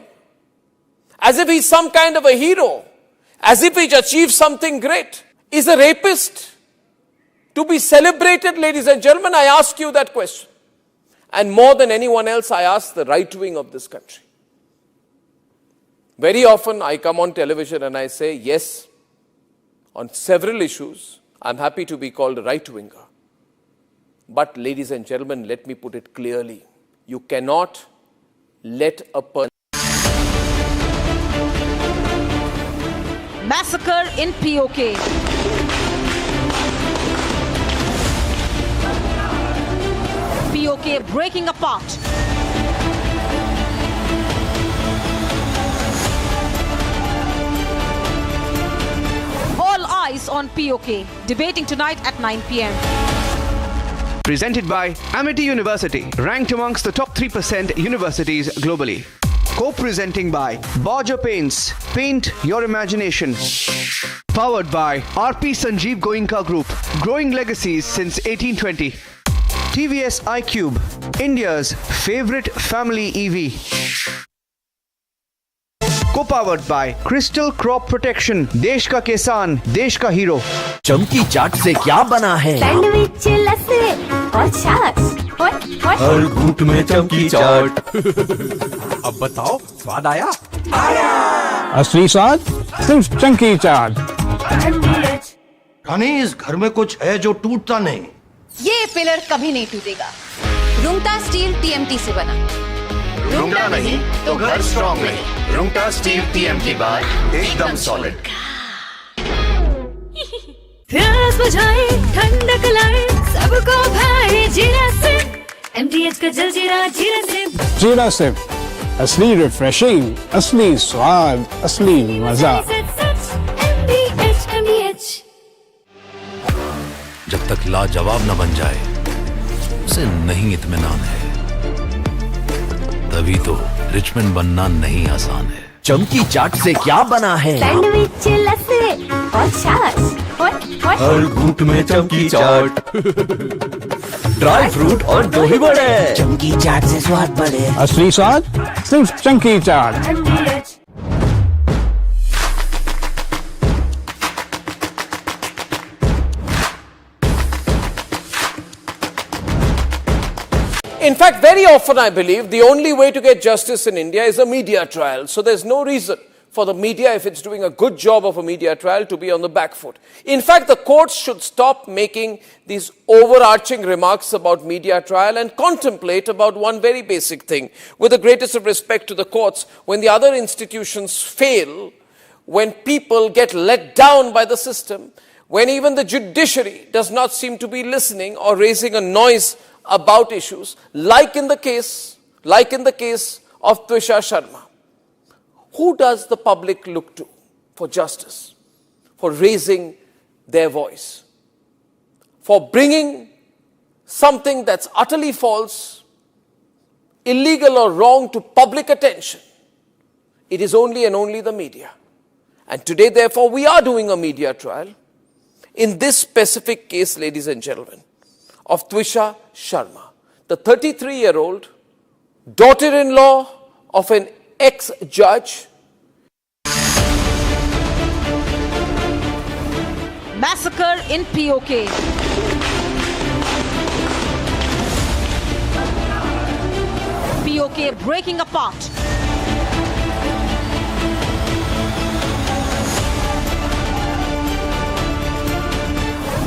as if he's some kind of a hero, as if he's achieved something great. Is a rapist to be celebrated, ladies and gentlemen? I ask you that question. And more than anyone else, I ask the right wing of this country. Very often I come on television and I say, yes, on several issues, I'm happy to be called a right-winger. But ladies and gentlemen, let me put it clearly. You cannot let a person... Massacre in PoK. PoK breaking apart. All eyes on PoK, debating tonight at 9 p.m. Presented by Amity University, ranked amongst the top 3% universities globally. Co-presenting by Borger Paints, paint your imagination. Powered by RP Sanjeev Goenka Group, growing legacies since 1820. TVS iQube, India's favorite family EV. Co-powered by Crystal Crop Protection, देश का किसान, देश का hero. चमकी चाट से क्या बना है? सैंडविच लस्सी और छाछ और हर घूंट में चमकी चाट। अब बताओ, स्वाद आया? असली स्वाद सिर्फ चंकी चाट। रानी, इस घर में कुछ है जो टूटता नहीं। ये पिलर कभी नहीं टूटेगा। रुंगटा स्टील टीएमटी से बना। रुंगटा नहीं तो घर स्ट्रॉन्ग नहीं। रुंगटा स्टील टीएमटी बार एकदम सॉलिड। प्यास बुझाए ठंडक लाए सबको भाए जीरा से। एमटीएच का जलजीरा जीरा से। जीरा से असली रिफ्रेशिंग, असली स्वाद, असली मजा। जब तक लाजवाब न बन जाए उसे नहीं इत्मीनान है। तभी तो रिचमंड बनना नहीं आसान है। चमकी चाट से क्या बना है? सैंडविच, लस्सी और छाछ। हर घूंट में चमकी चाट। ड्राई फ्रूट और दही बड़े। चमकी चाट से स्वाद बढ़े। असली स्वाद सिर्फ चमकी चाट। In fact, very often I believe the only way to get justice in India is a media trial. So there's no reason for the media, if it's doing a good job of a media trial, to be on the back foot. In fact, the courts should stop making these overarching remarks about media trial and contemplate about one very basic thing. With the greatest of respect to the courts, when the other institutions fail, when people get let down by the system, when even the judiciary does not seem to be listening or raising a noise about issues, like in the case of Twisha Sharma. Who does the public look to for justice, for raising their voice, for bringing something that's utterly false, illegal or wrong to public attention? It is only and only the media. And today, therefore, we are doing a media trial in this specific case, ladies and gentlemen, of Twisha Sharma, the 33-year-old daughter-in-law of an ex-judge. Massacre in PoK. PoK breaking apart.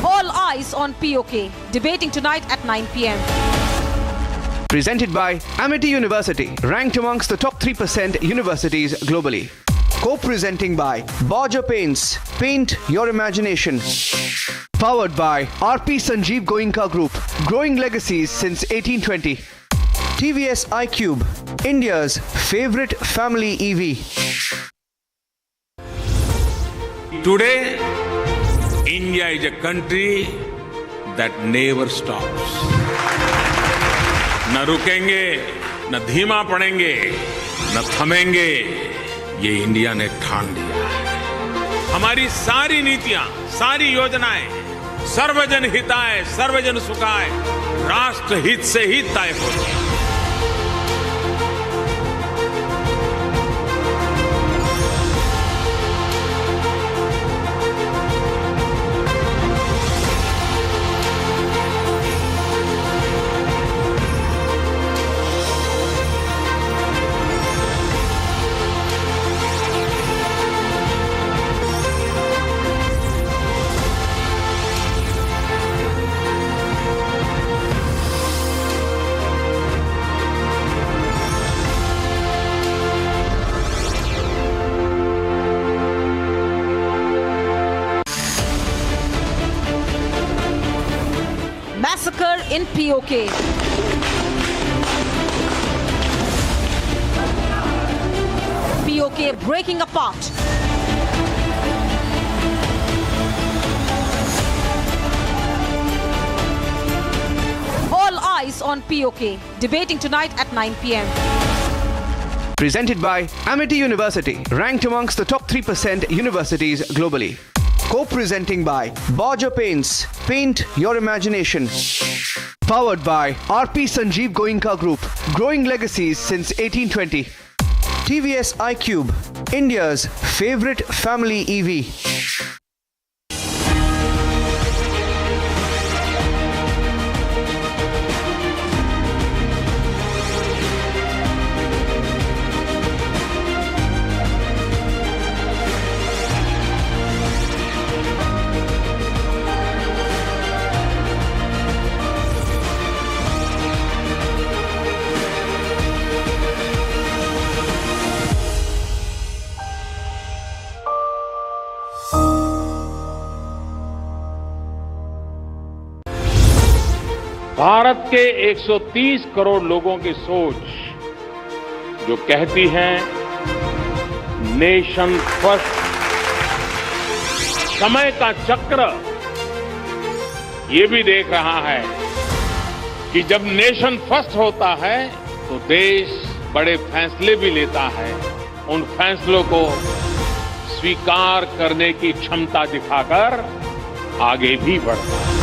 All eyes on PoK, debating tonight at 9 p.m. Presented by Amity University, ranked amongst the top 3% universities globally. Co-presenting by Borger Paints, paint your imagination. Powered by RP Sanjeev Goenka Group, growing legacies since 1820. TVS iQube, India's favorite family EV. Today, India is a country that never stops. न रुकेंगे, न धीमा पड़ेंगे, न थमेंगे, ये India ने ठान लिया है। हमारी सारी नीतियां, सारी योजनाएं सर्वजन हिताय, सर्वजन सुखाय, राष्ट्र हित से ही तय होती हैं। Massacre in PoK. PoK breaking apart. All eyes on PoK, debating tonight at 9 p.m. Presented by Amity University, ranked amongst the top 3% universities globally. Co-presenting by Borger Paints, paint your imagination. Powered by RP Sanjeev Goenka Group, growing legacies since 1820. TVS iQube, India's favorite family EV. Bharat के 130 करोड़ लोगों की सोच जो कहती है nation first, समय का चक्र ये भी देख रहा है कि जब नेशन फर्स्ट होता है तो देश बड़े फैसले भी लेता है, उन फैसलों को स्वीकार करने की क्षमता दिखाकर आगे भी बढ़ता है।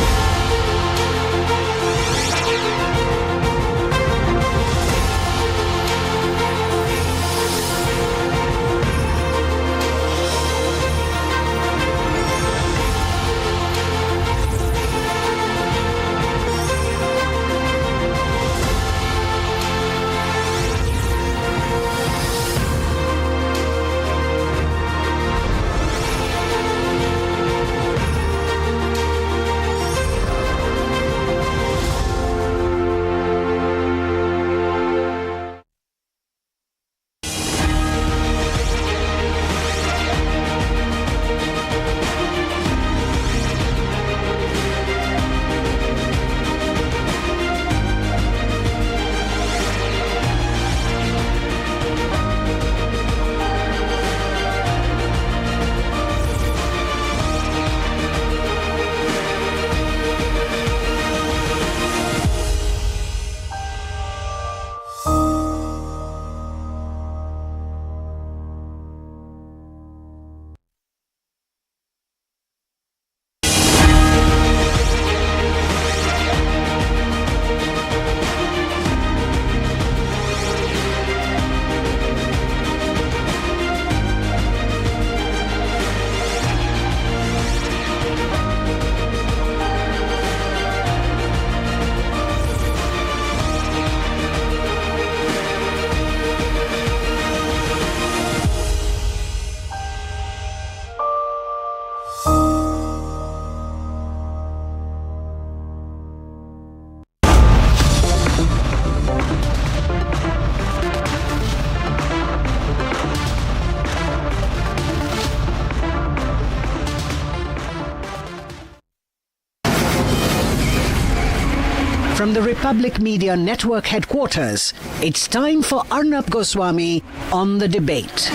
From the Republic Media Network headquarters, it's time for Arnab Goswami on the debate.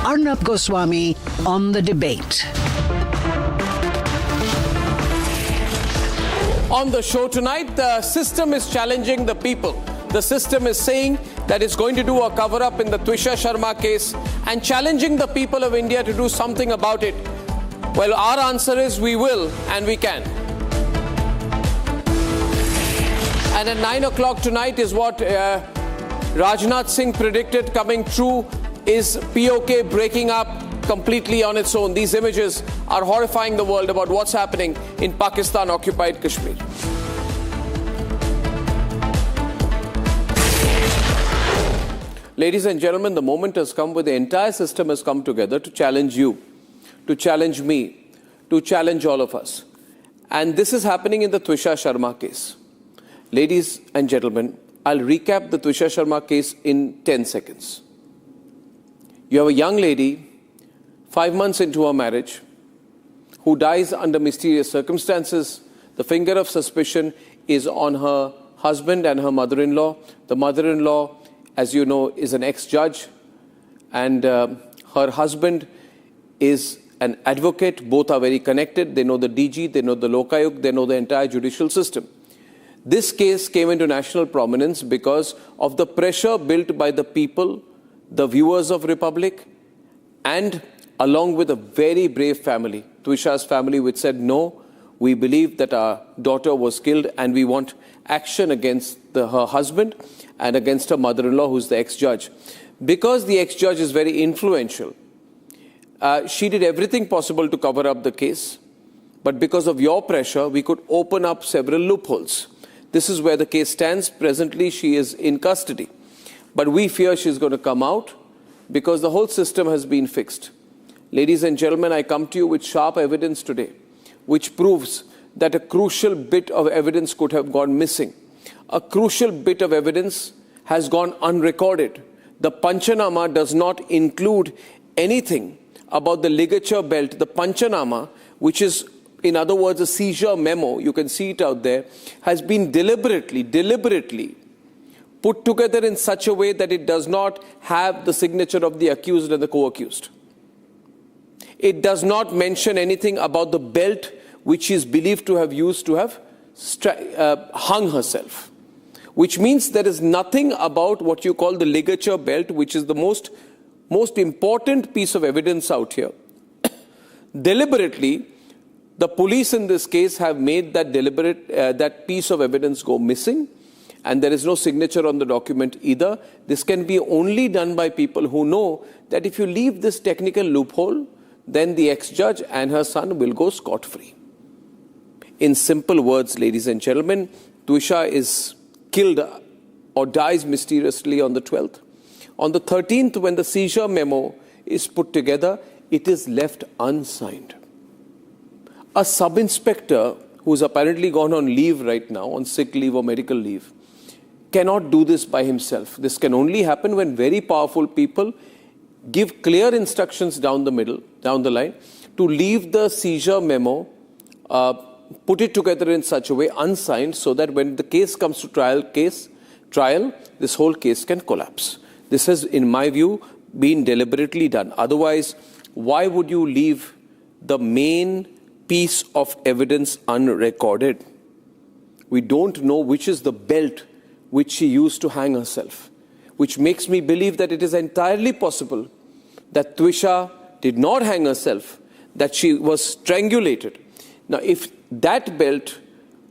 Arnab Goswami on the debate. On the show tonight, the system is challenging the people. The system is saying that it's going to do a cover-up in the Twisha Sharma case and challenging the people of India to do something about it. Well, our answer is we will and we can. And at 9 o'clock tonight is what Rajnath Singh predicted coming true, is PoK breaking up completely on its own. These images are horrifying the world about what's happening in Pakistan-occupied Kashmir. Ladies and gentlemen, the moment has come where the entire system has come together to challenge you, to challenge me, to challenge all of us. And this is happening in the Twisha Sharma case. Ladies and gentlemen, I'll recap the Twisha Sharma case in 10 seconds. You have a young lady, 5 months into her marriage, who dies under mysterious circumstances. The finger of suspicion is on her husband and her mother-in-law. The mother-in-law, as you know, is an ex-judge, and her husband is an advocate. Both are very connected. They know the DG, they know the Lokayuk, they know the entire judicial system. This case came into national prominence because of the pressure built by the people, the viewers of Republic, and along with a very brave family, Twisha's family, which said, no, we believe that our daughter was killed and we want action against her husband and against her mother-in-law, who's the ex-judge. Because the ex-judge is very influential, she did everything possible to cover up the case. But because of your pressure, we could open up several loopholes. This is where the case stands. Presently, she is in custody. But we fear she's going to come out because the whole system has been fixed. Ladies and gentlemen, I come to you with sharp evidence today, which proves that a crucial bit of evidence could have gone missing. A crucial bit of evidence has gone unrecorded. The Panchanama does not include anything about the ligature belt. The Panchanama, which is, in other words, a seizure memo, you can see it out there, has been deliberately put together in such a way that it does not have the signature of the accused and the co-accused. It does not mention anything about the belt which she is believed to have used to have hung herself, which means there is nothing about what you call the ligature belt, which is the most important piece of evidence out here. Deliberately, the police in this case have made that that piece of evidence go missing, and there is no signature on the document either. This can be only done by people who know that if you leave this technical loophole, then the ex-judge and her son will go scot-free. In simple words, ladies and gentlemen, Twisha is killed or dies mysteriously on the 12th. On the 13th, when the seizure memo is put together, it is left unsigned. A sub-inspector who's apparently gone on leave right now, on sick leave or medical leave, cannot do this by himself. This can only happen when very powerful people give clear instructions down the line, to leave the seizure memo, put it together in such a way, unsigned, so that when the case comes to trial, this whole case can collapse. This has, in my view, been deliberately done. Otherwise, why would you leave the main piece of evidence unrecorded? We don't know which is the belt which she used to hang herself, which makes me believe that it is entirely possible that Twisha did not hang herself, that she was strangulated. Now, if that belt,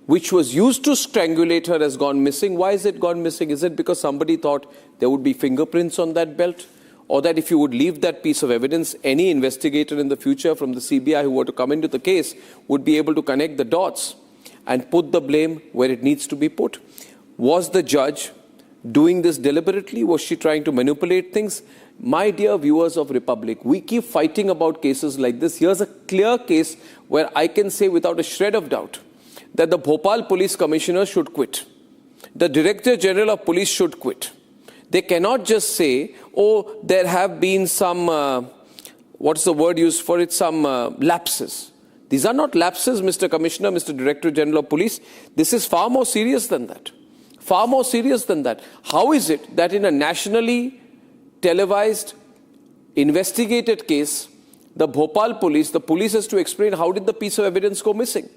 which was used to strangulate her, has gone missing, why is it gone missing? Is it because somebody thought there would be fingerprints on that belt? Or that if you would leave that piece of evidence, any investigator in the future from the CBI who were to come into the case would be able to connect the dots and put the blame where it needs to be put? Was the judge doing this deliberately? Was she trying to manipulate things? My dear viewers of Republic, we keep fighting about cases like this. Here's a clear case where I can say without a shred of doubt that the Bhopal Police Commissioner should quit. The Director General of Police should quit. They cannot just say, oh, there have been some, what's the word used for it, some lapses. These are not lapses, Mr. Commissioner, Mr. Director General of Police. This is far more serious than that. Far more serious than that. How is it that in a nationally televised, investigated case, the Bhopal police, the police has to explain how did the piece of evidence go missing?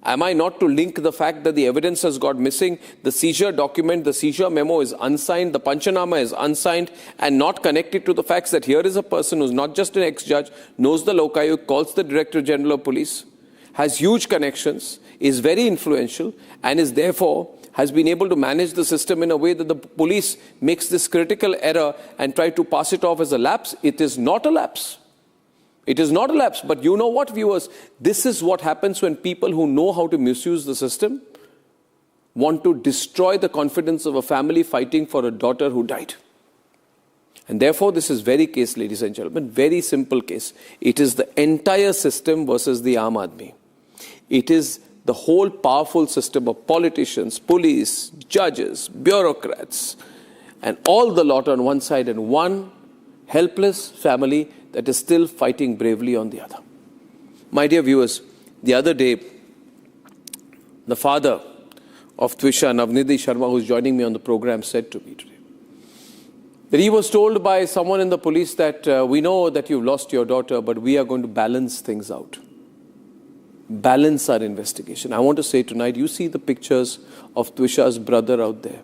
Am I not to link the fact that the evidence has got missing, the seizure document, the seizure memo is unsigned, the Panchanama is unsigned, and not connected to the facts that here is a person who's not just an ex-judge, knows the Lokayuk, calls the Director General of Police, has huge connections, is very influential, and is therefore has been able to manage the system in a way that the police makes this critical error and try to pass it off as a lapse. It is not a lapse. It is not a lapse. But you know what, viewers? This is what happens when people who know how to misuse the system want to destroy the confidence of a family fighting for a daughter who died. And therefore, this is very case, ladies and gentlemen, very simple case. It is the entire system versus the Aam Aadmi. It is the whole powerful system of politicians, police, judges, bureaucrats, and all the lot on one side, and one helpless family that is still fighting bravely on the other. My dear viewers, the other day, the father of Twisha, Navnidhi Sharma, who's joining me on the program, said to me today that he was told by someone in the police that we know that you've lost your daughter, but we are going to balance things out. Balance our investigation. I want to say tonight, you see the pictures of Twisha's brother out there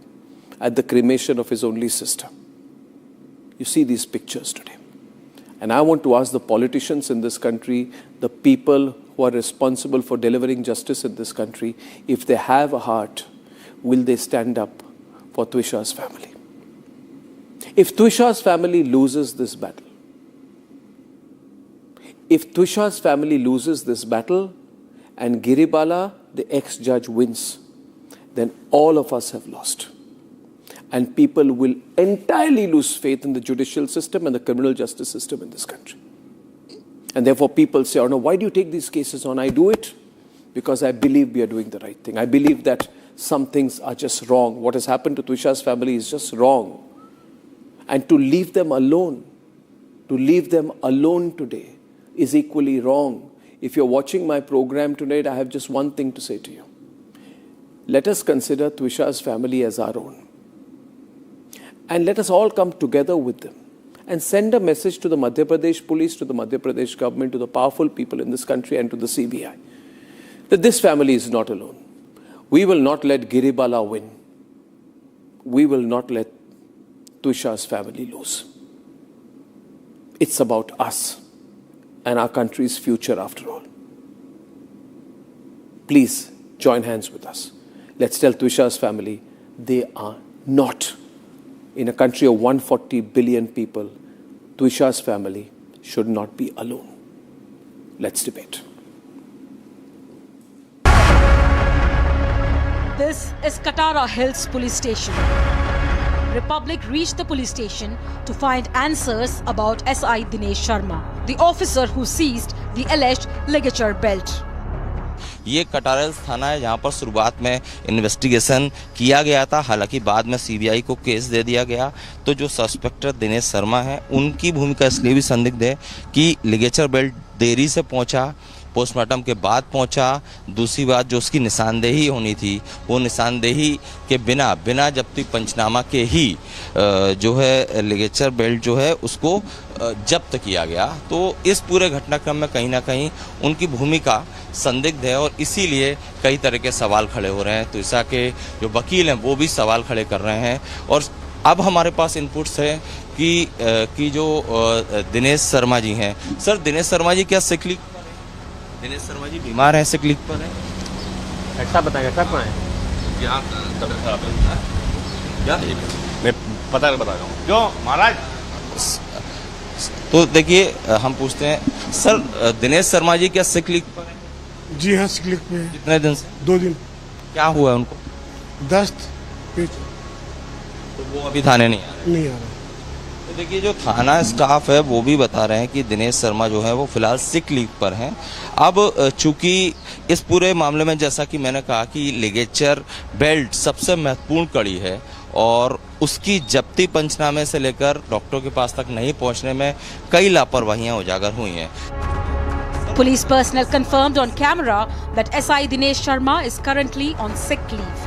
at the cremation of his only sister. You see these pictures today. And I want to ask the politicians in this country, the people who are responsible for delivering justice in this country, if they have a heart, will they stand up for Twisha's family? If Twisha's family loses this battle, and Giribala, the ex-judge, wins, then all of us have lost. And people will entirely lose faith in the judicial system and the criminal justice system in this country. And therefore people say, oh no, why do you take these cases on? I do it because I believe we are doing the right thing. I believe that some things are just wrong. What has happened to Tuisha's family is just wrong. And to leave them alone today is equally wrong. If you're watching my program tonight, I have just one thing to say to you. Let us consider Tuisha's family as our own. And let us all come together with them and send a message to the Madhya Pradesh police, to the Madhya Pradesh government, to the powerful people in this country and to the CBI, that this family is not alone. We will not let Giribala win. We will not let Tuisha's family lose. It's about us and our country's future after all. Please join hands with us. Let's tell Tuisha's family they are not. In a country of 140 billion people, Tuisha's family should not be alone. Let's debate. This is Katara Hills Police Station. Republic reached the police station to find answers about SI Dinesh Sharma, the officer who seized the alleged ligature belt. ये कटारल थाना है जहाँ पर शुरुआत में investigation किया गया था, हालांकि बाद में सीबीआई को केस दे दिया गया। तो जो सस्पेक्टर दिनेश शर्मा है उनकी भूमिका इसलिए भी संदिग्ध है कि लिगेचर बेल्ट देरी से पहुंचा, पोस्टमार्टम के बाद पहुंचा। दूसरी बात, जो उसकी निशानदेही होनी थी वो निशानदेही के बिना जब्ती पंचनामा के ही जो है लिगेचर बेल्ट जो है उसको जब्त किया गया। तो इस पूरे घटनाक्रम में कहीं ना कहीं उनकी भूमिका संदिग्ध है और इसीलिए कई तरह के सवाल खड़े हो रहे हैं। तो ऐसा के जो वकील हैं वो भी सवाल खड़े कर रहे हैं। और अब हमारे पास इनपुट्स है कि जो दिनेश शर्मा जी हैं, सर दिनेश शर्मा जी क्या सिक लीव? दिनेश शर्मा जी बीमार हैं, सिक लीव पर हैं? ऐसा बताएंगे सर कौन है? यहाँ तबियत खराब है क्या? मैं बता रहा हूँ क्यों महाराज। तो देखिए हम पूछते हैं सर, दिनेश शर्मा जी क्या सिक लीव पर हैं? जी हाँ, सिक लीव पे है। कितने दिन से? 2 दिन। क्या हुआ उनको? दस्त पेट। तो वो अभी थाने नहीं आ रहे? तो देखिए जो थाना स्टाफ है वो भी बता रहे हैं कि दिनेश शर्मा जो है वो फिलहाल सिक लीव पर हैं। अब चूंकि इस पूरे मामले में जैसा कि मैंने कहा कि लिगेचर बेल्ट सबसे महत्वपूर्ण कड़ी है और उसकी जब्ती पंचनामे से लेकर डॉक्टरों के पास तक नहीं पहुंचने में कई लापरवाहियां उजागर हुई हैं। Police personnel confirmed on camera that SI Dinesh Sharma is currently on sick leave.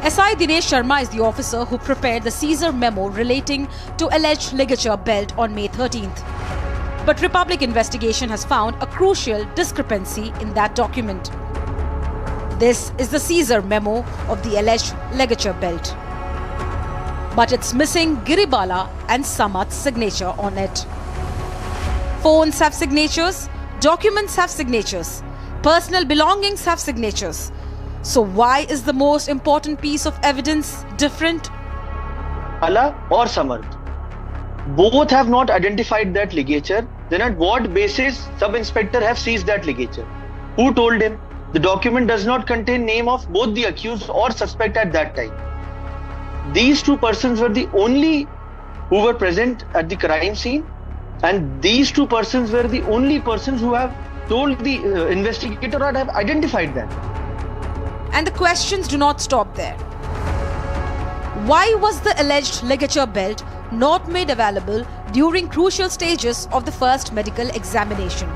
SI Dinesh Sharma is the officer who prepared the seizure memo relating to alleged ligature belt on May 13th. But Republic investigation has found a crucial discrepancy in that document. This is the seizure memo of the alleged ligature belt. But it's missing Giribala and Samat's signature on it. Phones have signatures, documents have signatures, personal belongings have signatures. So why is the most important piece of evidence different? Allah or Samarth, both have not identified that ligature. Then at what basis sub-inspector have seized that ligature? Who told him? The document does not contain name of both the accused or suspect at that time. These two persons were the only who were present at the crime scene, and these two persons were the only persons who have told the investigator or have identified that. And the questions do not stop there. Why was the alleged ligature belt not made available during crucial stages of the first medical examination?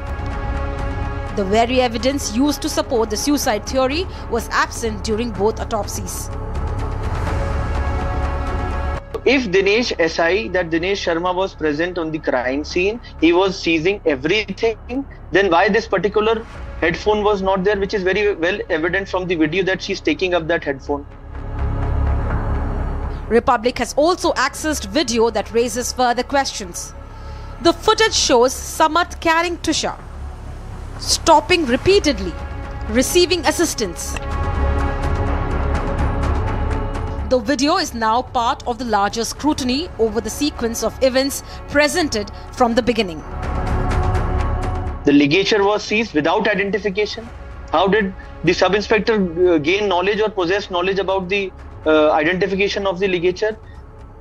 The very evidence used to support the suicide theory was absent during both autopsies. If Dinesh SI, that Dinesh Sharma was present on the crime scene, he was seizing everything, then why this particular headphone was not there, which is very well evident from the video that she's taking up that headphone. Republic has also accessed video that raises further questions. The footage shows Samarth carrying Tuisha, stopping repeatedly, receiving assistance. The video is now part of the larger scrutiny over the sequence of events presented from the beginning. The ligature was seized without identification. How did the sub-inspector gain knowledge or possess knowledge about the identification of the ligature.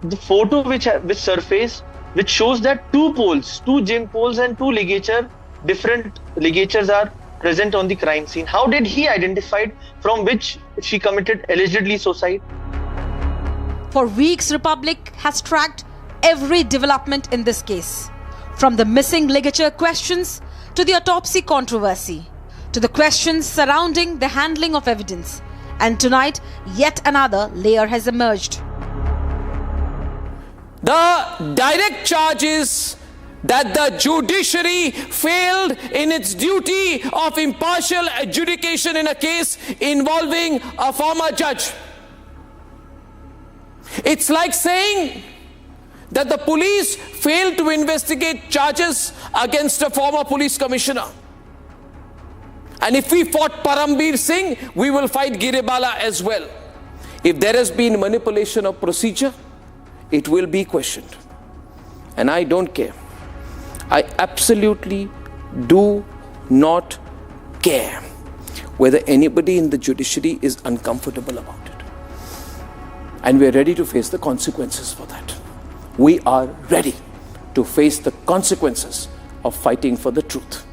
The photo which surfaced, which shows that two gem poles and two different ligatures are present on the crime scene. How did he identify from which she committed allegedly suicide? For weeks, Republic has tracked every development in this case, from the missing ligature questions to the autopsy controversy, to the questions surrounding the handling of evidence. And tonight, yet another layer has emerged. The direct charge is that the judiciary failed in its duty of impartial adjudication in a case involving a former judge. It's like saying that the police failed to investigate charges against a former police commissioner. And if we fought Parambir Singh, we will fight Giribala as well. If there has been manipulation of procedure, it will be questioned. And I don't care. I absolutely do not care whether anybody in the judiciary is uncomfortable about it. And we are ready to face the consequences for that. We are ready to face the consequences of fighting for the truth.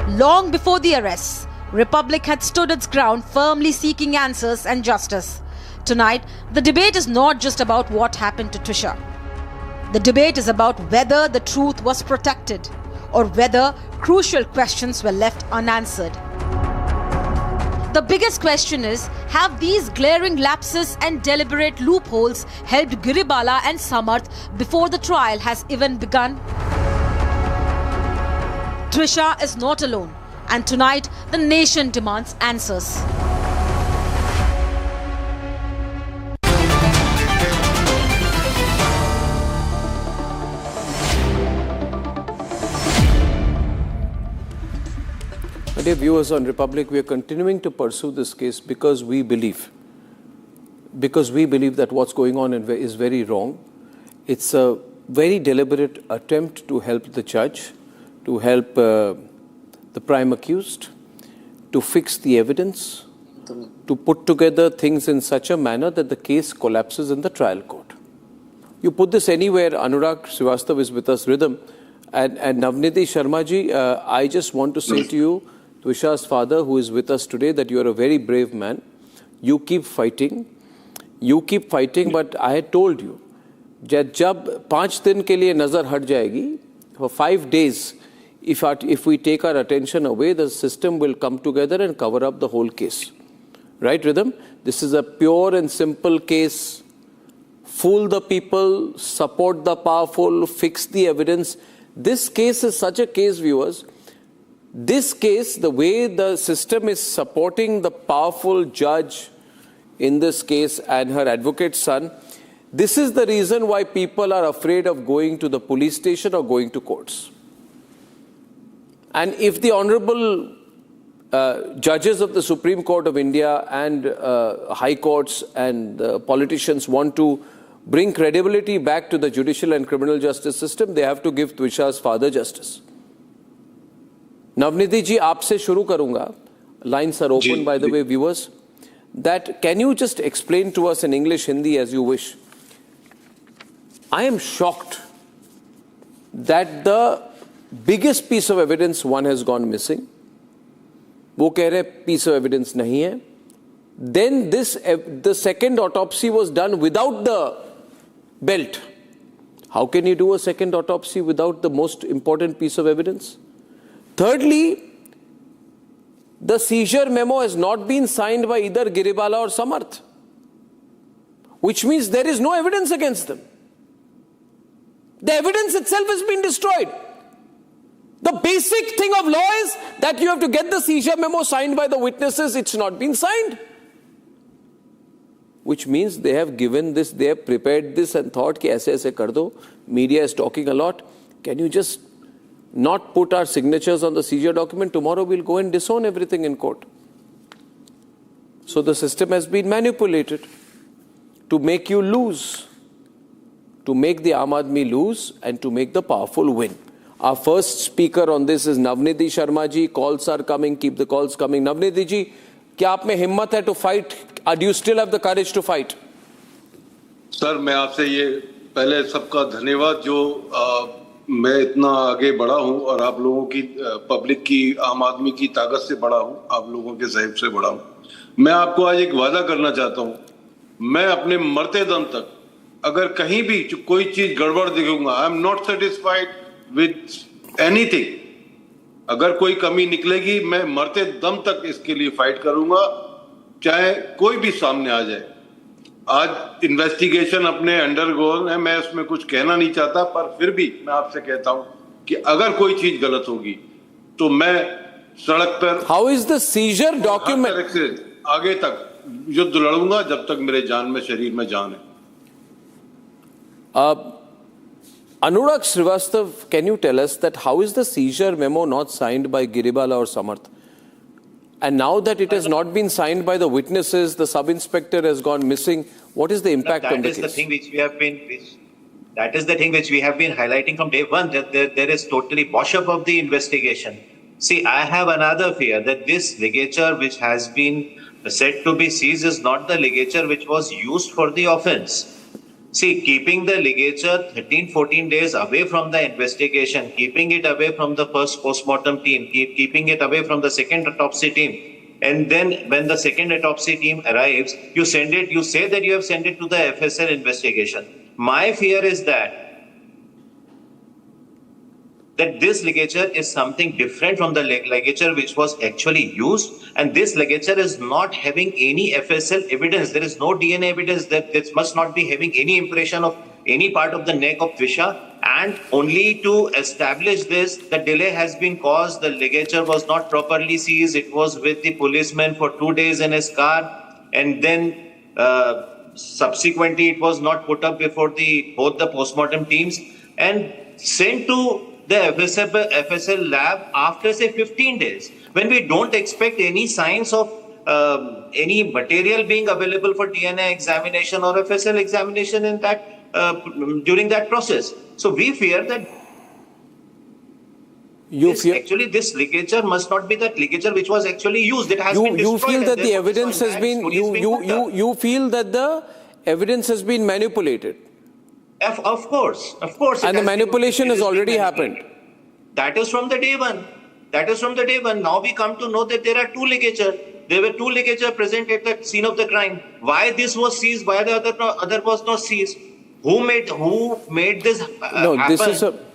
Long before the arrests, Republic had stood its ground, firmly seeking answers and justice. Tonight, the debate is not just about what happened to Trisha. The debate is about whether the truth was protected or whether crucial questions were left unanswered. The biggest question is, have these glaring lapses and deliberate loopholes helped Giribala and Samarth before the trial has even begun? Trisha is not alone, and tonight the nation demands answers. Dear viewers on Republic, we are continuing to pursue this case because we believe that what's going on is very wrong. It's a very deliberate attempt to help the judge, to help the prime accused, to fix the evidence, to put together things in such a manner that the case collapses in the trial court. You put this anywhere, Anurag Srivastav is with us, Rhythm, and Navnidhi Sharma ji, I just want to say to you, Trisha's father, who is with us today, that you are a very brave man. You keep fighting, but I had told you, that jab 5 दिन के लिए नजर हट जाएगी, for 5 days, if we take our attention away, the system will come together and cover up the whole case. Right, Rhythm? This is a pure and simple case. Fool the people, support the powerful, fix the evidence. This case is such a case, viewers. This case, the way the system is supporting the powerful judge in this case and her advocate's son, this is the reason why people are afraid of going to the police station or going to courts. And if the honorable judges of the Supreme Court of India and high courts and politicians want to bring credibility back to the judicial and criminal justice system, they have to give Trisha's father justice. Navnidhi ji, aapse shuru karunga. Lines are open, by the way, viewers. That can you just explain to us in English, Hindi, as you wish? I am shocked that the biggest piece of evidence one has gone missing. वो कह रहे piece of evidence नहीं है. Then the second autopsy was done without the belt. How can you do a second autopsy without the most important piece of evidence? Thirdly, the seizure memo has not been signed by either Giribala or Samarth, which means there is no evidence against them. The evidence itself has been destroyed. The basic thing of law is that you have to get the seizure memo signed by the witnesses. It's not been signed. Which means they have given this, they have prepared this and thought ki aise aise kar do. Media is talking a lot. Can you just not put our signatures on the seizure document? Tomorrow we'll go and disown everything in court. So the system has been manipulated to make you lose, to make the Aam Aadmi lose and to make the powerful win. Our first speaker on this is Navnidhi Sharma ji. Calls are coming. Keep the calls coming. Navnidhi ji, क्या आप में हिम्मत है to fight? Do you still have the courage to fight? Sir, मैं आपसे ये पहले सबका धन्यवाद जो मैं इतना आगे बढ़ा हूं और आप लोगों की पब्लिक की आम आदमी की ताकत से बढ़ा हूं, आप लोगों के सहयोग से बढ़ा हूं। मैं आपको आज एक वादा करना चाहता हूं, मैं अपने मरते दम तक अगर कहीं भी कोई चीज गड़बड़ दिखूंगा, I am not satisfied with anything, अगर कोई कमी निकलेगी मैं मरते दम तक इसके लिए फाइट करूंगा, चाहे कोई भी सामने आ जाए। आज इन्वेस्टिगेशन अपने अंडरगोन है, मैं उसमें कुछ कहना नहीं चाहता, पर फिर भी मैं आपसे कहता हूं कि अगर कोई चीज गलत होगी तो मैं सड़क पर how is the seizure document से आगे तक युद्ध लड़ूंगा जब तक मेरे जान में शरीर में जान है। Anurag Srivastav, can you tell us that how is the seizure memo not signed by Giribala or Samarth? And now that it has not been signed by the witnesses, the sub-inspector has gone missing. What is the impact on the case? That is the thing which we have been, that is the thing which we have been highlighting from day one, that there is totally wash up of the investigation. See, I have another fear that this ligature which has been said to be seized is not the ligature which was used for the offence. See, keeping the ligature 13-14 days away from the investigation, keeping it away from the first post-mortem team, keeping it away from the second autopsy team, and then when the second autopsy team arrives, you send it, you say that you have sent it to the FSL investigation. My fear is that this ligature is something different from the ligature which was actually used, and this ligature is not having any FSL evidence. There is no DNA evidence, that this must not be having any impression of any part of the neck of Twisha, and only to establish this, the delay has been caused. The ligature was not properly seized. It was with the policeman for 2 days in his car, and then subsequently it was not put up before both the postmortem teams and sent to the FSL lab after say 15 days, when we don't expect any signs of any material being available for DNA examination or FSL examination in that during that process. So we fear that actually this ligature must not be that ligature which was actually used. It has been destroyed. You feel that the evidence has been you feel that the evidence has been manipulated. Of course. And the manipulation has already happened. That is from the day one. Now we come to know that there are two ligatures. There were two ligatures present at the scene of the crime. Why this was seized? Why the other was not seized? Who made this happen?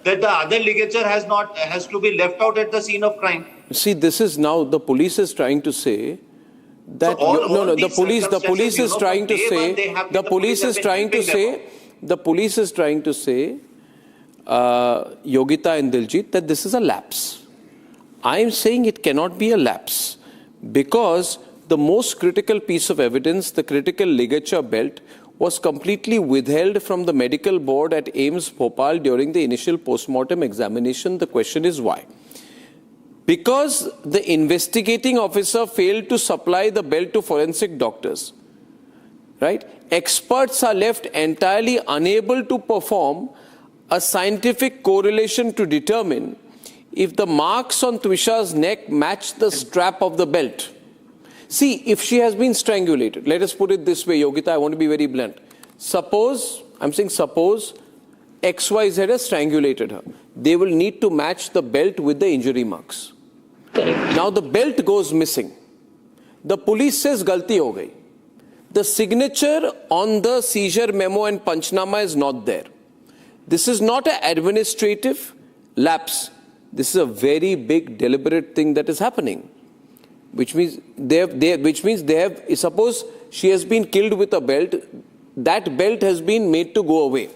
That the other ligature has to be left out at the scene of crime. See, this is now the police is trying to say that the police is trying to say Yogita and Diljit, that this is a lapse. I am saying it cannot be a lapse because the most critical piece of evidence, the critical ligature belt, was completely withheld from the medical board at AIIMS Bhopal during the initial post-mortem examination. The question is why? Because the investigating officer failed to supply the belt to forensic doctors. Right? Experts are left entirely unable to perform a scientific correlation to determine if the marks on Twisha's neck match the strap of the belt. See, if she has been strangulated, let us put it this way, Yogita, I want to be very blunt. Suppose XYZ has strangulated her. They will need to match the belt with the injury marks. Now the belt goes missing. The police says galti ho gayi. The signature on the seizure memo and Panchnama is not there. This is not an administrative lapse. This is a very big deliberate thing that is happening. Which means suppose she has been killed with a belt, that belt has been made to go away.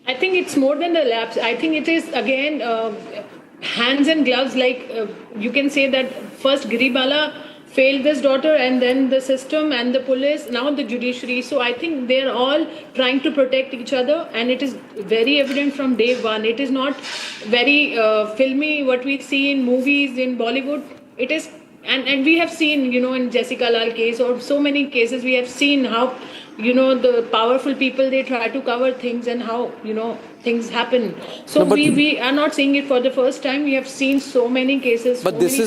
I think it's more than a lapse. I think it is again hands and gloves. Like you can say that first Giribala failed this daughter, and then the system and the police, now the judiciary. So I think they're all trying to protect each other, and it is very evident from day one. It is not very filmy, what we see in movies in Bollywood. It is And we have seen, in Jessica Lal case or so many cases, we have seen how, the powerful people, they try to cover things and how, things happen. So we are not seeing it for the first time. We have seen so many cases. But this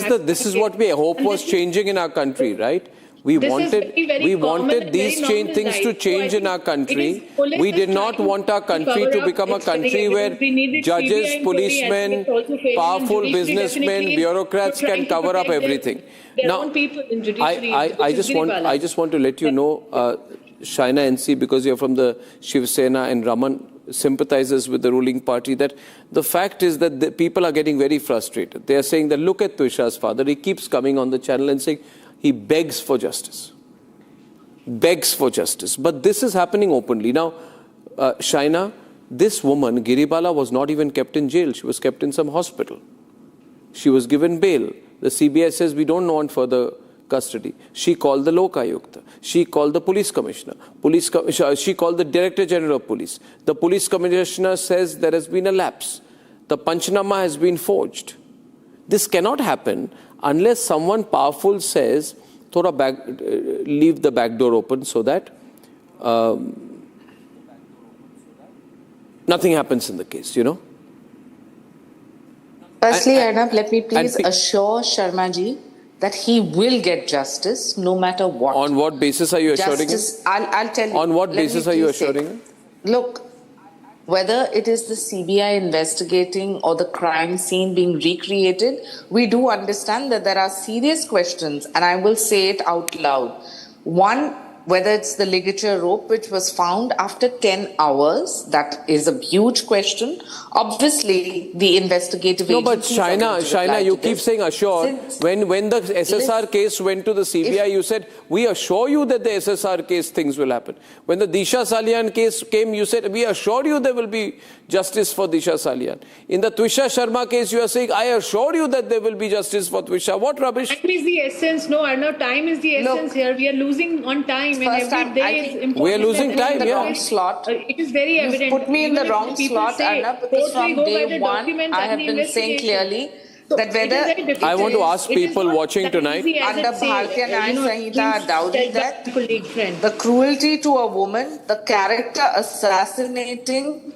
is what we hope was changing in our country, right? We wanted these things to change in our country. We did not want our country to become a country where judges, policemen, powerful businessmen, bureaucrats can cover up everything. Now, I just want to let you know, Shaina NC, because you're from the Shiv Sena and Raman sympathizes with the ruling party, that the fact is that the people are getting very frustrated. They are saying that look at Twisha's father. He keeps coming on the channel and saying, he begs for justice. Begs for justice. But this is happening openly. Now, Shaina, this woman, Giribala, was not even kept in jail. She was kept in some hospital. She was given bail. The CBI says we don't want further custody. She called the Lokayukta. She called the police commissioner. She called the Director General of Police. The police commissioner says there has been a lapse. The Panchnama has been forged. This cannot happen unless someone powerful says, leave the back door open so that nothing happens in the case, Firstly, Arnab, let me please assure Sharma ji that he will get justice no matter what. On what basis are you assuring him? I'll tell you. On what basis are you assuring him? Look, whether it is the CBI investigating or the crime scene being recreated, we do understand that there are serious questions, and I will say it out loud. One, whether it's the ligature rope which was found after 10 hours, that is a huge question. Obviously, the investigative agencies... No, but Shaina, you keep saying assure. When the SSR case went to the CBI, you said, we assure you that the SSR case things will happen. When the Disha Salian case came, you said, we assure you there will be justice for Disha Salian. In the Twisha Sharma case, you are saying, I assure you that there will be justice for Twisha. What rubbish? Time is the essence. No, Arnav, time is the essence here. We are losing on time. And every day is important. We are losing time, wrong slot. It is very evident. Put me in the wrong slot, Arnab, because from day one, I have been saying clearly that whether... I want to ask people watching tonight... Under Bharatiya Nyaya Sanhita, Dowry death, the cruelty to a woman, the character assassinating,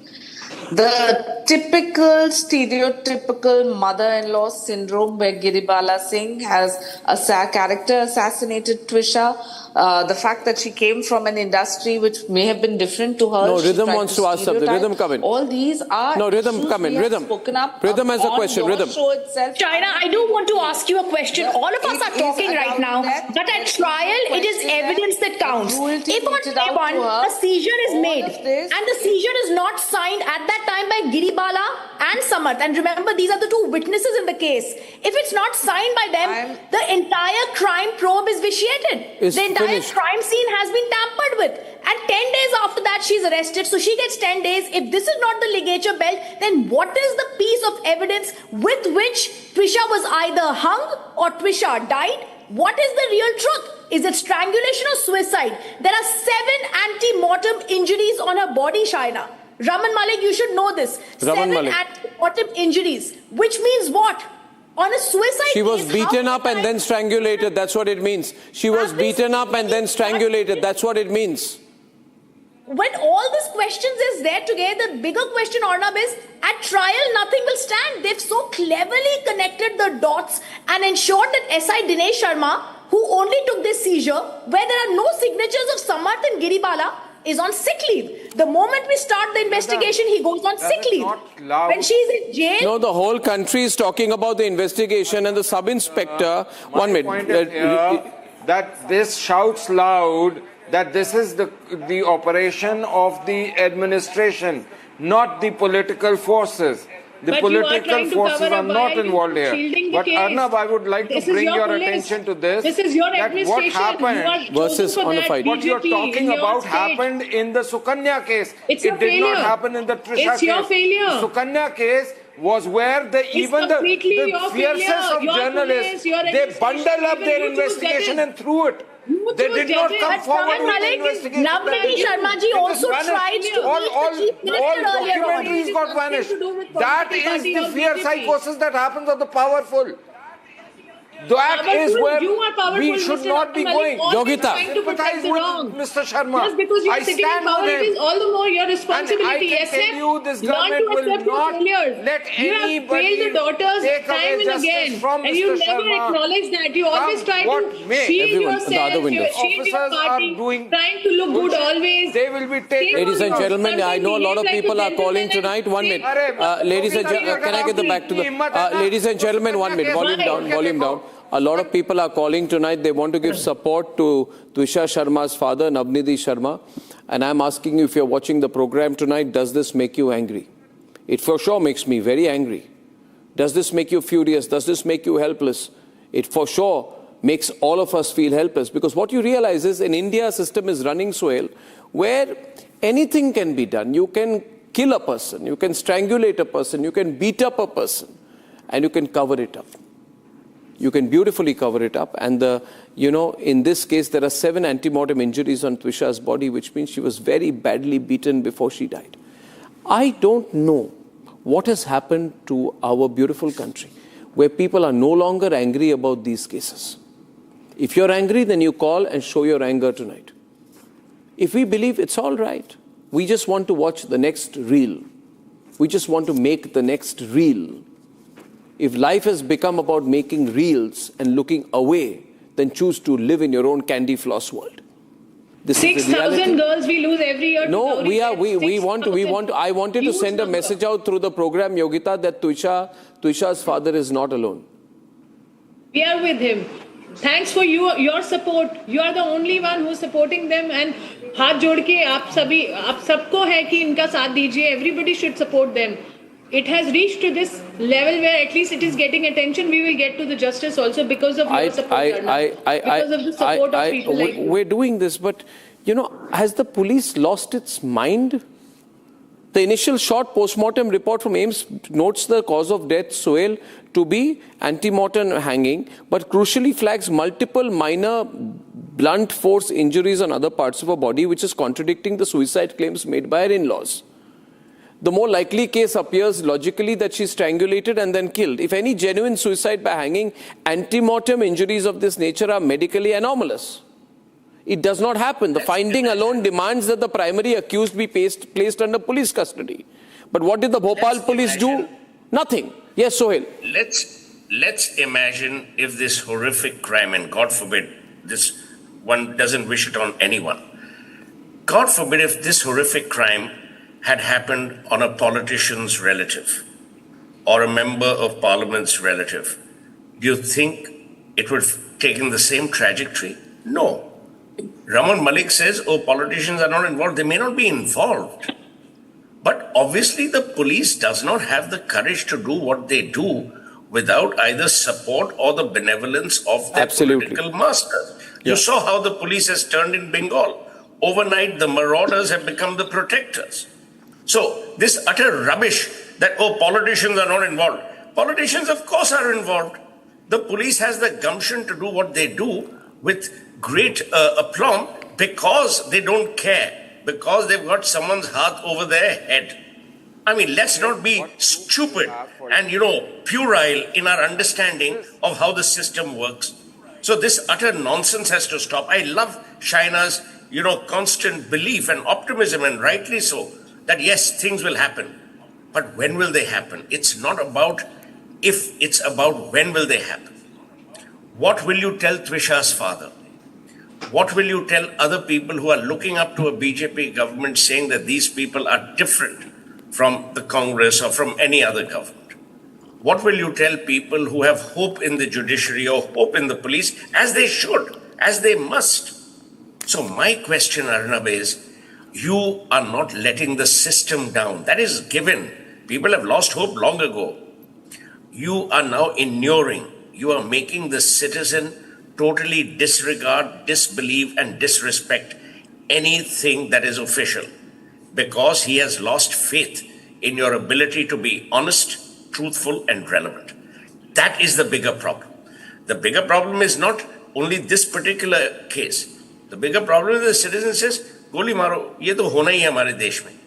the typical, stereotypical mother-in-law syndrome where Giribala Singh has a character assassinated Twisha, the fact that she came from an industry which may have been different to her. No, Rhythm wants to ask something. Rhythm, come in. All these are... No, Rhythm, come in. Rhythm. Rhythm has a question. Rhythm. China, I do want to ask you a question. All of us are talking right now, but at trial, it is evidence that counts. If on day one, a seizure is made, and the seizure is not signed at that time by Giribala and Samarth, and remember, these are the two witnesses in the case. If it's not signed by them, the entire crime probe is vitiated. The entire crime scene has been tampered with. And 10 days after that, she's arrested. So she gets 10 days. If this is not the ligature belt, then what is the piece of evidence with which Twisha was either hung or Twisha died? What is the real truth? Is it strangulation or suicide? There are 7 anti-mortem injuries on her body, Shaina. Raman Malik, you should know this. 7 anti-mortem injuries. Which means what? On a suicide She was beaten up and then strangulated. That's what it means. She was beaten up and then strangulated. That's what it means. When all these questions is there together, the bigger question, Arnab, is at trial, nothing will stand. They've so cleverly connected the dots and ensured that SI Dinesh Sharma, who only took this seizure, where there are no signatures of Samarth and Giribala, is on sick leave. The moment we start the investigation, he goes on sick leave. When she's in jail... No, the whole country is talking about the investigation and the sub-inspector... 1 minute. That this shouts loud that this is the operation of the administration, not the political forces. The political forces are not involved here. But Arnab, I would like to bring your attention to this. This is your administration. What happened versus on a fight. What you're talking about happened in the Sukanya case. It did not happen in the Trisha case. It's your failure. The Sukanya case was where even the fiercest of journalists, they bundled up their investigation and threw it. They did not come forward with the investigation. Navniti Sharma ji also tried to all documentaries got vanished. That is the fear psychosis that happens of the powerful. That is where you are powerful, we should Mr. not be going. Yogita, Trying to sympathize with Mr. Sharma. Just because you are I sitting in stand power, with it him. is all the more your responsibility. And I can tell you, this government will not let you have failed the daughters take time away and justice again, from and you Mr. never Sharma. acknowledge that. You always try to shield yourself, shield your party, trying to look good always. They will be taken. Ladies and gentlemen, I know a lot of people are calling tonight. 1 minute. Ladies and gentlemen, can I get the back to the... ladies and gentlemen, 1 minute. Volume down, volume down. A lot of people are calling tonight. They want to give support to Twisha Sharma's father, Navnidhi Sharma. And I'm asking you, if you're watching the program tonight, does this make you angry? It for sure makes me very angry. Does this make you furious? Does this make you helpless? It for sure makes all of us feel helpless. Because what you realize is, in India, a system is running so well, where anything can be done. You can kill a person, you can strangulate a person, you can beat up a person, and you can cover it up. You can beautifully cover it up. And in this case, there are 7 antemortem injuries on Twisha's body, which means she was very badly beaten before she died. I don't know what has happened to our beautiful country, where people are no longer angry about these cases. If you're angry, then you call and show your anger tonight. If we believe it's all right, we just want to watch the next reel. We just want to make the next reel. If life has become about making reels and looking away, then choose to live in your own candy floss world. 6,000 girls we lose every year. No, I wanted to send a message out through the program, Yogita, that Twisha's father is not alone. We are with him. Thanks for your support. You are the only one who's supporting them. And हाथ जोड़ के आप सबको है कि इनका साथ दीजिए. Everybody should support them. It has reached to this level where at least it is getting attention. We will get to the justice also because of your support. Because of the support of people like you. We're doing this, but has the police lost its mind? The initial short post-mortem report from AIIMS notes the cause of death, Sohail, to be antemortem hanging, but crucially flags multiple minor blunt force injuries on other parts of her body, which is contradicting the suicide claims made by her in-laws. The more likely case appears logically that she's strangulated and then killed. If any genuine suicide by hanging, antemortem injuries of this nature are medically anomalous. It does not happen. The finding alone demands that the primary accused be placed under police custody. But what did the Bhopal police do? Nothing. Yes, Sohail. Let's imagine if this horrific crime, and God forbid, this one doesn't wish it on anyone. God forbid if this horrific crime had happened on a politician's relative or a member of parliament's relative. Do you think it would have taken the same trajectory? No. Raman Malik says, politicians are not involved. They may not be involved. But obviously the police does not have the courage to do what they do without either support or the benevolence of their political masters. Yeah. You saw how the police has turned in Bengal. Overnight, the marauders have become the protectors. So this utter rubbish that, politicians are not involved. Politicians, of course, are involved. The police has the gumption to do what they do with great aplomb because they don't care, because they've got someone's heart over their head. I mean, let's not be stupid and, puerile in our understanding of how the system works. So this utter nonsense has to stop. I love Shaina's, constant belief and optimism, and rightly so, that yes, things will happen. But when will they happen? It's not about if, it's about when will they happen. What will you tell Twisha's father? What will you tell other people who are looking up to a BJP government saying that these people are different from the Congress or from any other government? What will you tell people who have hope in the judiciary or hope in the police, as they should, as they must? So my question, Arnab, is, you are not letting the system down. That is given. People have lost hope long ago. You are now inuring. You are making the citizen totally disregard, disbelieve, and disrespect anything that is official because he has lost faith in your ability to be honest, truthful, and relevant. That is the bigger problem. The bigger problem is not only this particular case. The bigger problem is the citizen says, Goli maro, ye to hona hi hai hamare desh mein.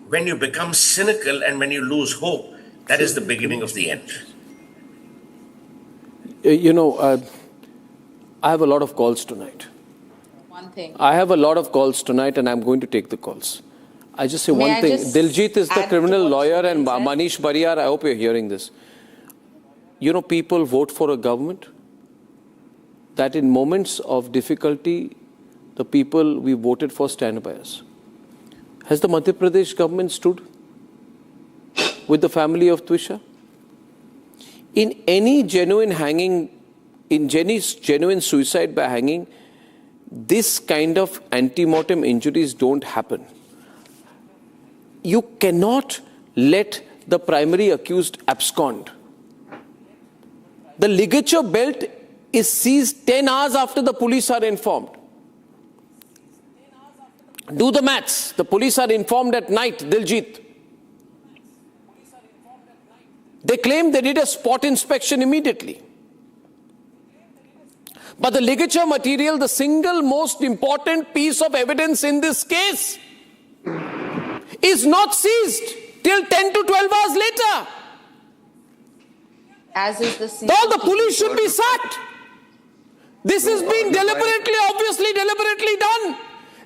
When you become cynical and when you lose hope, that is the beginning of the end. I have a lot of calls tonight. One thing. I have a lot of calls tonight and I'm going to take the calls. I just say one thing. Diljit is the criminal lawyer and Manish Bariyar, I hope you're hearing this. People vote for a government that in moments of difficulty, the people we voted for stand by us. Has the Madhya Pradesh government stood with the family of Twisha? In any genuine hanging, in genuine suicide by hanging, this kind of antemortem injuries don't happen. You cannot let the primary accused abscond. The ligature belt is seized 10 hours after the police are informed. Do the maths. The police are informed at night, Diljit. They claim they did a spot inspection immediately. But the ligature material, the single most important piece of evidence in this case, is not seized till 10 to 12 hours later. As is the the police should be sacked. This is being obviously deliberately done.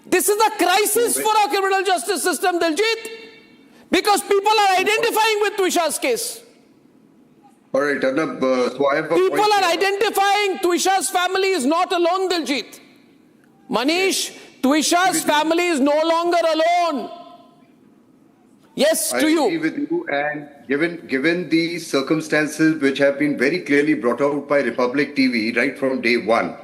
This is a crisis for our criminal justice system, Diljit, because people are identifying with Twisha's case. All right, Arnab, so I have a people are identifying Twisha's family is not alone, Diljit. Manish, Twisha's family is no longer alone. Yes, to you. I agree with you, and given the circumstances which have been very clearly brought out by Republic TV right from day one,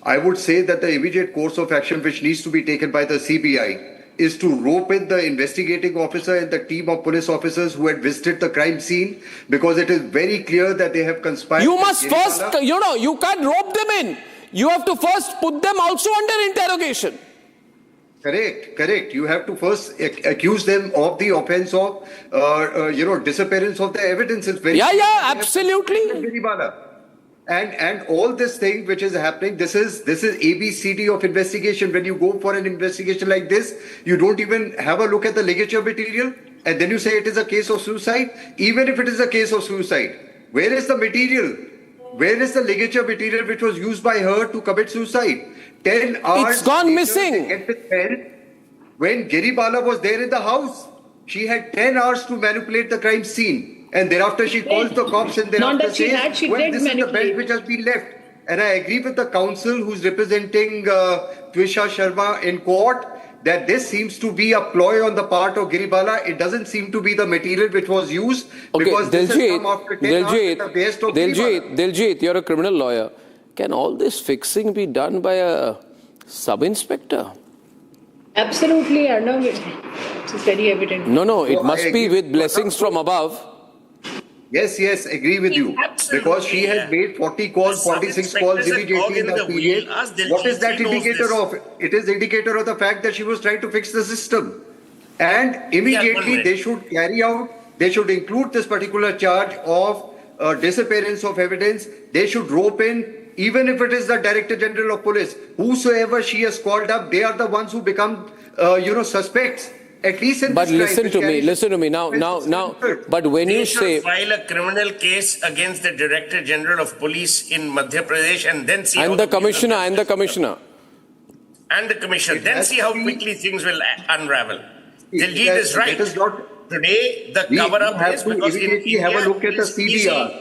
I would say that the immediate course of action which needs to be taken by the CBI is to rope in the investigating officer and the team of police officers who had visited the crime scene, because it is very clear that they have conspired. You must first, you can't rope them in. You have to first put them also under interrogation. Correct. You have to first accuse them of the offense of, disappearance of the evidence. It's very absolutely. And all this thing which is happening, this is ABCD of investigation. When you go for an investigation like this, you don't even have a look at the ligature material, and then you say it is a case of suicide. Even if it is a case of suicide, where is the material? Where is the ligature material which was used by her to commit suicide? 10 hours. It's gone missing. When Giribala was there in the house, she had 10 hours to manipulate the crime scene. And thereafter she calls the cops and thereafter says, well, this is the belt which has been left. And I agree with the counsel who's representing Twisha Sharma in court that this seems to be a ploy on the part of Giribala. It doesn't seem to be the material which was used, because this has come after 10 hours at the behest of Giribala. Diljit, you're a criminal lawyer. Can all this fixing be done by a sub-inspector? Absolutely, Arnav. It is very evident. No, it must be with blessings from above. Yes, agree with you. Because she has made 40 calls, 46 calls immediately in that period. What is that indicator of? It is indicator of the fact that she was trying to fix the system. And immediately they should carry out, they should include this particular charge of disappearance of evidence. They should rope in, even if it is the Director General of Police. Whosoever she has called up, they are the ones who become, suspects. At least in but listen to me now. But when you say file a criminal case against the Director General of Police in Madhya Pradesh and then see the commissioner, then see how quickly things will unravel. Diljit is right. Today the cover-up is because in India have a look at the CBR.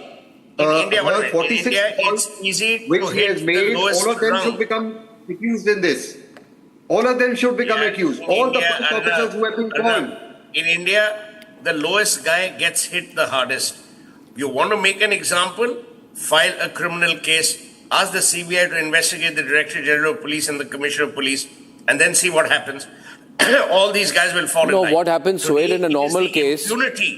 In India, 46 it's easy which to he has hit made. the lowest All of them rung. should become accused in this. All of them should become accused. All the police officers who have been called. In India, the lowest guy gets hit the hardest. You want to make an example? File a criminal case. Ask the CBI to investigate the Director General of Police and the Commissioner of Police, and then see what happens. All these guys will fall in line. What happens, Suhail, in a normal case?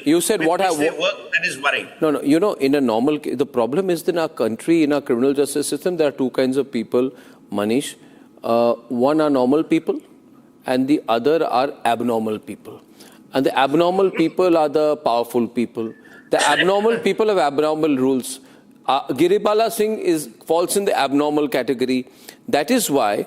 You said what work, that is worrying. No, in a normal case, the problem is that in our country, in our criminal justice system, there are two kinds of people, Manish. One are normal people and the other are abnormal people. And the abnormal people are the powerful people. The abnormal people have abnormal rules. Giribala Singh falls in the abnormal category. That is why,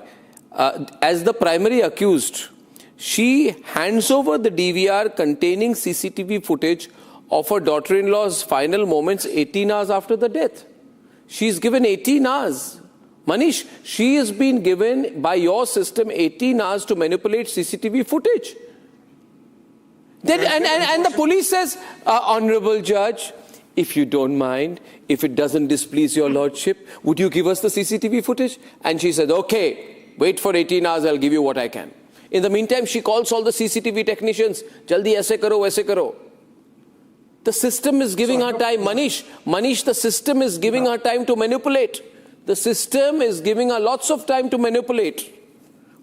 as the primary accused, she hands over the DVR containing CCTV footage of her daughter-in-law's final moments 18 hours after the death. She's given 18 hours. Manish, she has been given by your system 18 hours to manipulate CCTV footage. Then, and the police says, Honorable Judge, if you don't mind, if it doesn't displease your lordship, would you give us the CCTV footage? And she said, okay, wait for 18 hours, I'll give you what I can. In the meantime, she calls all the CCTV technicians, Jaldi aise karo, waise karo. The system is giving her time. Manish, the system is giving her time to manipulate. The system is giving her lots of time to manipulate.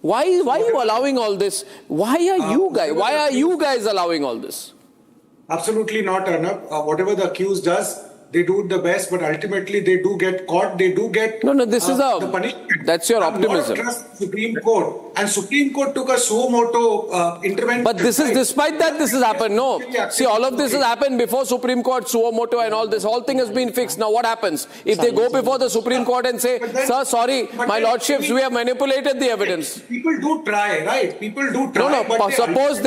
Why are you allowing all this? Why are you guys allowing all this? Absolutely not, Arnab. Whatever the accused does, they do the best, but ultimately they do get caught. They do get this is the punishment. That's your optimism. Trust Supreme Court, and Supreme Court took a suo moto intervention. But this is despite that this has happened. No, see, all of this has happened before Supreme Court suo moto and all this. Whole thing has been fixed. Now what happens if they go before the Supreme Court and say, "Sir, sorry, my lordships, we have manipulated the evidence." People do try, right? People do try. No. But suppose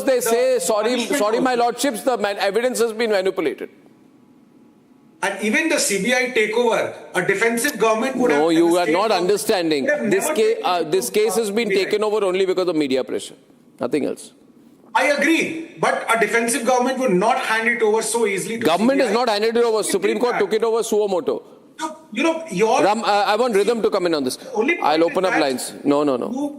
they say, sorry, my lordships, the evidence has been manipulated. And even the CBI takeover, a defensive government would have... No, you are not understanding. This case has been taken over only because of media pressure. Nothing else. I agree. But a defensive government would not hand it over so easily to Government CBI. Is not handed it over. Supreme Court took it over suo moto. You know, your... I want Rhythm to come in on this. I'll open up lines. No.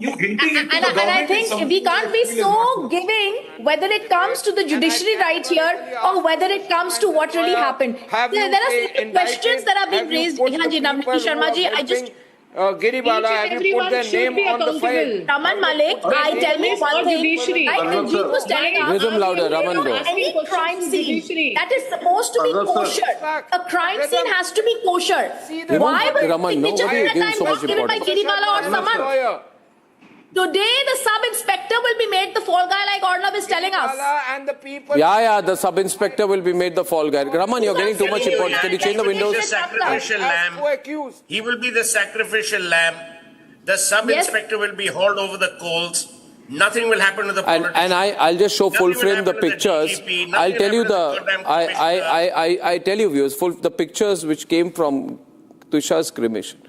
You hinting into and I think we can't be so giving whether it comes to the judiciary right here or whether it comes to what really happened. There are certain questions that have been raised. Sharma ji, I just... Giribala, have you put their name on the file? Raman Malik, I tell me one thing. Right, the chief was telling us, Rhythm louder, Raman bro. Any crime scene that is supposed to be kosher. A crime scene has to be kosher. Why would the signature at that time was given by Giribala or someone? Today, the sub-inspector will be made the fall guy like Arnab is telling us. And the people... Yeah, the sub-inspector will be made the fall guy. Raman, you're getting too much importance. Can you change the windows? The sacrificial lamb. He will be the sacrificial lamb. The sub-inspector will be hauled over the coals. Nothing will happen to the politician. And I'll just show full frame the pictures. I'll tell you I tell you viewers, the pictures which came from Tushar's cremation.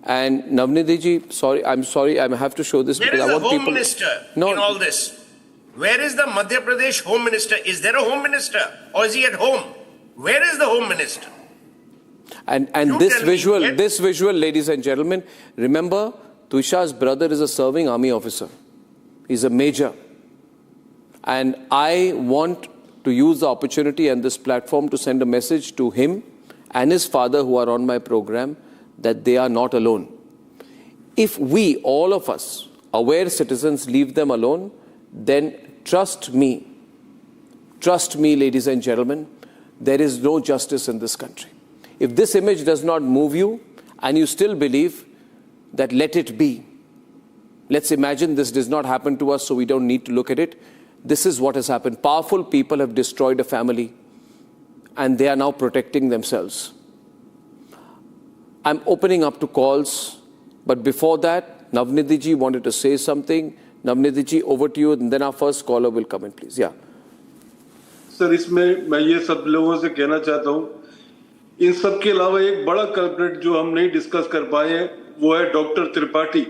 And Navnidhi ji, I'm sorry, I have to show this because I want people... Where is the Home Minister in all this? Where is the Madhya Pradesh Home Minister? Is there a Home Minister? Or is he at home? Where is the Home Minister? And this visual, ladies and gentlemen, remember, Tushar's brother is a serving army officer. He's a major. And I want to use the opportunity and this platform to send a message to him and his father who are on my program, that they are not alone. If we, all of us, aware citizens, leave them alone, then trust me, ladies and gentlemen, there is no justice in this country. If this image does not move you and you still believe that let it be, let's imagine this does not happen to us so we don't need to look at it. This is what has happened. Powerful people have destroyed a family and they are now protecting themselves. I'm opening up to calls, but before that, Navnidhi ji wanted to say something. Navnidhi ji, over to you, and then our first caller will come in, please. Yeah. Sir, इसमें मैं ये सब लोगों से कहना चाहता हूँ, इन सब के अलावा एक बड़ा कल्प्रिट जो हम नहीं डिस्कस कर पाए हैं, वो है डॉक्टर त्रिपाठी,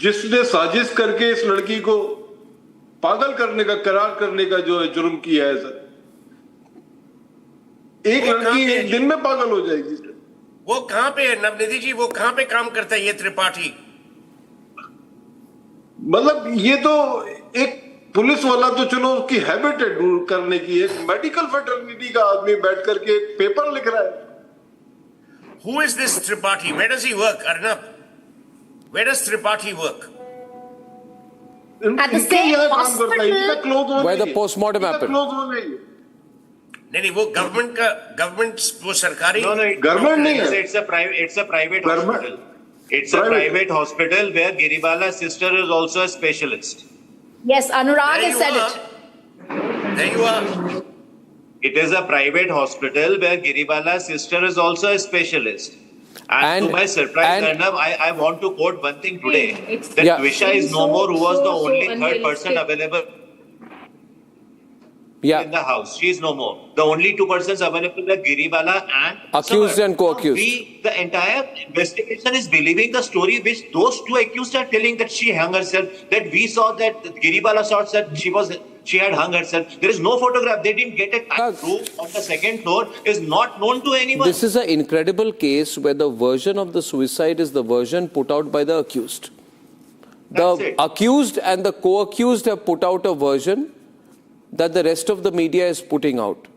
जिसने साजिश करके इस लड़की को पागल करने का, करार करने का जो है जुर्म किया है सर। एक लड़की एक दिन में पागल हो जाएगी। वो कहां पे है नवनिधि जी? वो कहां पे काम करता है ये त्रिपाठी? मतलब ये तो एक पुलिस वाला तो चलो उसकी हैबिट है दूर करने की, एक मेडिकल फ्रेटर्निटी का आदमी बैठ करके एक पेपर लिख रहा है। Who is this Tripathi? Where does he work, Arnab? Where does Tripathi work? At the same hospital where the postmortem happened. नहीं वो गवर्नमेंट वो सरकारी गवर्नमेंट नहीं है, it's a private hospital. It's a private hospital where Giribala's sister is also a specialist. Yes, Anurag has said it. There you are. It is a private hospital where Giribala's sister is also a specialist. And to my surprise, Arnab, I want to quote one thing today, that Twisha is no more, who was the only third person available. in the house. She is no more. The only two persons available are Giribala and accused Samar. and co-accused. The entire investigation is believing the story which those two accused are telling, that she hung herself, that we saw that Giribala saw that she had hung herself. There is no photograph. They didn't get it. Proof on the second floor is not known to anyone. This is an incredible case where the version of the suicide is the version put out by the accused. The accused and the co-accused have put out a version that the rest of the media is putting out.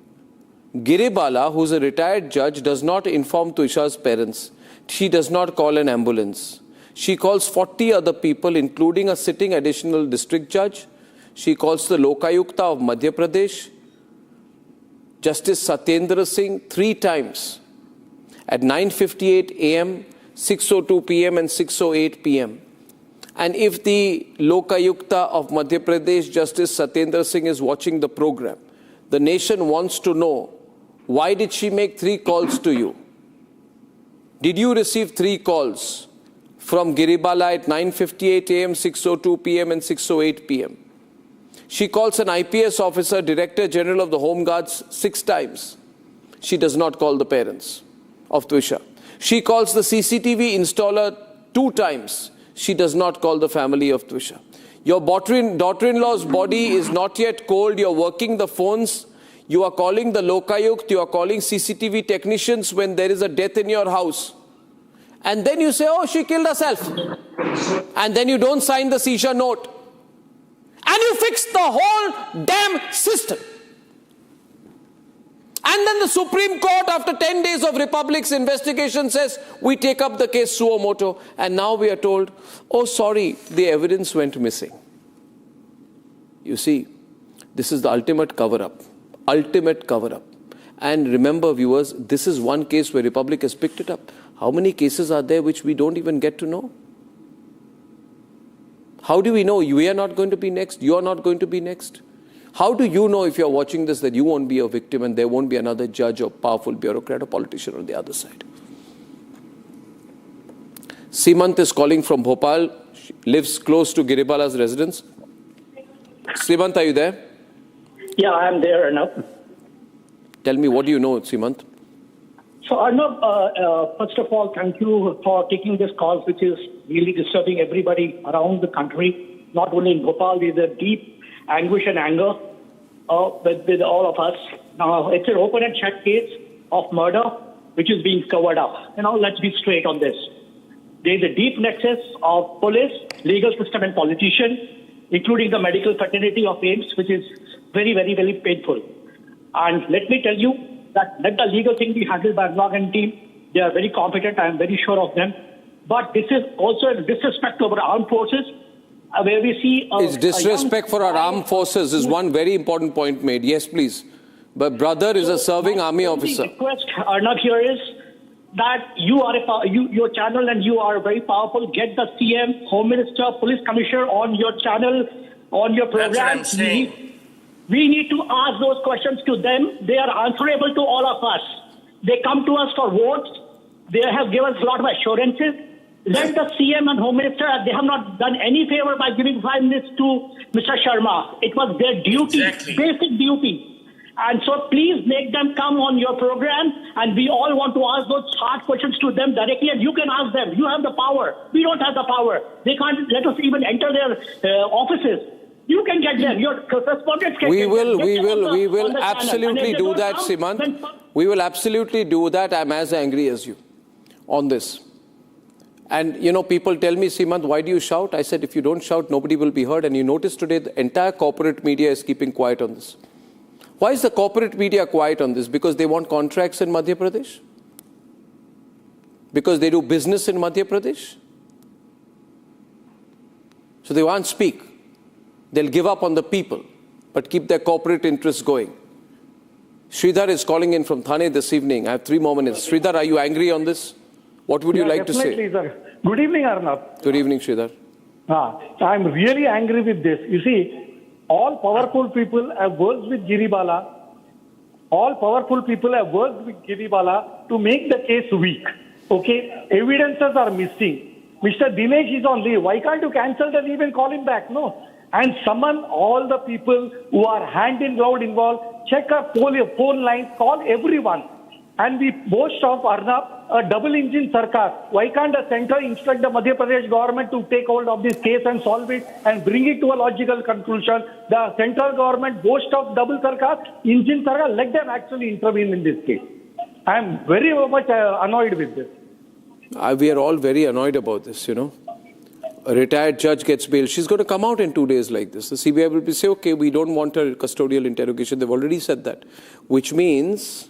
Giribala, who's a retired judge, does not inform Tuisha's parents. She does not call an ambulance. She calls 40 other people, including a sitting additional district judge. She calls the Lokayukta of Madhya Pradesh, Justice Satyendra Singh, 3 times at 9:58 a.m., 6:02 p.m. and 6:08 p.m. And if the Lokayukta of Madhya Pradesh, Justice Satyendra Singh, is watching the program, the nation wants to know, why did she make 3 calls to you? Did you receive 3 calls from Giribala at 9:58 a.m., 6:02 p.m. and 6:08 p.m.? She calls an IPS officer, Director General of the Home Guards, 6 times. She does not call the parents of Tuisha. She calls the CCTV installer 2 times. She does not call the family of Tuisha. Your daughter-in-law's body is not yet cold. You're working the phones. You are calling the Lokayukt. You are calling CCTV technicians when there is a death in your house. And then you say, oh, she killed herself. And then you don't sign the seizure note. And you fix the whole damn system. And then the Supreme Court, after 10 days of Republic's investigation, says, we take up the case suo moto. And now we are told, oh, sorry, the evidence went missing. You see, this is the ultimate cover-up. Ultimate cover-up. And remember, viewers, this is one case where Republic has picked it up. How many cases are there which we don't even get to know? How do we know we are not going to be next? You are not going to be next? How do you know, if you're watching this, that you won't be a victim and there won't be another judge or powerful bureaucrat or politician on the other side? Simant is calling from Bhopal. She lives close to Giribala's residence. Simant, are you there? Yeah, I am there, Arnab. Tell me, what do you know, Simant? So, Arnab, first of all, thank you for taking this call, which is really disturbing everybody around the country, not only in Bhopal. There's a deep anguish and anger with all of us. Now, it's an open and shut case of murder, which is being covered up. Let's be straight on this. There's a deep nexus of police, legal system and politician, including the medical fraternity of AIMS, which is very, very, very painful. And let me tell you that let the legal thing be handled by Vlog and team. They are very competent. I am very sure of them. But this is also a disrespect to our armed forces, where we see... It's disrespect for our armed forces is one very important point made. Yes, please. But brother is a serving army officer. The request, Arnab, here is that you are your channel and you are very powerful. Get the CM, Home Minister, Police Commissioner on your channel, on your program. That's what I'm saying. We need to ask those questions to them. They are answerable to all of us. They come to us for votes. They have given us a lot of assurances. Let the CM and Home Minister, they have not done any favor by giving 5 minutes to Mr. Sharma. It was their duty, basic duty. And so please make them come on your program, and we all want to ask those hard questions to them directly, and you can ask them. You have the power. We don't have the power. They can't let us even enter their offices. You can get them. Your correspondents can We get will them. absolutely do that, Simant. We will absolutely do that. I'm as angry as you on this. And, people tell me, Simant, why do you shout? I said, if you don't shout, nobody will be heard. And you notice today, the entire corporate media is keeping quiet on this. Why is the corporate media quiet on this? Because they want contracts in Madhya Pradesh? Because they do business in Madhya Pradesh? So they won't speak. They'll give up on the people, but keep their corporate interests going. Sridhar is calling in from Thane this evening. I have 3 more minutes. Sridhar, are you angry on this? What would you like to say? Definitely, sir. Good evening, Arnab. Good evening, Sridhar. I'm really angry with this. You see, all powerful people have worked with Giribala. All powerful people have worked with Giribala to make the case weak. Okay? Evidences are missing. Mr. Dinesh is on leave. Why can't you cancel the leave and call him back? No. and summon all the people who are hand in glove involved, check our phone lines, call everyone. And we boast of Arnab, a double-engine sarkar. Why can't the centre instruct the Madhya Pradesh government to take hold of this case and solve it and bring it to a logical conclusion? The central government boast of double sarkar, engine sarkar, let them actually intervene in this case. I am very much annoyed with this. We are all very annoyed about this, you know. A retired judge gets bail. She's going to come out in 2 days like this. The CBI will say, okay, we don't want a custodial interrogation. They've already said that. Which means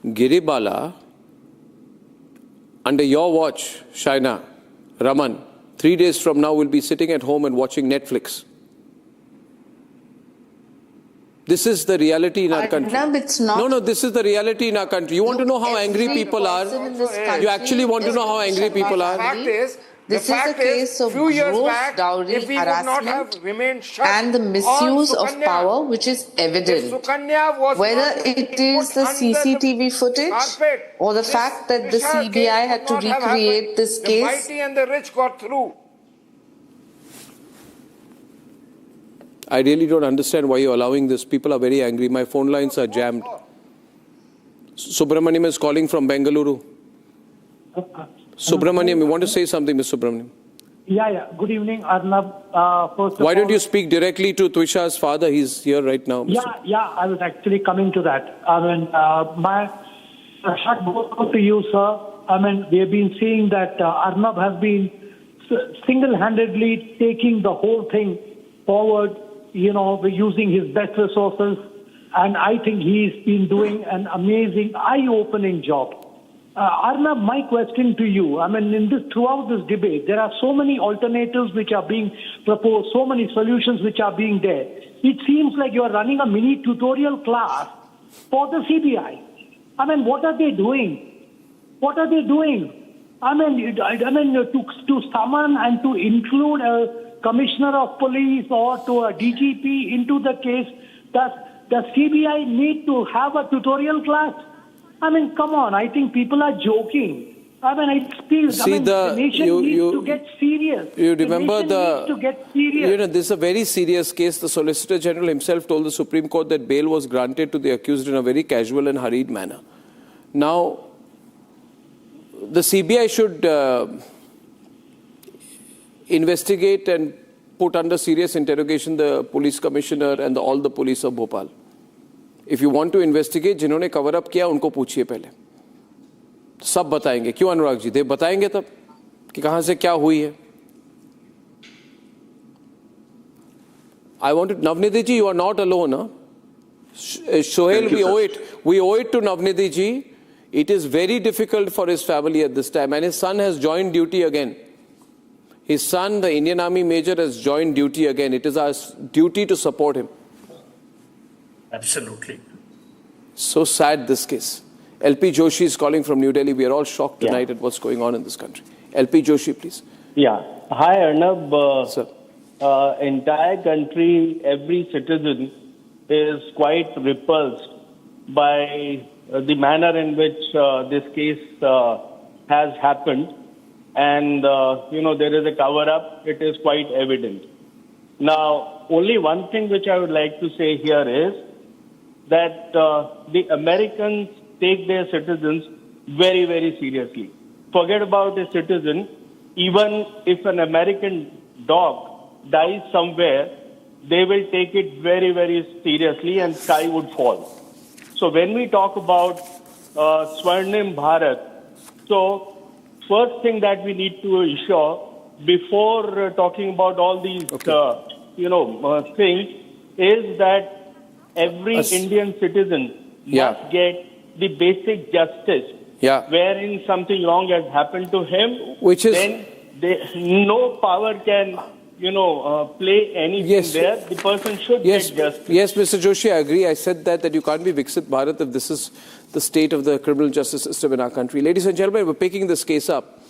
Giribala, under your watch, Shaina, Raman, 3 days from now will be sitting at home and watching Netflix. This is the reality in our country. It's not. No, this is the reality in our country. You want to know how angry people are? You actually want to know how angry people are? This is a case of gross dowry harassment and the misuse of power, which is evident. Whether it is the CCTV footage or the fact that the CBI had to recreate this case. The mighty and the rich got through. I really don't understand why you're allowing this. People are very angry. My phone lines are jammed. Subramaniam is calling from Bengaluru. Subramaniam, you want to say something, Mr. Subramaniam? Yeah. Good evening, Arnab. Why don't you speak directly to Twisha's father? He's here right now. Yeah, I was actually coming to that. I mean, my shot goes out to you, sir. I mean, we have been seeing that Arnab has been single-handedly taking the whole thing forward, you know, using his best resources. And I think he's been doing an amazing, eye-opening job. Arnab, my question to you, I mean, throughout this debate, there are so many alternatives which are being proposed, so many solutions which are being there. It seems like you are running a mini tutorial class for the CBI. I mean, what are they doing? What are they doing? I mean, to summon and to include a commissioner of police or to a DGP into the case, does the CBI need to have a tutorial class? I mean, come on, I think people are joking. I mean, the nation needs to get serious. You remember needs to get serious. You know, this is a very serious case. The Solicitor General himself told the Supreme Court that bail was granted to the accused in a very casual and hurried manner. Now, the CBI should investigate and put under serious interrogation the police commissioner and all the police of Bhopal. If you want to investigate, जिन्होंने cover up किया उनको पूछिए पहले. सब बताएंगे. क्यों अनुराग जी? देव बताएंगे तब कि कहाँ से क्या हुई है. I wanted Navnidhi ji, you are not alone, huh? Shoail, we owe it to Navnidhi ji. It is very difficult for his family at this time, and his son has joined duty again. His son, the Indian Army Major, has joined duty again. It is our duty to support him. Absolutely. So sad, this case. LP Joshi is calling from New Delhi. We are all shocked tonight at what's going on in this country. LP Joshi, please. Yeah. Hi, Arnab. Sir. Entire country, every citizen is quite repulsed by the manner in which this case has happened. And, there is a cover-up. It is quite evident. Now, only one thing which I would like to say here is that the Americans take their citizens very, very seriously. Forget about a citizen. Even if an American dog dies somewhere, they will take it very, very seriously and sky would fall. So when we talk about Swarnim Bharat, so first thing that we need to ensure before talking about all these, things is that every Indian citizen must get the basic justice. Wherein something wrong has happened to him, then no power can, play anything there. The person should get justice. Yes, Mr. Joshi, I agree. I said that you can't be Viksit Bharat if this is the state of the criminal justice system in our country. Ladies and gentlemen, we're picking this case up.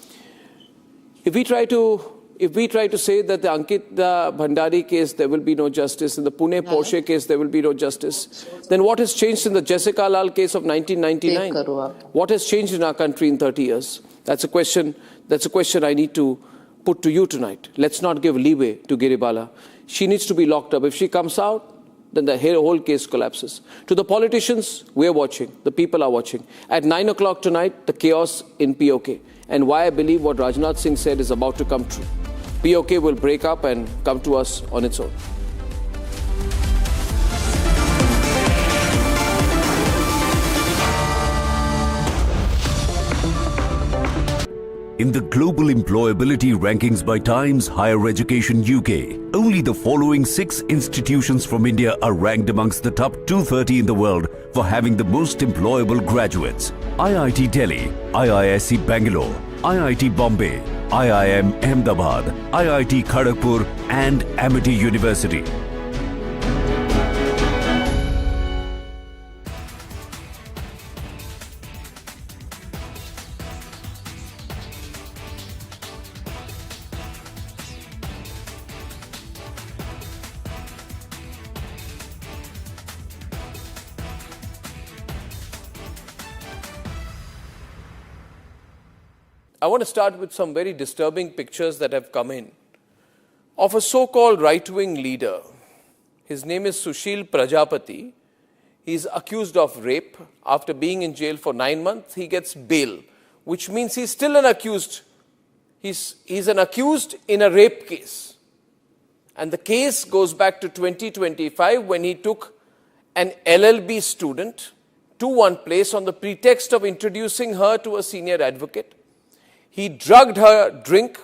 If we try to say that the Ankita Bhandari case, there will be no justice, in the Pune Porsche case, there will be no justice, then what has changed in the Jessica Lal case of 1999? What has changed in our country in 30 years? That's a question I need to put to you tonight. Let's not give leeway to Giribala. She needs to be locked up. If she comes out, then the whole case collapses. To the politicians, we're watching. The people are watching. At 9 o'clock tonight, the chaos in PoK. And why I believe what Rajnath Singh said is about to come true. PoK will break up and come to us on its own. In the global employability rankings by Times Higher Education UK, only the following 6 institutions from India are ranked amongst the top 230 in the world for having the most employable graduates. IIT Delhi, IISc Bangalore, IIT Bombay, IIM Ahmedabad, IIT Kharagpur and Amity University. I want to start with some very disturbing pictures that have come in of a so-called right-wing leader. His name is Sushil Prajapati. He's accused of rape. After being in jail for 9 months, he gets bail, which means he's still an accused. He's an accused in a rape case. And the case goes back to 2025 when he took an LLB student to one place on the pretext of introducing her to a senior advocate. He drugged her drink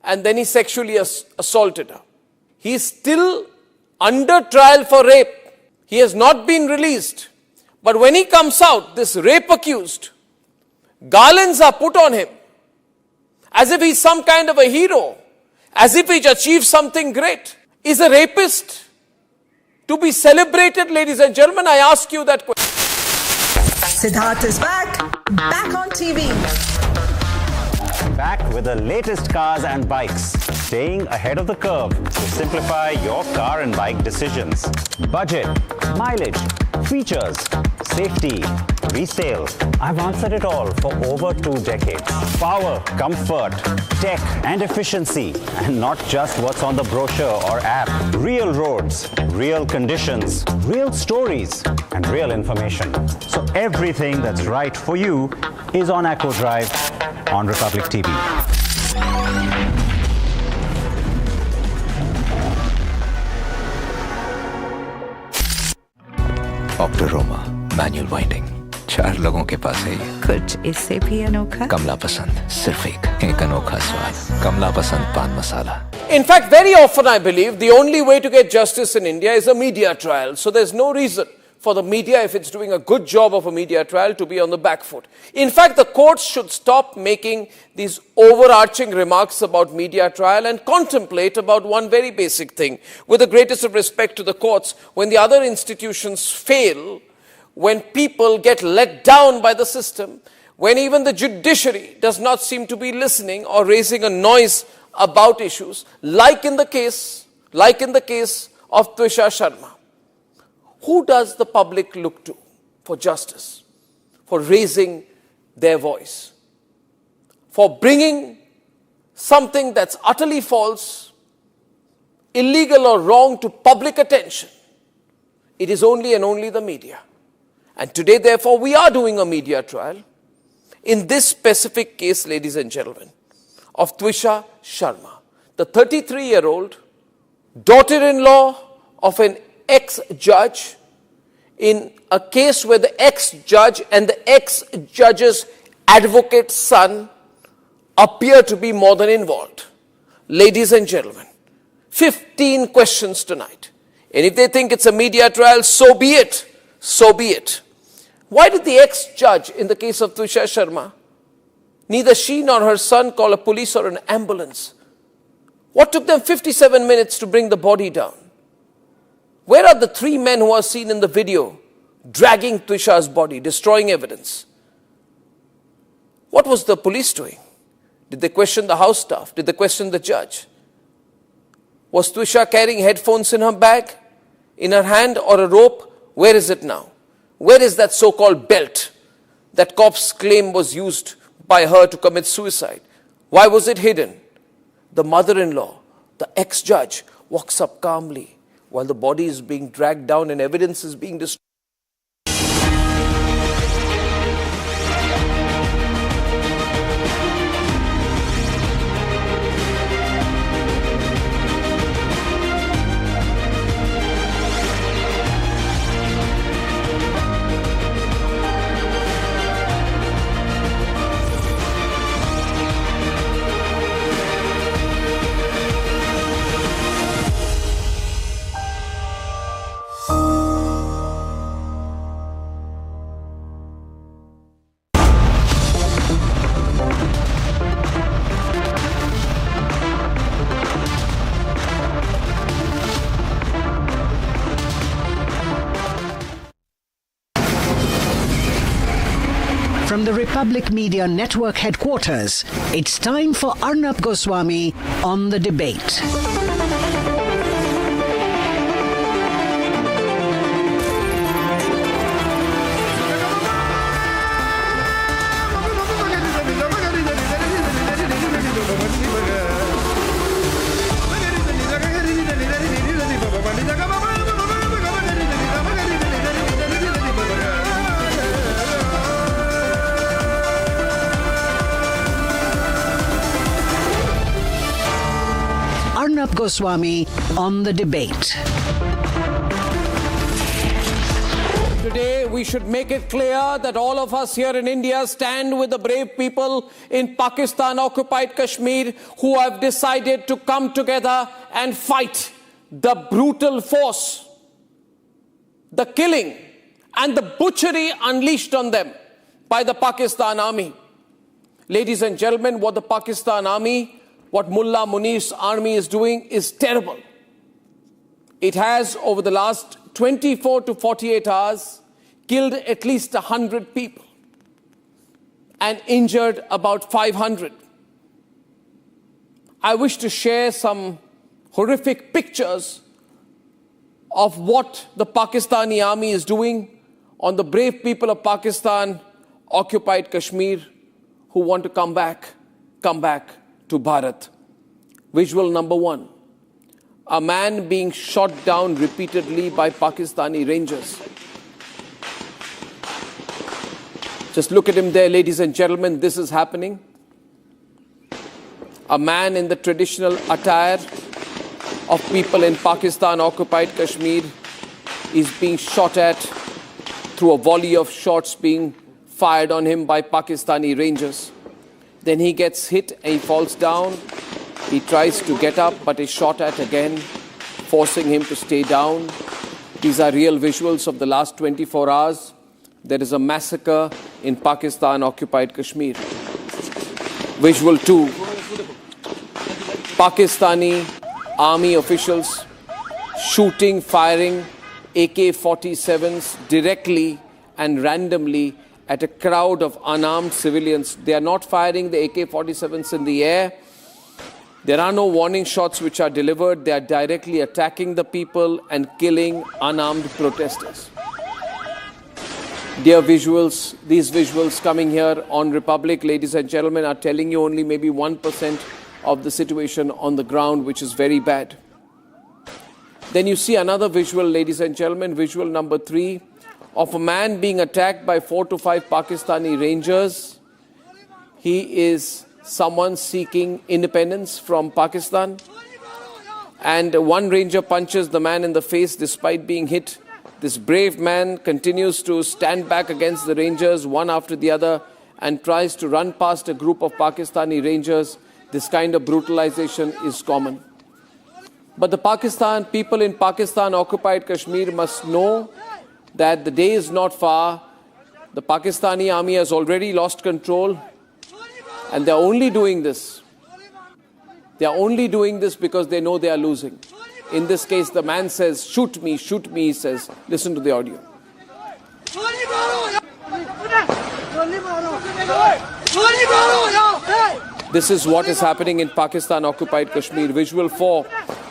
and then he sexually assaulted her. He is still under trial for rape. He has not been released. But when he comes out, this rape accused, garlands are put on him as if he's some kind of a hero, as if he's achieved something great. Is a rapist to be celebrated, ladies and gentlemen? I ask you that question. Siddharth is back on TV. Back with the latest cars and bikes, staying ahead of the curve to simplify your car and bike decisions. Budget, mileage, features, safety, resale. I've answered it all for over 2 decades. Power, comfort, tech and efficiency, and not just what's on the brochure or app. Real roads, real conditions, real stories, and real information. So everything that's right for you is on Acco Drive on Republic TV. Octoroma, manual winding. 4 लोगों के पास है ये। कुछ इससे भी अनोखा? कमला पसंद, सिर्फ एक अनोखा स्वाद। कमला पसंद पान मसाला। In fact, very often I believe the only way to get justice in India is a media trial. So there's no reason for the media, if it's doing a good job of a media trial, to be on the back foot. In fact, the courts should stop making these overarching remarks about media trial and contemplate about one very basic thing. With the greatest of respect to the courts, when the other institutions fail, when people get let down by the system, when even the judiciary does not seem to be listening or raising a noise about issues, like in the case of Twisha Sharma. Who does the public look to for justice, for raising their voice, for bringing something that's utterly false, illegal or wrong to public attention? It is only and only the media. And today, therefore, we are doing a media trial in this specific case, ladies and gentlemen, of Twisha Sharma, the 33-year-old daughter-in-law of an ex-judge, in a case where the ex-judge and the ex-judge's advocate's son appear to be more than involved. Ladies and gentlemen, 15 questions tonight. And if they think it's a media trial, so be it. So be it. Why did the ex-judge in the case of Twisha Sharma, neither she nor her son call a police or an ambulance? What took them 57 minutes to bring the body down? Where are the 3 men who are seen in the video dragging Twisha's body, destroying evidence? What was the police doing? Did they question the house staff? Did they question the judge? Was Twisha carrying headphones in her bag, in her hand, or a rope? Where is it now? Where is that so-called belt that cops claim was used by her to commit suicide? Why was it hidden? The mother-in-law, the ex-judge, walks up calmly while the body is being dragged down and evidence is being destroyed. From the Republic Media Network headquarters, it's time for Arnab Goswami on The Debate. Arnab Goswami on The Debate. Today, we should make it clear that all of us here in India stand with the brave people in Pakistan-occupied Kashmir who have decided to come together and fight the brutal force, the killing and the butchery unleashed on them by the Pakistan army. Ladies and gentlemen, what the Pakistan army, what Mullah Munir's army is doing is terrible. It has, over the last 24 to 48 hours, killed at least 100 people and injured about 500. I wish to share some horrific pictures of what the Pakistani army is doing on the brave people of Pakistan, occupied Kashmir, who want to come back to Bharat. Visual number one, a man being shot down repeatedly by Pakistani rangers. Just look at him there, ladies and gentlemen, this is happening. A man in the traditional attire of people in Pakistan-occupied Kashmir is being shot at through a volley of shots being fired on him by Pakistani rangers. Then he gets hit and he falls down. He tries to get up but is shot at again, forcing him to stay down. These are real visuals of the last 24 hours. There is a massacre in Pakistan-occupied Kashmir. Visual 2. Pakistani army officials shooting, firing AK-47s directly and randomly at a crowd of unarmed civilians. They are not firing the AK-47s in the air. There are no warning shots which are delivered. They are directly attacking the people and killing unarmed protesters. Dear visuals, these visuals coming here on Republic, ladies and gentlemen, are telling you only maybe 1% of the situation on the ground, which is very bad. Then you see another visual, ladies and gentlemen, visual number 3, of a man being attacked by 4 to 5 Pakistani rangers. He is someone seeking independence from Pakistan. And one ranger punches the man in the face despite being hit. This brave man continues to stand back against the rangers one after the other and tries to run past a group of Pakistani rangers. This kind of brutalization is common. But the people in Pakistan-occupied Kashmir must know that the day is not far. The Pakistani army has already lost control, and they're only doing this. They are only doing this because they know they are losing. In this case, the man says, shoot me, he says. Listen to the audio. This is what is happening in Pakistan-occupied Kashmir. Visual 4.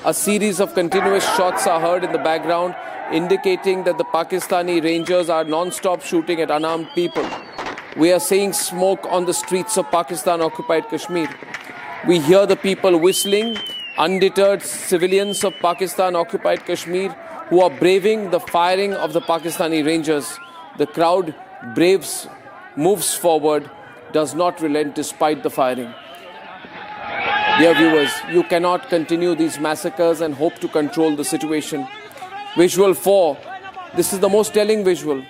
A series of continuous shots are heard in the background, indicating that the Pakistani rangers are non-stop shooting at unarmed people. We are seeing smoke on the streets of Pakistan-occupied Kashmir. We hear the people whistling, undeterred civilians of Pakistan-occupied Kashmir who are braving the firing of the Pakistani Rangers. The crowd braves, moves forward, does not relent despite the firing. Dear viewers, you cannot continue these massacres and hope to control the situation. Visual 4. This is the most telling visual,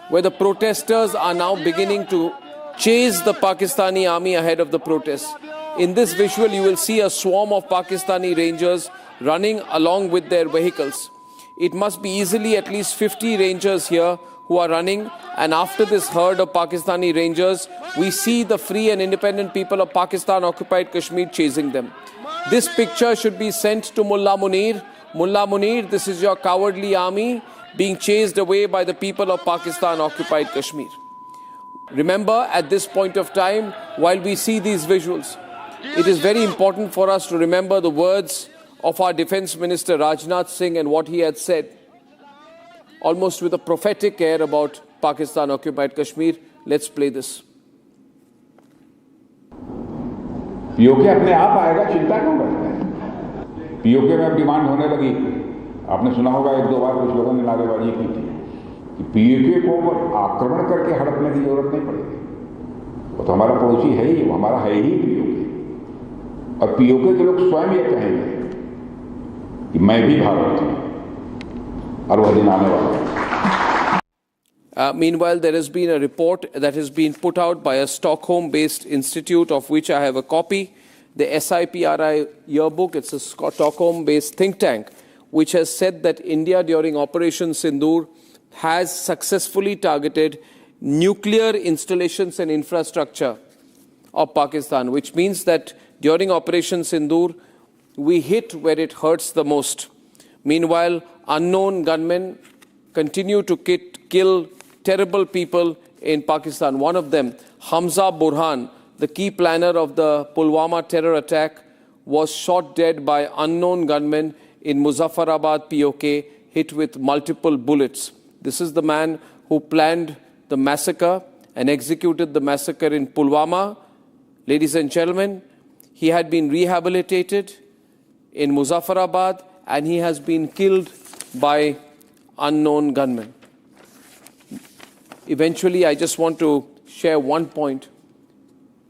where the protesters are now beginning to chase the Pakistani army ahead of the protests. In this visual, you will see a swarm of Pakistani Rangers running along with their vehicles. It must be easily at least 50 Rangers here who are running, and after this herd of Pakistani Rangers, we see the free and independent people of Pakistan-occupied Kashmir chasing them. This picture should be sent to Mullah Munir. Mullah Munir, this is your cowardly army being chased away by the people of Pakistan-occupied Kashmir. Remember, at this point of time, while we see these visuals, it is very important for us to remember the words of our Defence Minister Rajnath Singh and what he had said, almost with a prophetic air about Pakistan-occupied Kashmir. Let's play this. PoK अपने आप आएगा, चिंता क्यों करते हैं? PoK में अब demand होने लगी। आपने सुना होगा एक दो बार कुछ लोगों ने नारेबाजी की थी कि PoK को आक्रमण करके हड़पने की जरूरत नहीं पड़ेगी। वो तो हमारा पड़ोसी है ही, वो हमारा है ही PoK। और PoK के लोग स्वयं ये कहेंगे कि मैं भी भारत हूँ और वह दिन आने वाला है। Meanwhile, there has been a report that has been put out by a Stockholm-based institute, of which I have a copy, the SIPRI yearbook. It's a Stockholm-based think tank, which has said that India during Operation Sindoor has successfully targeted nuclear installations and infrastructure of Pakistan, which means that during Operation Sindoor, we hit where it hurts the most. Meanwhile, unknown gunmen continue to kill terrible people in Pakistan. One of them, Hamza Burhan, the key planner of the Pulwama terror attack, was shot dead by unknown gunmen in Muzaffarabad, PoK, hit with multiple bullets. This is the man who planned the massacre and executed the massacre in Pulwama. Ladies and gentlemen, he had been rehabilitated in Muzaffarabad and he has been killed by unknown gunmen. Eventually, I just want to share one point.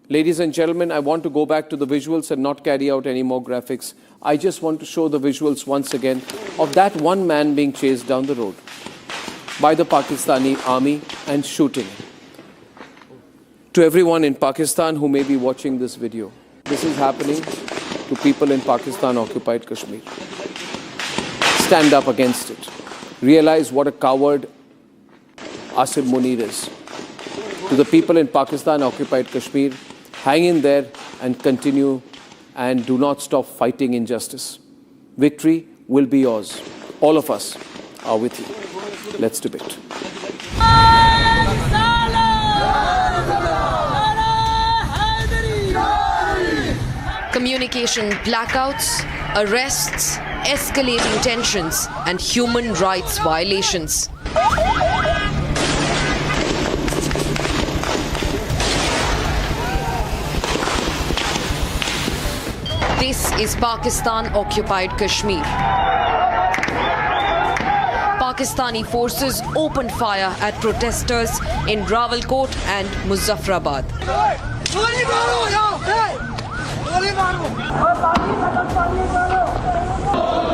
Ladies and gentlemen, I want to go back to the visuals and not carry out any more graphics. I just want to show the visuals once again of that one man being chased down the road by the Pakistani army and shooting. To everyone in Pakistan who may be watching this video, this is happening to people in Pakistan-occupied Kashmir. Stand up against it. Realize what a coward Asim Munir is. To the people in Pakistan-occupied Kashmir, hang in there and continue and do not stop fighting injustice. Victory will be yours. All of us are with you. Let's debate. Communication blackouts, arrests, escalating tensions, and human rights violations. This is Pakistan-occupied Kashmir. Pakistani forces opened fire at protesters in Rawalkot and Muzaffarabad.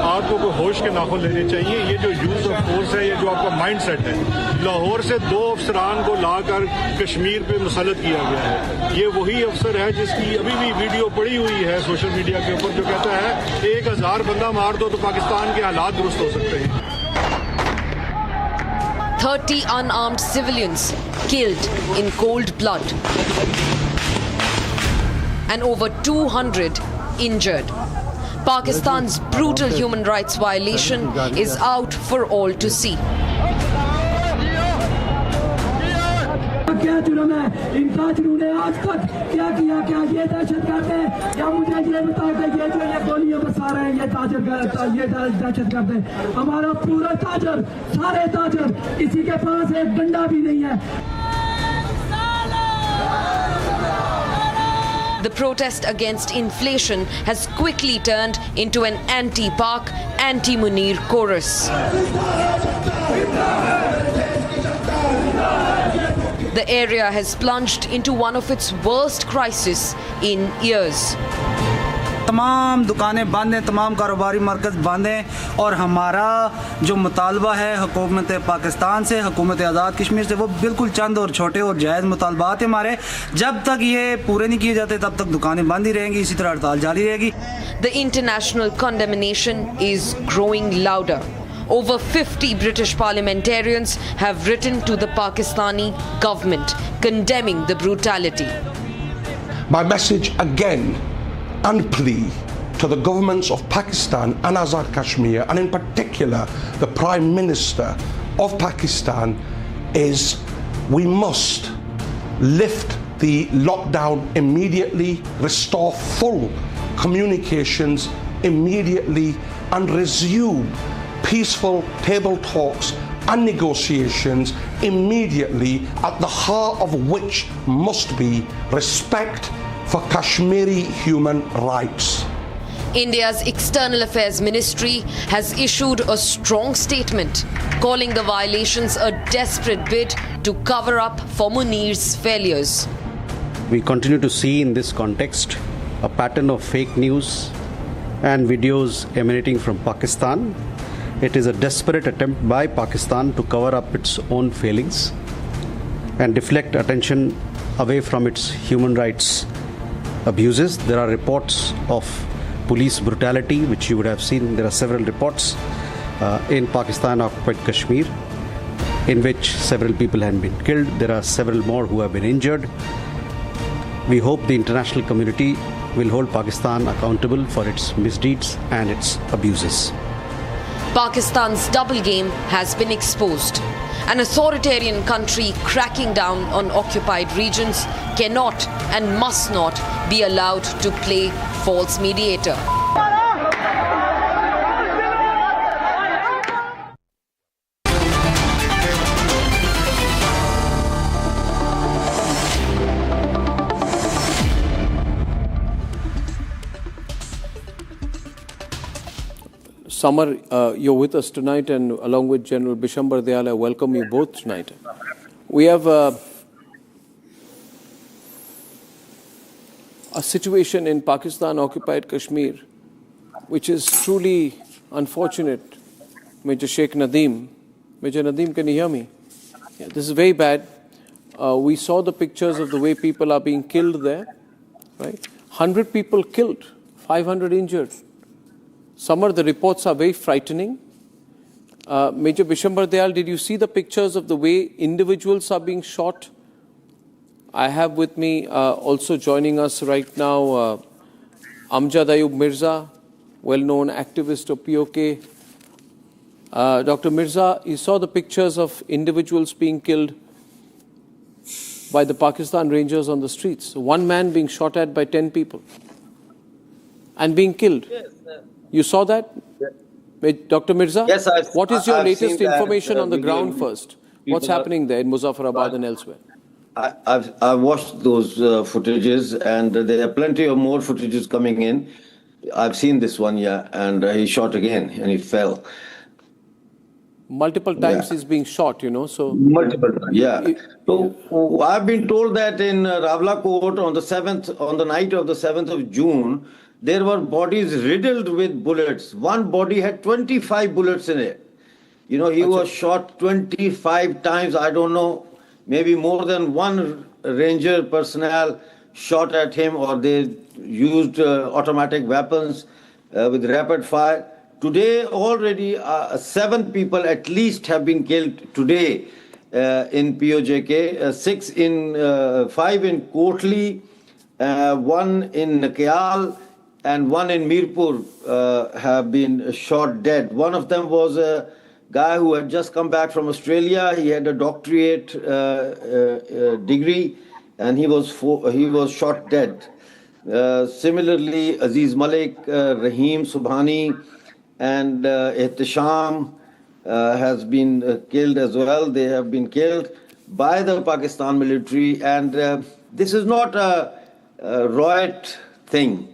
आपको कोई होश के नाखुन लेने चाहिए। ये जो use of force है, ये जो आपका माइंड सेट है, लाहौर से 2 अफसरान को लाकर कश्मीर पे मुसल्लत किया गया है। ये वही अफसर है जिसकी अभी भी वीडियो पड़ी हुई है सोशल मीडिया के ऊपर, जो कहता है 1000 बंदा मार दो तो पाकिस्तान के हालात दुरुस्त हो सकते हैं। 30 unarmed civilians killed in cold blood and over 200 injured. Pakistan's brutal human rights violation is out for all to see. क्या जुर्म है इन कातिलों ने आज तक क्या किया? क्या ये दहशतगर्द है? या मुझे ये बताओ कि ये जो ये गोलियां बरसा रहे हैं ये दहशतगर्द है? हमारा पूरा ताजर, सारे ताजर, किसी के पास एक डंडा भी नहीं है। The protest against inflation has quickly turned into an anti-Pak, anti-Munir chorus. The area has plunged into one of its worst crises in years. तमाम दुकानें बंद हैं, तमाम कारोबारी मरकज़ बंद हैं और हमारा जो मुतालबा है हुकूमत पाकिस्तान से, हुकूमत आज़ाद कश्मीर से, वो बिल्कुल चंद और छोटे और जायज़ मुतालबात हैं हमारे। जब तक ये पूरे नहीं किए जाते तब तक दुकानें बंद ही रहेंगी, इसी तरह हड़ताल जारी रहेगी। The international condemnation is growing louder. Over 50 British parliamentarians have written to the Pakistani government condemning the brutality. My message again and plea to the governments of Pakistan and Azad Kashmir, and in particular the Prime Minister of Pakistan, is we must lift the lockdown immediately, restore full communications immediately, and resume peaceful table talks and negotiations immediately, at the heart of which must be respect for Kashmiri human rights. India's External Affairs Ministry has issued a strong statement calling the violations a desperate bid to cover up for Munir's failures. We continue to see in this context a pattern of fake news and videos emanating from Pakistan. It is a desperate attempt by Pakistan to cover up its own failings and deflect attention away from its human rights abuses. There are reports of police brutality, which you would have seen. There are several reports in Pakistan-occupied Kashmir in which several people have been killed. There are several more who have been injured. We hope the international community will hold Pakistan accountable for its misdeeds and its abuses. Pakistan's double game has been exposed. An authoritarian country cracking down on occupied regions cannot and must not be allowed to play false mediator. Samar, you're with us tonight, and along with General Bishambar Dayal, I welcome you both tonight. We have a situation in Pakistan-occupied Kashmir which is truly unfortunate. Major Sheikh Nadeem. Major Nadeem, can you hear me? Yeah, this is very bad. We saw the pictures of the way people are being killed there, right? 100 people killed, 500 injured. Samar, the reports are very frightening. Major Bishambar Dayal, did you see the pictures of the way individuals are being shot? I have with me also joining us right now Amjad Ayub Mirza, well-known activist of PoK. Dr. Mirza, you saw the pictures of individuals being killed by the Pakistan Rangers on the streets. One man being shot at by 10 people and being killed. Yes, you saw that? Yes. Dr. Mirza? Yes, what is your latest information on the ground first? What's happening there in Muzaffarabad and elsewhere? I've watched those footages, and there are plenty of more footages coming in. I've seen this one, yeah, and he shot again and he fell. Multiple times he's being shot, you know, so... Multiple times, yeah. So I've been told that in Ravla Court on the night of the 7th of June, there were bodies riddled with bullets. One body had 25 bullets in it. You know, he was shot 25 times. I don't know, maybe more than one ranger personnel shot at him, or they used automatic weapons with rapid fire. Today, already 7 people at least have been killed today in POJK, 5 in Kotli, 1 in Nakyal, and 1 in Mirpur have been shot dead. One of them was a guy who had just come back from Australia. He had a doctorate degree, and he was shot dead. Similarly, Aziz Malik, Rahim Subhani, and Ihtisham has been killed as well. They have been killed by the Pakistan military, and this is not a riot thing.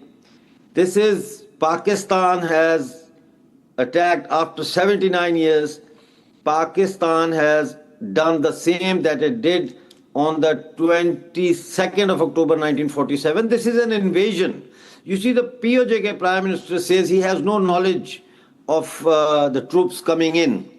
This is Pakistan has attacked after 79 years. Pakistan has done the same that it did on the 22nd of October 1947. This is an invasion. You see, the PoK Prime Minister says he has no knowledge of the troops coming in.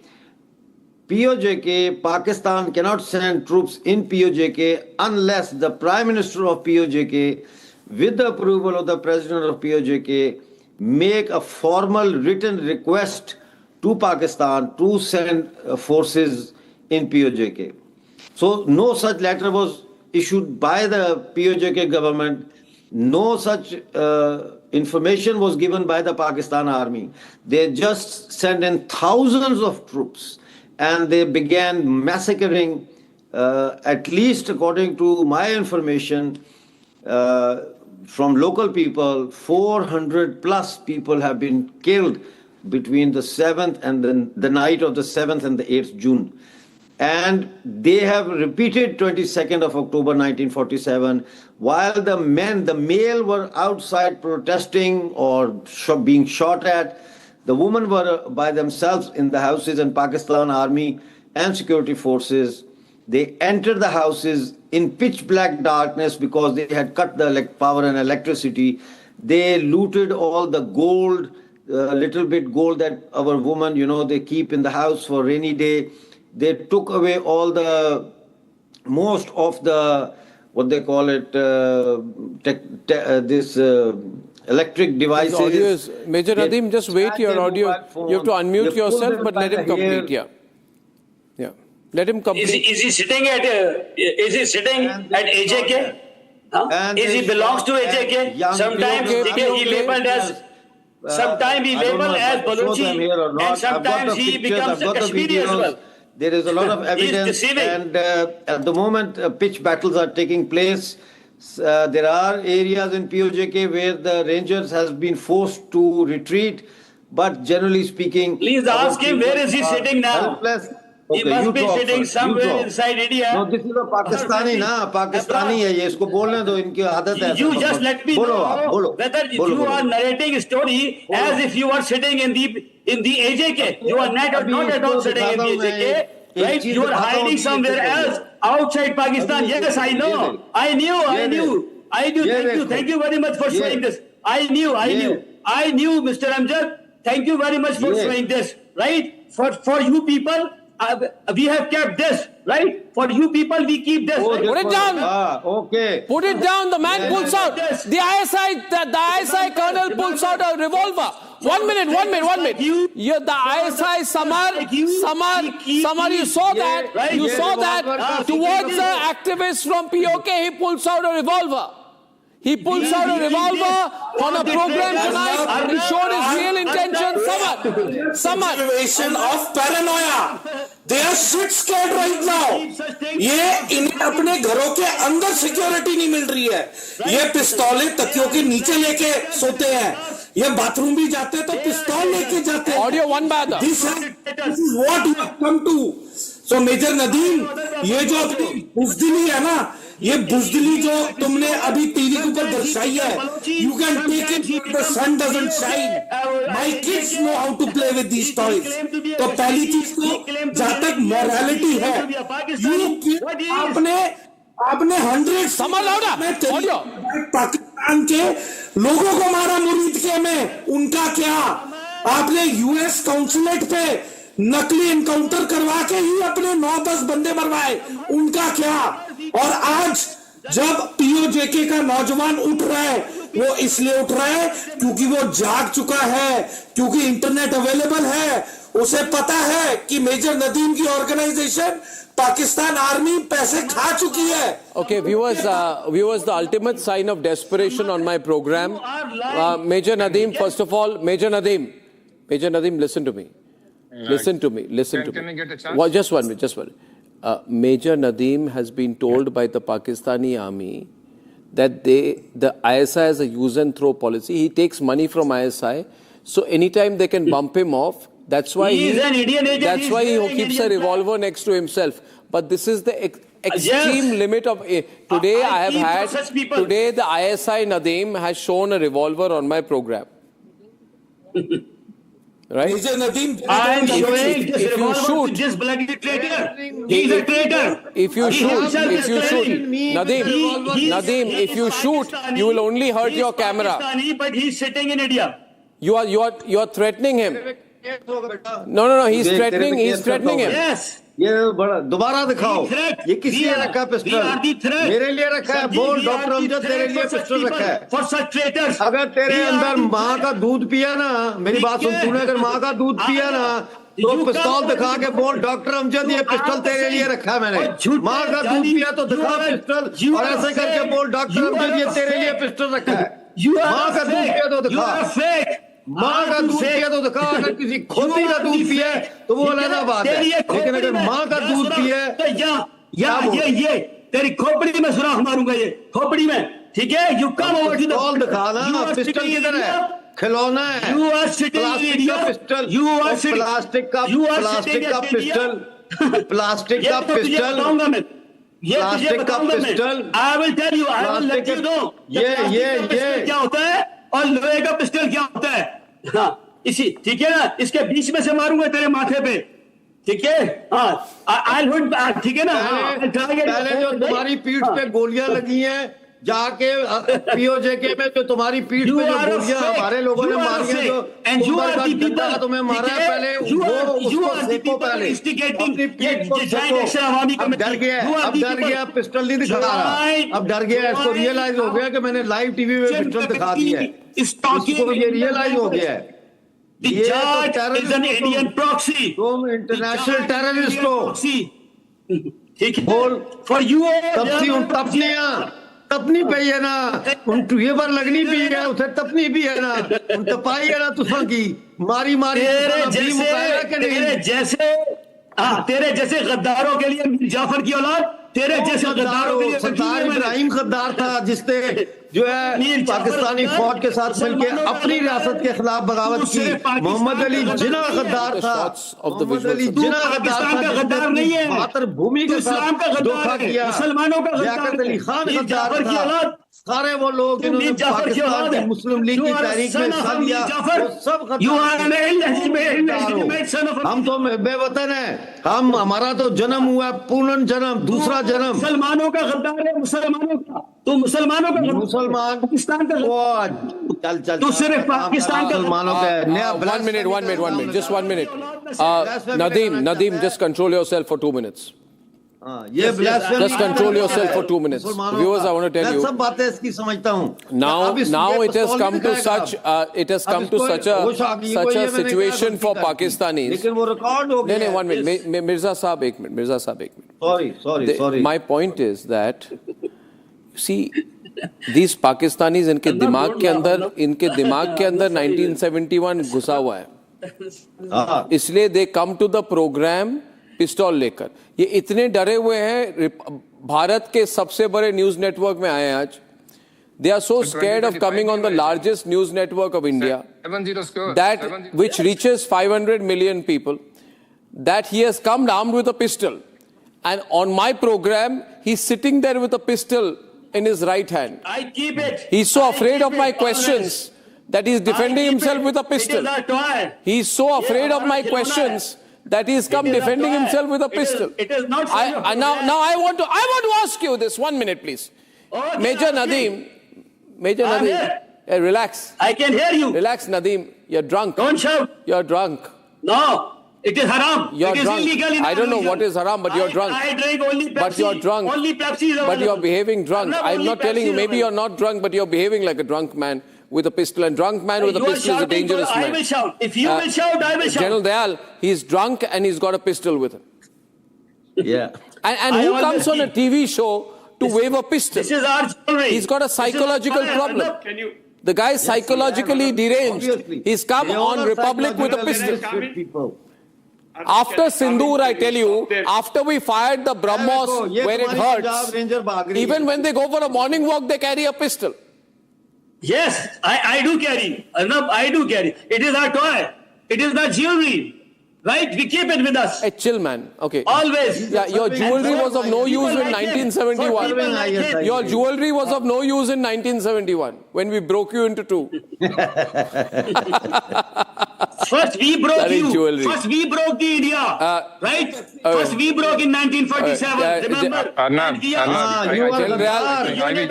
PoK, Pakistan cannot send troops in PoK unless the Prime Minister of PoK, with the approval of the President of PoK, make a formal written request to Pakistan to send forces in PoK. So no such letter was issued by the PoK government. No such information was given by the Pakistan army. They just sent in thousands of troops and they began massacring, at least according to my information from local people, 400 plus people have been killed between the 7th and the night of the 7th and the 8th June. And they have repeated 22nd of October 1947, while the male were outside protesting or being shot at. The women were by themselves in the houses, and Pakistan army and security forces, they entered the houses in pitch black darkness because they had cut the power and electricity. They looted all the gold, little bit gold that our women, they keep in the house for rainy day. They took away all most of the, what they call it, electric devices. Audio is, Major Nadeem, just wait your audio. You have to unmute yourself, but let him complete. Yeah. Let him complete. Is he sitting at AJK? Is he belongs to AJK? Sometimes he labeled as. Sometimes he labeled as Baluchi, and sometimes he becomes a Kashmiri as well. There is a lot of evidence, and at the moment, pitch battles are taking place. There are areas in PoK where the Rangers has been forced to retreat, but generally speaking, please ask him where is he sitting now. Okay, he must be sitting somewhere inside India. No, this is a Pakistani, Pakistani hai ye. Isko bolne do, inki aadat hai. You just let me know whether you are narrating a story as if you are sitting in the AJK. You are not at all sitting in the AJK. Right? You are hiding somewhere else outside Pakistan. Yes, I know. I knew. Thank you very much for showing this. I knew, Mr. Amjad. Thank you very much for showing this. Right? For you people, we have kept this. Right? For you people, we keep this. Put it down. Okay. Put it down. The man pulls out. The ISI colonel pulls out a revolver. One minute. The ISI Samar, you saw that. Right? You saw that towards the activists from PoK. He pulls out a revolver. He pulls out a revolver on a program tonight. He showed his real intention. Samar. Situation of paranoia. They are shit scared right now. ये इन्हें अपने घरों के अंदर security नहीं मिल रही है. ये पिस्तौलें तकियों के नीचे लेके सोते हैं. ये बाथरूम भी जाते हैं तो पिस्तौल लेके जाते हैं. Audio one by the. This is what you have come to. So Major Nadeem, ये जो अपनी बुज़दिली है ना, ये बुज़दिली जो तुमने अभी टीवी के ऊपर दर्शाई है, you can take it. The sun doesn't shine. My kids know how to play with these toys. तो पहली चीज तो जहाँ तक morality है, आपने 100 पाकिस्तान के लोगों को मारा मुरीद के में, उनका क्या? आपने यूएस काउंसुलेट पे नकली एनकाउंटर करवा के ही अपने 9-10 बंदे मरवाए, उनका क्या? और आज जब पीओजेके का नौजवान उठ रहा है, वो इसलिए उठ रहा है क्योंकि वो जाग चुका है, क्योंकि इंटरनेट अवेलेबल है. उसे पता है कि मेजर नदीम की ऑर्गेनाइजेशन पाकिस्तान आर्मी पैसे खा चुकी है. Okay, viewers, the ultimate sign of desperation on my program. Major Nadeem, first of all, Major Nadeem, listen to me. Listen to me. Can I get a chance? Just one minute. Major Nadeem has been told by the Pakistani army that the ISI has a use and throw policy. He takes money from ISI, so anytime they can bump him off. That's why he keeps a revolver next to himself. But this is the extreme limit of today. I have had today the ISI Nadeem has shown a revolver on my program. Right? I am showing this revolver to this bloody traitor. He is a traitor. If you shoot, Nadeem, if you shoot, you will only hurt your camera. But he is sitting in India. You are threatening him. No, he's threatening him. Yes. ये बड़ा दोबारा दिखाओ ये किसी ने रखा है pistol मेरे लिए रखा है बोल डॉक्टर अमजद तेरे लिए पिस्टल रखा है अगर तेरे अंदर माँ का दूध पिया ना मेरी बात सुन तूने अगर माँ का दूध पिया ना तो पिस्तौल दिखा के बोल डॉक्टर अमजद ये पिस्टल तेरे लिए रखा है मैंने माँ का दूध पिया तो दिखा पिस्टल और ऐसे करके बोल डॉक्टर अमजद ये तेरे लिए पिस्टल रखा है माँ का दूध पिया तो दिखा माँ का दूध पिया तो दिखा अगर किसी खोती का दूध पिया तो वो अलग बात है लेकिन अगर माँ का दूध पिया तो ये तेरी खोपड़ी में सुराख मारूंगा ये खोपड़ी में ठीक है you come over to the दिखा ना पिस्टल किधर है खिलौना है you are sitting pistol you are plastic का पिस्टल प्लास्टिक का पिस्टल प्लास्टिक का pistol I will tell you I will let you know ये क्या होता है और लोहे का पिस्टल क्या होता है हाँ इसी ठीक है ना इसके बीच में से मारूंगा तेरे माथे पे ठीक है हाँ ठीक है ना पहले जो तुम्हारी पीठ पे गोलियां लगी हैं जाके पीओजे में जो तुम्हारी पीठ पे जो गोलियां हमारे लोगों ने मारी हैं जो डंडा तुम्हें मारा है पहले वो उसको सेको पहले अपनी पीठ को सेको अब डर गया पिस्टल नहीं दिखा रहा अब डर गया इसको रियलाइज हो गया कि मैंने लाइव टीवी में पिस्टल दिखा दी है इसको ये रियलाइज हो गया है ये तो टेररिस्ट तुम इंटरनेशनल टेररिस्ट हो ठीक है बोल फॉर यू तपनी पई है ना उन ये बार लगनी भी है उसे तपनी भी है ना उन तपाई है ना तुफान की मारी तेरे जैसे गद्दारों के लिए मीर जाफर की औलाद तेरे जैसे गद्दारों के लिए सरदार इब्राहिम गद्दार था जिसने जो है पाकिस्तानी फौज के साथ मिलकर अपनी रियासत के खिलाफ बगावत की मोहम्मद अली जिन्ना गद्दार था मोहम्मद अली जिन्ना गद्दार नहीं है मातृभूमि के साथ धोखा किया मुसलमानों का लियाकत अली खान गद्दार था सारे वो लोग जिन्होंने पाकिस्तान की मुस्लिम लीग की तहरीक में हिस्सा लिया सब हम तो बेवतन है हम हमारा तो जन्म हुआ पूर्ण जन्म दूसरा जन्म मुसलमानों का गद्दार है मुसलमानों का तो मुसलमानों का मुसलमान पाकिस्तान का चल तो सिर्फ पाकिस्तान का मुसलमानों का नया 1 minute just 1 minute Nadeem just control yourself for 2 minutes just control yourself for 2 minutes viewers I want to tell you सब बातें इसकी समझता हूं now it has come to such a situation for Pakistanis लेकिन वो रिकॉर्ड हो गया नहीं 1 minute Mirza साहब 1 minute sorry my point is that see these Pakistanis इनके दिमाग के अंदर 1971 घुसा हुआ है इसलिए they come to the program पिस्तौल लेकर ये इतने डरे हुए हैं भारत के सबसे बड़े न्यूज नेटवर्क में आए आज they are so scared of coming on the largest news network of India that which reaches 500 million people that he has come armed with a pistol and on my program he's sitting there with a pistol in his right hand. I keep it. He's so afraid of my questions that he's defending himself with a pistol. He's so afraid of my questions that he's come defending himself with a pistol. It is not. Now I want to ask you this. 1 minute, please. Okay, Major Nadeem, relax. I can hear you. Relax, Nadeem. You're drunk. Don't shout. You're drunk. No. It is haram. You're it drunk. Is illegal. I don't know what is haram, but you're drunk. I drink only Pepsi. But you're drunk. Only Pepsi is But you're behaving drunk. I'm not telling you. Maybe you're not drunk, but you're behaving like a drunk man with a pistol. And drunk man with a pistol is a dangerous man. I will shout. If you will shout, I will shout. General Dayal, he's drunk and he's got a pistol with him. Yeah. And who comes on a TV show to wave a pistol? This is our jewelry. He's got a psychological problem. The guy is psychologically deranged. He's come on Republic with a pistol. After Sindoor, I tell you, after we fired the BrahMos where it hurts, even when they go for a morning walk, they carry a pistol. Yes, I do carry. I do carry. It is our toy. It is not jewelry. Right? We keep it with us. Hey, chill, man. Okay. Always. Yeah, your jewelry was of no use in 1971. Your jewelry was of no use in 1971 when we broke you into two. First we broke you. First we broke the India. Right? First we broke in 1947. Remember?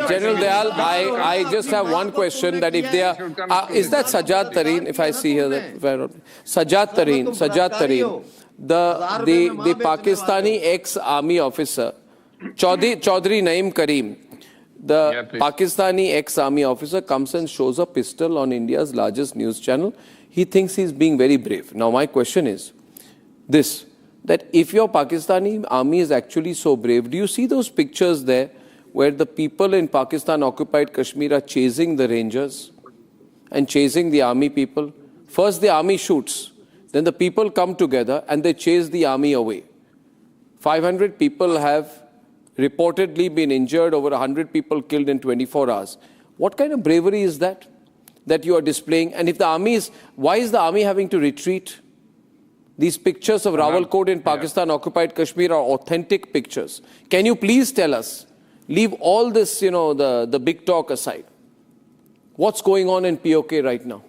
General Dayal, I just have one question, that if they are... is that Sajjad Tareen, if I see here? Sajjad Tareen, the Pakistani ex-army officer, Chaudhry Naeem Karim, the Pakistani ex-army officer comes and shows a pistol on India's largest news channel. He thinks he's being very brave. Now, my question is this, that if your Pakistani army is actually so brave, do you see those pictures there where the people in Pakistan-occupied Kashmir are chasing the rangers and chasing the army people? First, the army shoots. Then the people come together and they chase the army away. 500 people have reportedly been injured, over 100 people killed in 24 hours. What kind of bravery is that you are displaying? And if the army is, why is the army having to retreat? These pictures of Rawalkot in Pakistan-occupied Kashmir are authentic pictures. Can you please tell us, leave all this, the big talk aside, what's going on in PoK right now?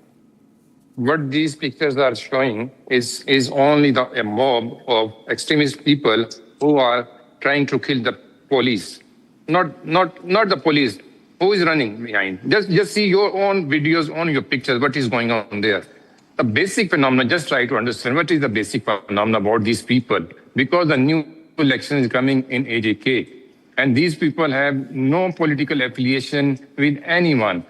What these pictures are showing is only a mob of extremist people who are trying to kill the police. Not the police. Who is running behind? Just see your own videos, on your pictures, what is going on there. The basic phenomenon, just try to understand what is the basic phenomenon about these people. Because the new election is coming in AJK, and these people have no political affiliation with anyone.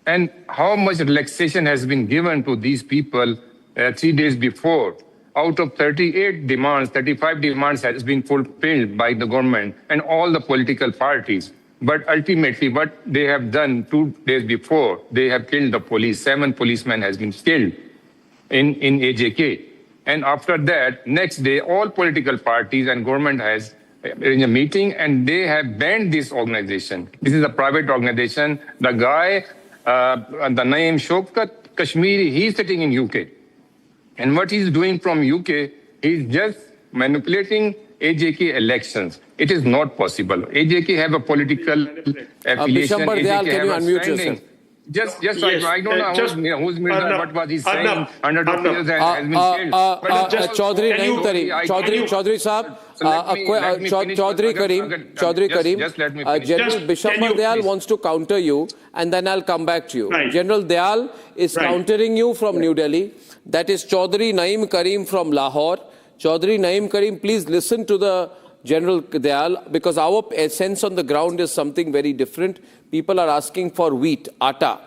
And how much relaxation has been given to these people 3 days before? Out of 38 demands, 35 demands has been fulfilled by the government and all the political parties. But ultimately, what they have done 2 days before, they have killed the police. 7 policemen has been killed in AJK. And after that, next day, all political parties and government has arranged a meeting and they have banned this organization. This is a private organization. The guy, the name Shaukat Kashmiri, he's sitting in UK. And what he's doing from UK, he's just manipulating AJK elections. It is not possible. AJK have a political affiliation. Bishambar Dayal, can you unmute yourself? Just yes. I don't know who's what was he saying. 100 years has been killed. Chaudhry Naeem Karim, Chaudhry Sahab, Chaudhry Karim, General Bishambar Dayal wants to counter you, and then I'll come back to you. Right. General Dayal is countering you from New Delhi. That is Chaudhry Naeem Karim from Lahore. Chaudhry Naeem Karim, please listen to the General Dayal, because our sense on the ground is something very different. People are asking for wheat, atta,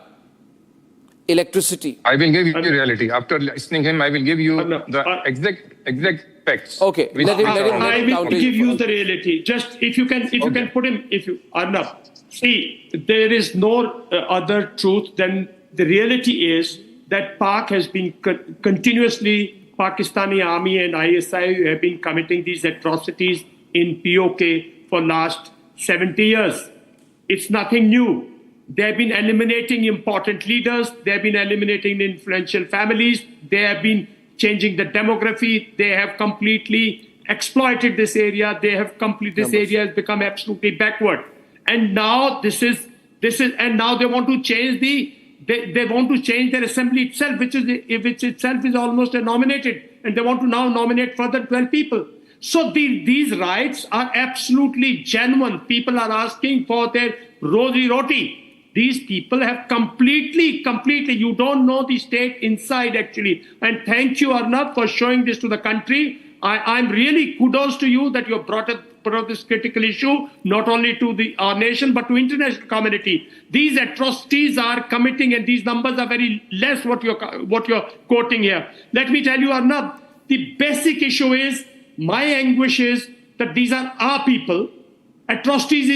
electricity. I will give you reality. After listening to him, I will give you the exact facts. Okay, let him I will give you the reality. Just if you can put him, Arnab. See, there is no other truth than the reality is that PAK has been continuously, Pakistani army and ISI have been committing these atrocities in PoK for last 70 years. It's nothing new. They've been eliminating important leaders. They've been eliminating influential families. They have been changing the demography. They have completely exploited this area. This area has become absolutely backward. And now and now they want to change they want to change their assembly itself, which itself is almost nominated, and they want to now nominate further 12 people. So these rights are absolutely genuine. People are asking for their rosy roti. These people have completely, you don't know the state inside actually. And thank you, Arnab, for showing this to the country. I'm really kudos to you that you have brought this critical issue, not only to our nation, but to international community. These atrocities are committing, and these numbers are very less what you're quoting here. Let me tell you, Arnab, the basic issue is, my anguish is that these are our people. Atrocities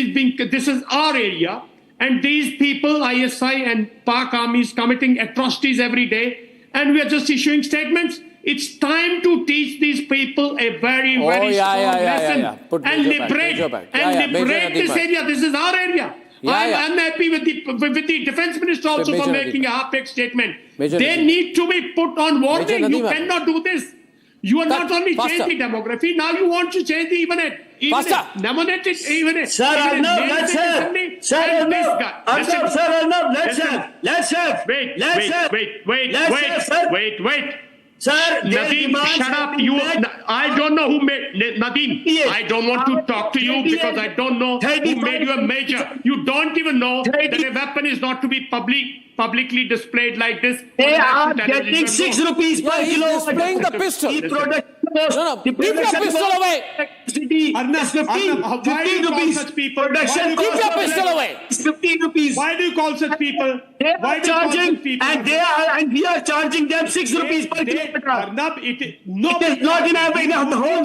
this is our area. And these people, ISI and PAK armies, committing atrocities every day. And we are just issuing statements. It's time to teach these people a very strong lesson and liberate this area. This is our area. I'm unhappy with the defense minister also for making a half-baked statement. They need to be put on warning. You cannot do this. You are not only changing the demography, now you want to change the even a nominated even a. Sir, Arnav, let's have. Sir, Arnav, let's have. Wait. Sir, Nadeem, shut up. I don't know who made Nadeem. I don't want to talk to you because I don't know who made you a major. You don't even know that a weapon is not to be publicly displayed like this. They are getting 6 rupees per kilo. He's displaying the pistol. Keep your pistol away. Arnav, why do you call such people? Keep your pistol away. 15 rupees. Why do you call such people? They are charging, and we are charging them 6 rupees per kilometer. Arnav, it is not in the whole.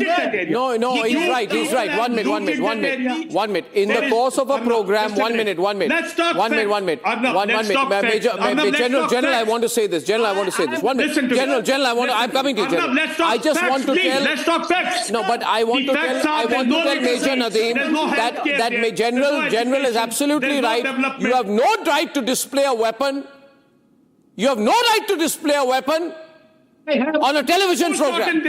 No, he's right. One minute. In the course of a program, 1 minute. Let's talk. 1 minute. General, I want to say this. 1 minute. General, I'm coming to you, General. I just want to tell. Let's talk facts. No, but I want to tell Major Nadeem that General is absolutely right. You have no right to display a weapon. You have no right to display a weapon on a television program.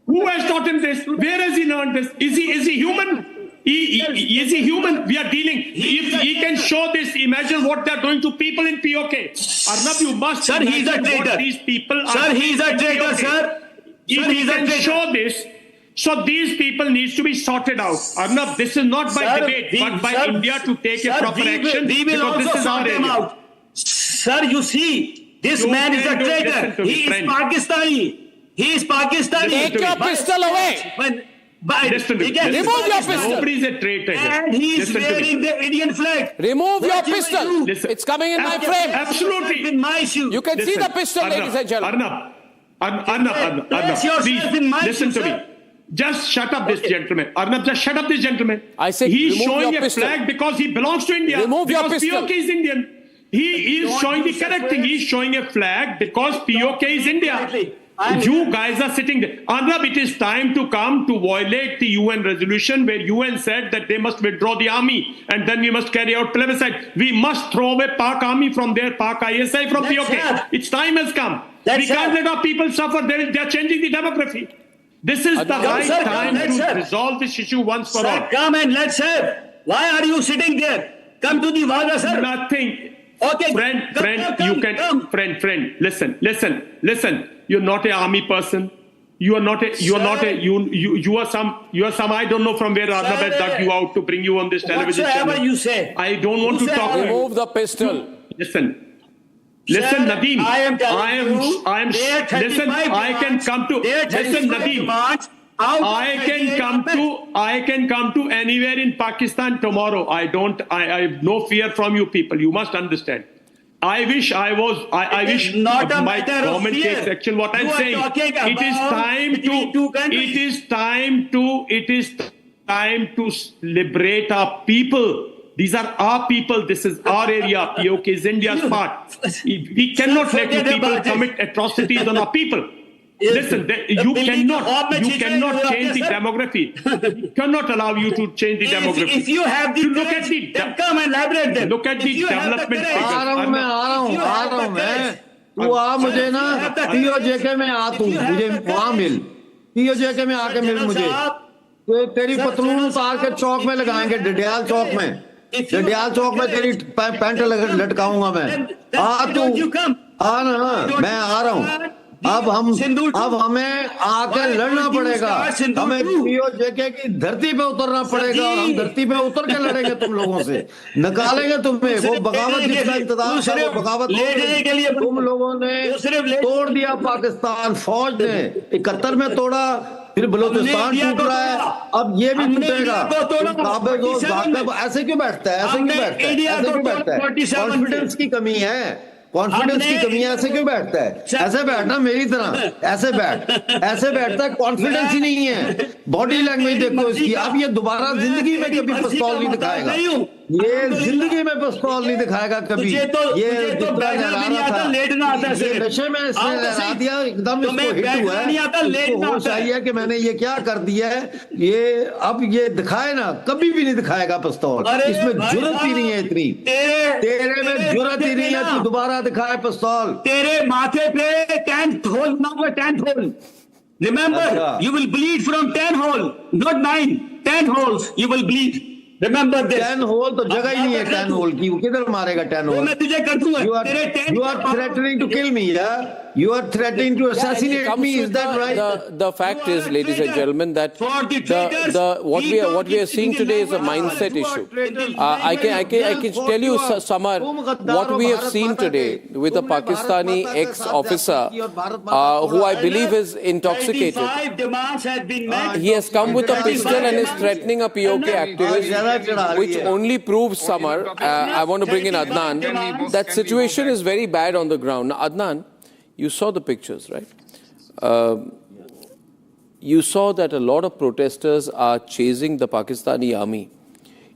Who has taught him this? Where has he learned this? Is he human? Is he human? We are dealing. If he can show this, imagine what they are doing to people in PoK. Arnav, you must. Sir, he's a traitor. These people are. Sir, he's a traitor, sir. If he can show this, so these people needs to be sorted out. Arnav, this is not by debate, but by India to take a proper action. We will also sort them out. Sir, you see, this man is a traitor. He is Pakistani. Take your pistol away. Remove your pistol. Nobody is a traitor. And he is wearing the Indian flag. Remove your pistol. It's coming in my frame. Absolutely. In my shoe. You can see the pistol, ladies and gentlemen. Arnav, please listen to me. Just shut up this gentleman. Arnav, just shut up this gentleman. I say he's showing a flag because he belongs to India. Remove your pistol. PoK is Indian. He is showing the correct thing. He's showing a flag because PoK is India. You guys are sitting there. Arnav, it is time to come to violate the UN resolution where UN said that they must withdraw the army and then we must carry out plebiscite. We must throw away PAK army from there, PAK ISI from PoK. Its time has come. We can't let our people suffer. They are changing the demography. This is the right time to resolve this issue once for all. Come and let's have. Why are you sitting there? Come to the Wada, sir. Nothing. Okay. Friend, listen. You're not an army person. You are some I don't know from where Arnav has dug you out to bring you on this television channel. Whatever you say. I don't want to talk. Remove the pistol. Listen, Nadeem. I can come to Nadeem. I can come to anywhere in Pakistan tomorrow. I have no fear from you people. You must understand. I wish my government takes action. What I'm saying, it is time to liberate our people. These are our people. This is our area. PoK is India's part. We cannot let you people commit atrocities on our people. Listen, you cannot change the demography. We cannot allow you to change the demography. If you have the look at the come and elaborate them. Look at the development figures. आ रहा हूँ मैं तू आ मुझे ना POJK में आ तू मुझे वहाँ मिल POJK में आके मिल मुझे तो तेरी पतलून उतार के चौक में लगाएंगे डडियाल चौक में तेरी पैंट लटकाऊंगा मैं आ तू आ ना मैं आ रहा हूँ अब हमें आके लड़ना पड़ेगा हमें POJK की धरती पे उतरना पड़ेगा और हम धरती पे उतर के लड़ेंगे तुम लोगों से निकालेंगे तुम्हें वो बगावत जिसका इंतजार था वो बगावत तुम लोगों ने तोड़ दिया पाकिस्तान फौज ने 71 में तोड़ा फिर बलूचिस्तान टूट रहा है अब ये भी टूटेगा ऐसे क्यों बैठता है कॉन्फिडेंस की कमी है ऐसे क्यों बैठता है ऐसे बैठना मेरी तरह ऐसे बैठता है कॉन्फिडेंस ही नहीं है बॉडी लैंग्वेज देखो इसकी अब ये दोबारा जिंदगी में कभी पिस्तौल नहीं दिखाएगा ये जिंदगी में पिस्तौल नहीं दिखाएगा कभी ये नशे में इसने लहरा दिया एकदम इसको हिट हुआ है होश आई है कि मैंने ये क्या कर दिया है ये अब ये दिखाए ना कभी भी नहीं दिखाएगा पिस्तौल इसमें जुर्रत ही नहीं है इतनी तेरे में जुर्रत ही नहीं है तू दोबारा दिखाए पिस्तौल तेरे माथे पे 10th होल ना हुआ 10th hole Remember, you will bleed from 10 holes, not 9. 10 holes, you will bleed. Remember this. 10 whole तो जगह ही नहीं है 10 होल की, वो किधर मारेगा 10 होल? मैं तुझे कर दूंगा. You are threatening to kill me, yeah? You are threatening to assassinate me, is that right? The fact is, ladies and gentlemen, that what we are seeing today is a mindset issue. I can tell you, Samar, what we have seen today with a Pakistani ex-officer who I believe is intoxicated. He has come with a pistol and is threatening a PoK activist, which only proves, Samar, I want to bring in Adnan, that situation is very bad on the ground. Now, Adnan, you saw the pictures, right? You saw that a lot of protesters are chasing the Pakistani army.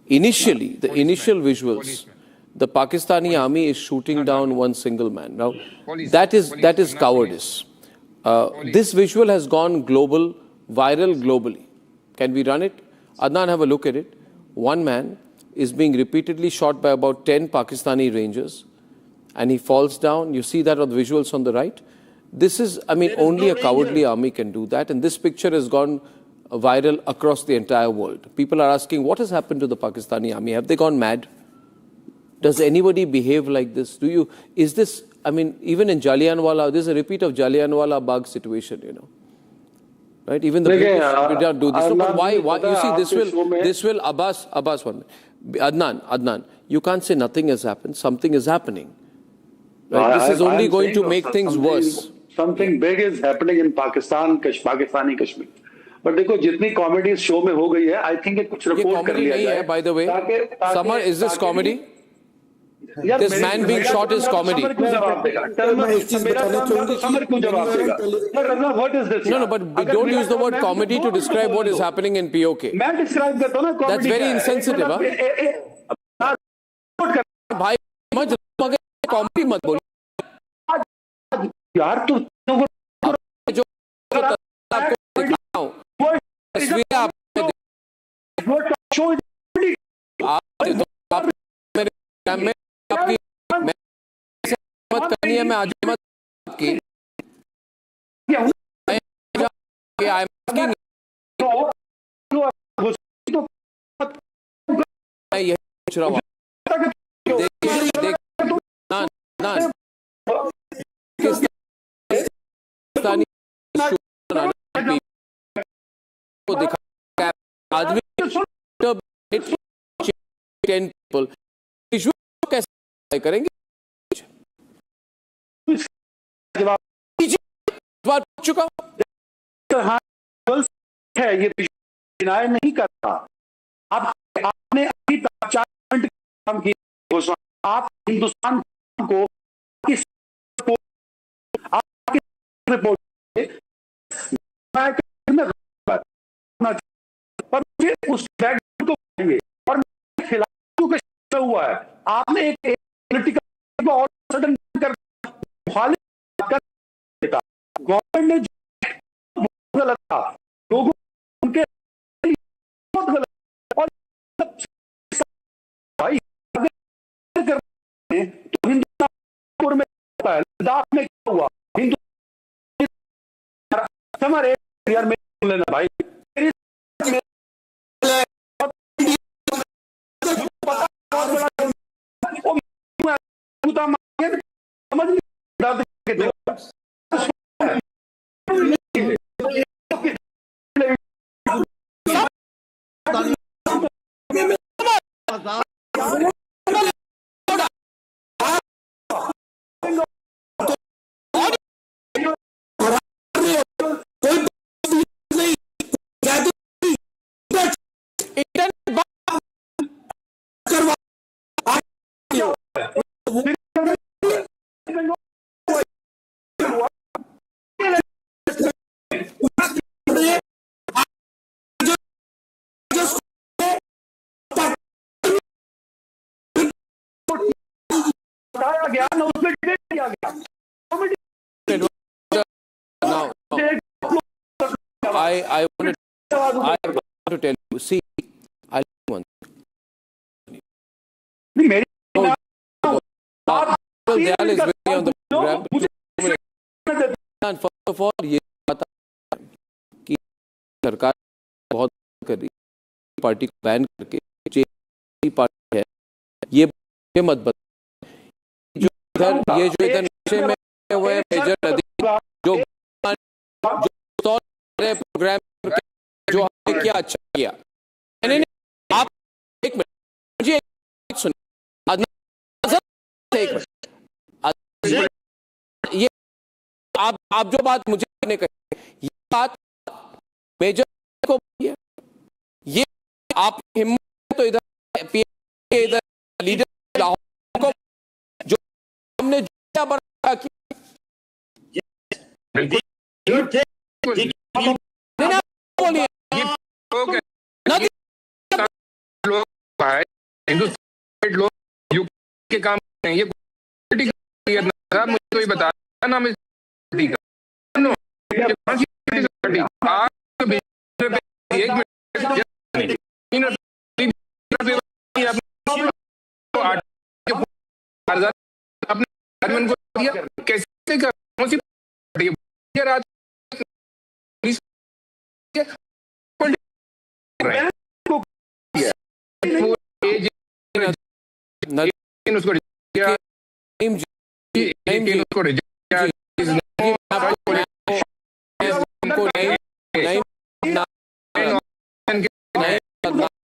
Initially, the initial visuals, the Pakistani army is shooting down one single man. Now, that is cowardice. This visual has gone global, viral globally. Can we run it? Adnan, have a look at it. One man is being repeatedly shot by about 10 Pakistani Rangers, and he falls down. You see that on the visuals on the right. This is, I mean, only a cowardly army can do that. And this picture has gone viral across the entire world. People are asking, what has happened to the Pakistani army? Have they gone mad? Does anybody behave like this? Is this, I mean, even in Jallianwala, this is a repeat of Jallianwala Bagh situation, you know. Right? Even the British did not do this. So, but why? You see, this will, Abbas, one minute. Adnan, you can't say nothing has happened. Something is happening. Right? This is only going to make things worse. Something big is happening in Pakistani Kashmir. But देखो जितनी comedy इस show में हो गई है, I think कुछ report कर लिया जाए. By the way, Samar, is this comedy? This man being shot is comedy. What is this? No, but don't use the word comedy to describe what is happening in PoK. That's very insensitive, huh? भाई मत comedy मत बोलो यार. तू जो आपको दिखाऊं तस्वीरें आप मेरे में आपकी मत करनी है. मैं आज मत की आई एम यही पूछ रहा हूँ. आदमी 10 people कैसे करेंगे? जवाब चुका है, ये डिनाई नहीं करता. आपने अभी 4 मिनट काम किया. आप हिंदुस्तान को रिपोर्ट पर फिर उस बैकग्राउंड को करेंगे और खिलाफ हुआ है. आपने एक पॉलिटिकल और सडन कर गवर्नमेंट ने बहुत गलत था. लोगों उनके बहुत गलत. और भाई तो हिंदुस्तान में लद्दाख में क्या हुआ? हिंदू हमारे यार में लेना भाई. I want to tell you, see, I'll one. Dayal is very on the program. And first of all, सरकार बहुत कर रही है, पार्टी को बैन करके पार्टी है, ये मत बता। जो इधर नशे में हुए मेजर नदी जो प्रोग्राम जो हमने किया अच्छा किया। आप एक मिनट मुझे सुनिए, ये आप जो बात मुझे कही, ये बात मेजर को ये आप हिम्मत तो इधर लीडर को जो हमने जो बड़ा किया बोलिए हिंदुस्तान लोग यूके के काम नहीं, ये मुझे तो ये बता ना मैं कैसे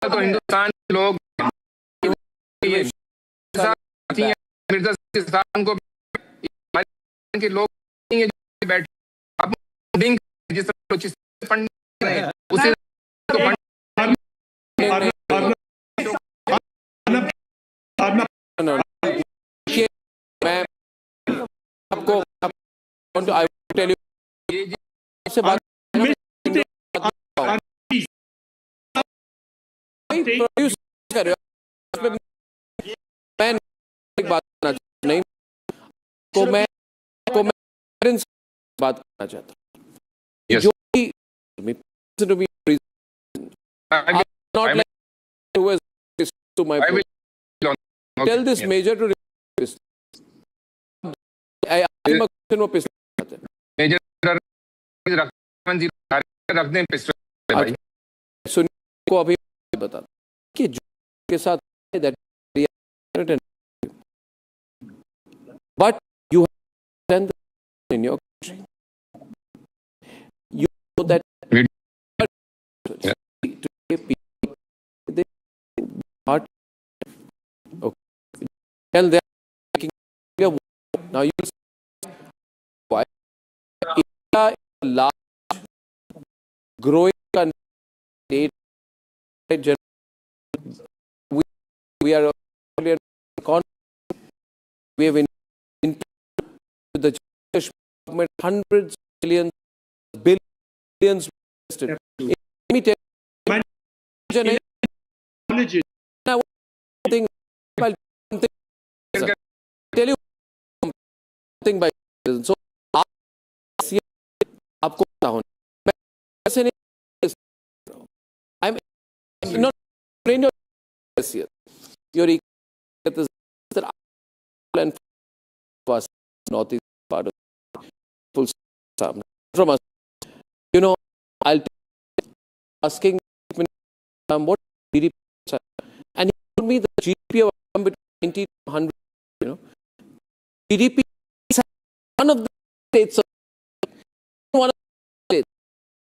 तो हिंदुस्तान लोग को के लोग बैठे आप जिस फंड उसे मैं आपको आई टेल यू से बात कर रहे हो, मैं एक बात नहीं को मैं बात करना चाहता हूं, जो कि not like who has to my tell this major to रखने सुनिए को अभी बता कि जो के साथ but you have in your country, you know that okay. Tell them now you why India is a large growing country. We are we have in the government hundreds of billions invested. Let me tell you something by so आपको पता होना मैं ऐसे नहीं I'm not trained your your and was northeast part of full from us. You know, I'll asking what GDP and he told me the GDP of between 90 to 100. You know, GDP is one of the states of one of the states,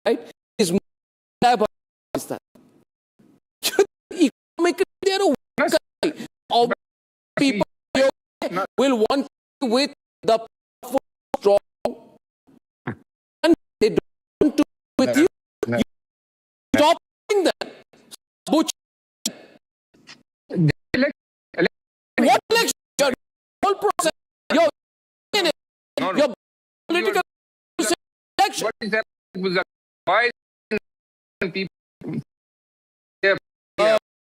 right? Is more than Pakistan. Economically, they are a country of people will want to with the powerful, strong, and they don't want to with you. You stop doing that. Butch. What election? Your whole process. Your political election. What is that? Why people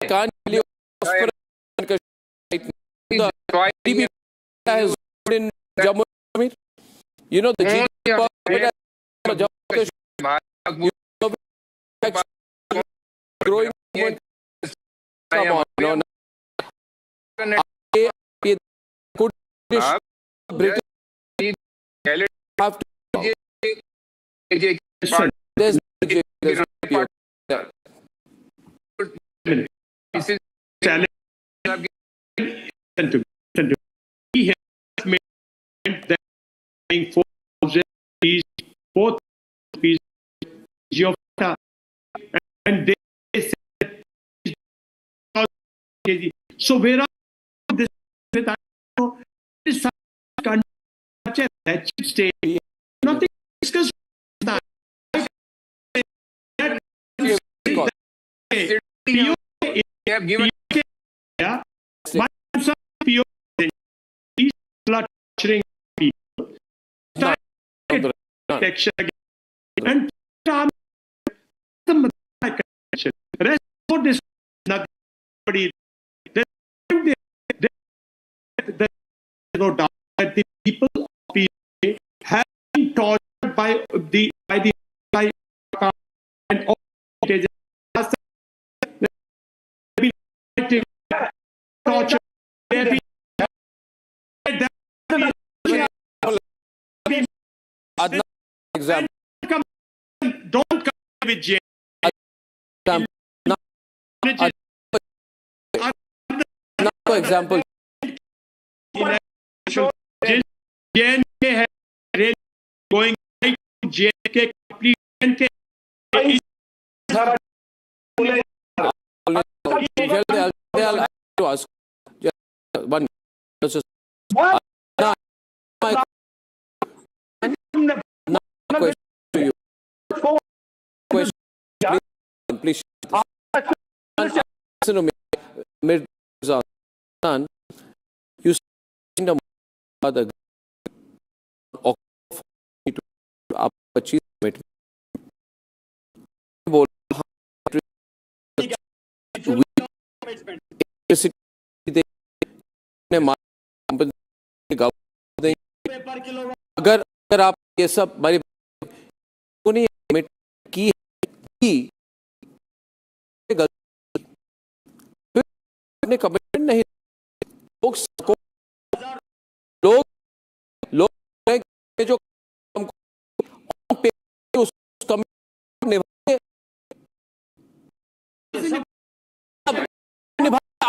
can't live the GDP has in Jammu and you know the GDP per growing. Come on, no. Could British have to there's listen to me. He has made that 4,000 rupees, 4,000 rupees of data, and they said, so where are this? This such a wretched state. Nothing discussed that. Have given yeah, but some PoK these torturing people, protection and the rest of this nobody. There's no doubt that the people of PoK have been tortured by the and all it is torture. Example. Don't come with J. Example. JNK has going right to JNK complete JNK. I'll to ask just one. Question to you. Question, please. Listen to me. You signed the आप 25 minute बोल अगर आप ये सब हमारी को नहीं की फिर कमिटमेंट नहीं लोग जो उस कमिटमेंट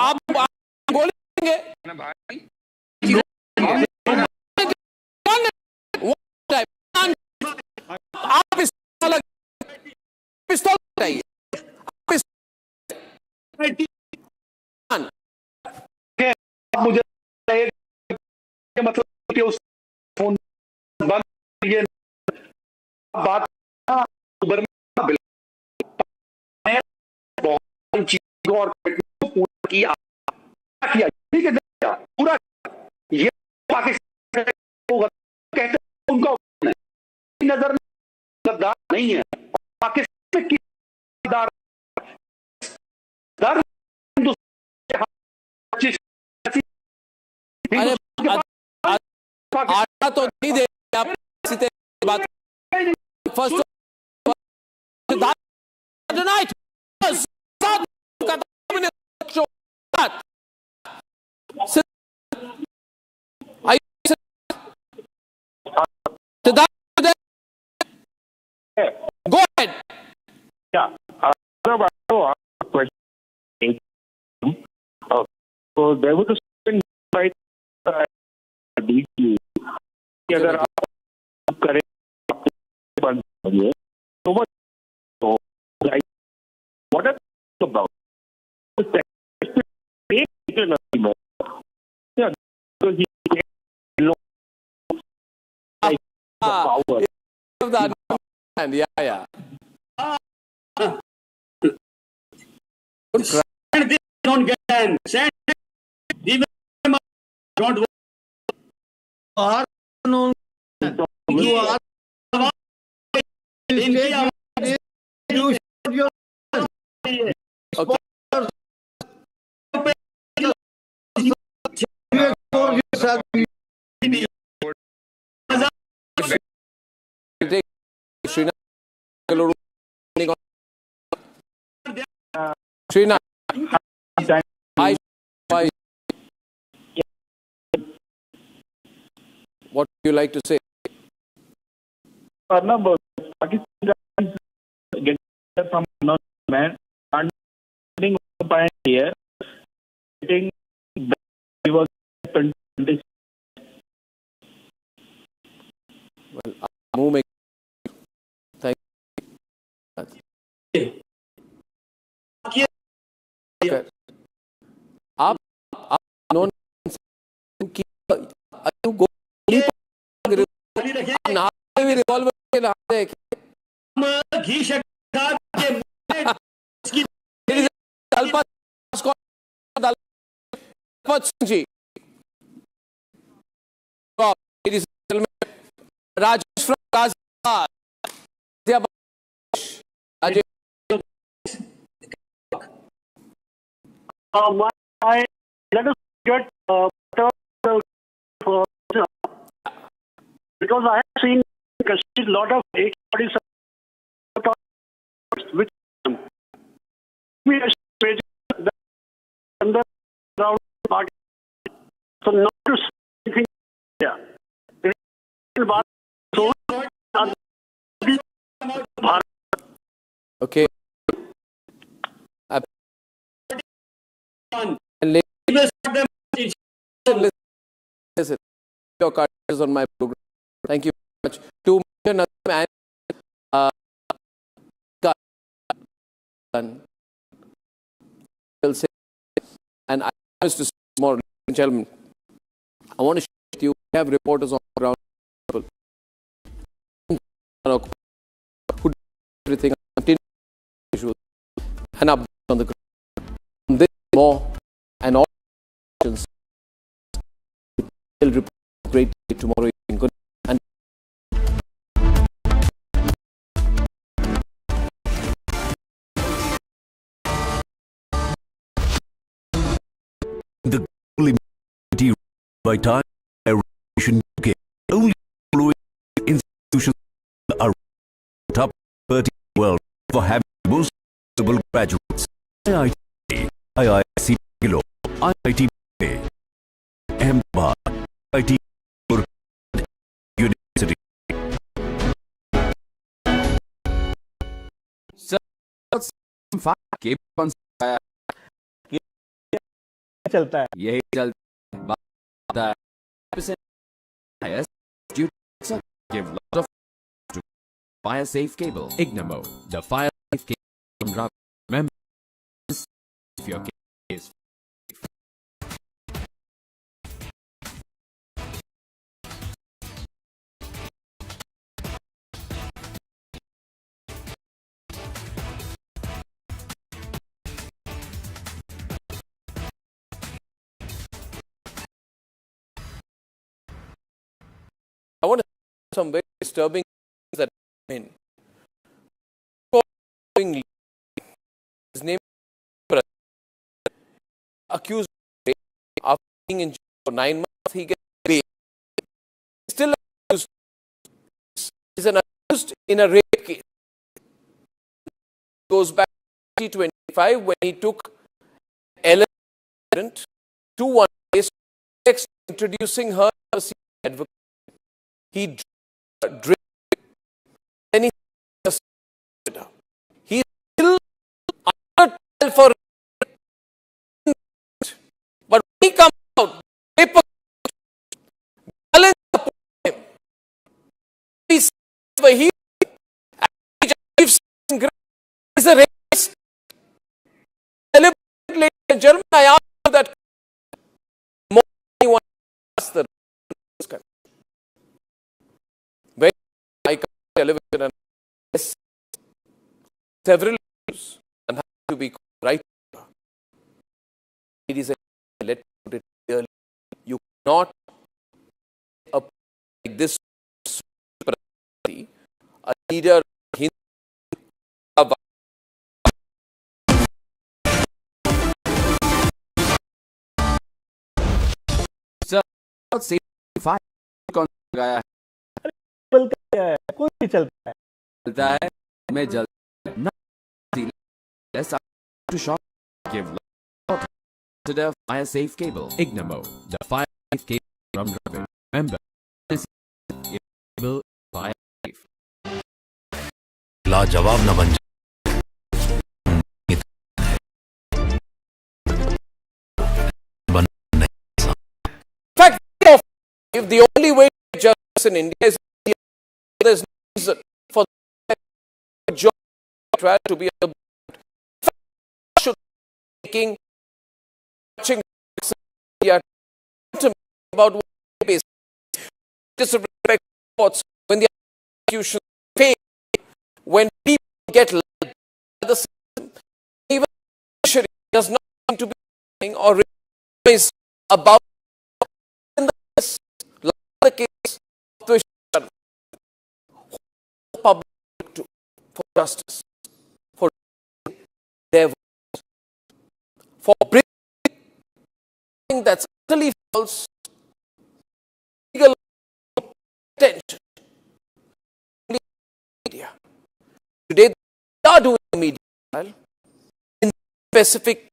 आप बोलेंगे आप पिस्तौल चाहिए मुझे मतलब कि उस फोन बंद ये बात उबर में बहुत चीजों और पूरा किया ठीक है पूरा ये पाकिस्तान कहते उनका नजर गद्दार नहीं है पाकिस्तान की आटा तो नहीं दे आप सीधे बात first tonight go ahead. Yeah. So there was a certain fight अगर आप करें so what are you about? Yeah, because he power. And yeah. Don't get in. Send even don't work. You are Trina, what do you like to say? Pakistan from man and here, he was moving. Thank you. Okay. आप you go revolver के हाथ है घी शक्कर जी Rajesh from Gaza. Let us get because I have seen a lot of AK-47 which we under so not to anything. Yeah. Okay. Listen, your card is on my program. Thank you very much. To mention and I promise to say more, ladies and gentlemen. I want to share with you. We have reporters on the ground who do everything and updates on the ground. This more and all actions will report great day tomorrow evening. Good and the only by time UK only following institutions are top 30 world for having most possible graduates. IIT, IIC, IIT, Ahmedabad, IIT, University. चलता है यही चलता है give lot of to fire safe cable Ignimo the fire safe cable remember if your cable is I want to say some very disturbing things that happen. His name is accused of rape. After being in jail for 9 months, he gets bail. Still accused. He's an accused in a rape case. Goes back to 2025 when he took Ellen to one case, introducing her as an advocate. He drank, then he's still under trial for rape. But when he comes out, paper balance upon him. He says he is a rapist. Deliberately in German, I asked you that more than anyone asked the when I come to television and yes, several issues and have to be right. It is a let put it clearly. You cannot like this a leader Sir, say 5 गया है कोई भी चलता है मैं जल्द ना let's to shop give lot to the fire safe cable Ignimo the fire safe cable from Ravi remember this cable fire safe लाजवाब न बन if the only way to justice in India is there's no reason for the job trial to be on the board. Should be making about what basis disrespect reports when the execution fail, when people get led by the system, even the judiciary does not seem to be saying or is about in the case of the public to for justice, for their voice, for bringing that's utterly false legal attention. Media. Today they are doing a media trial in specific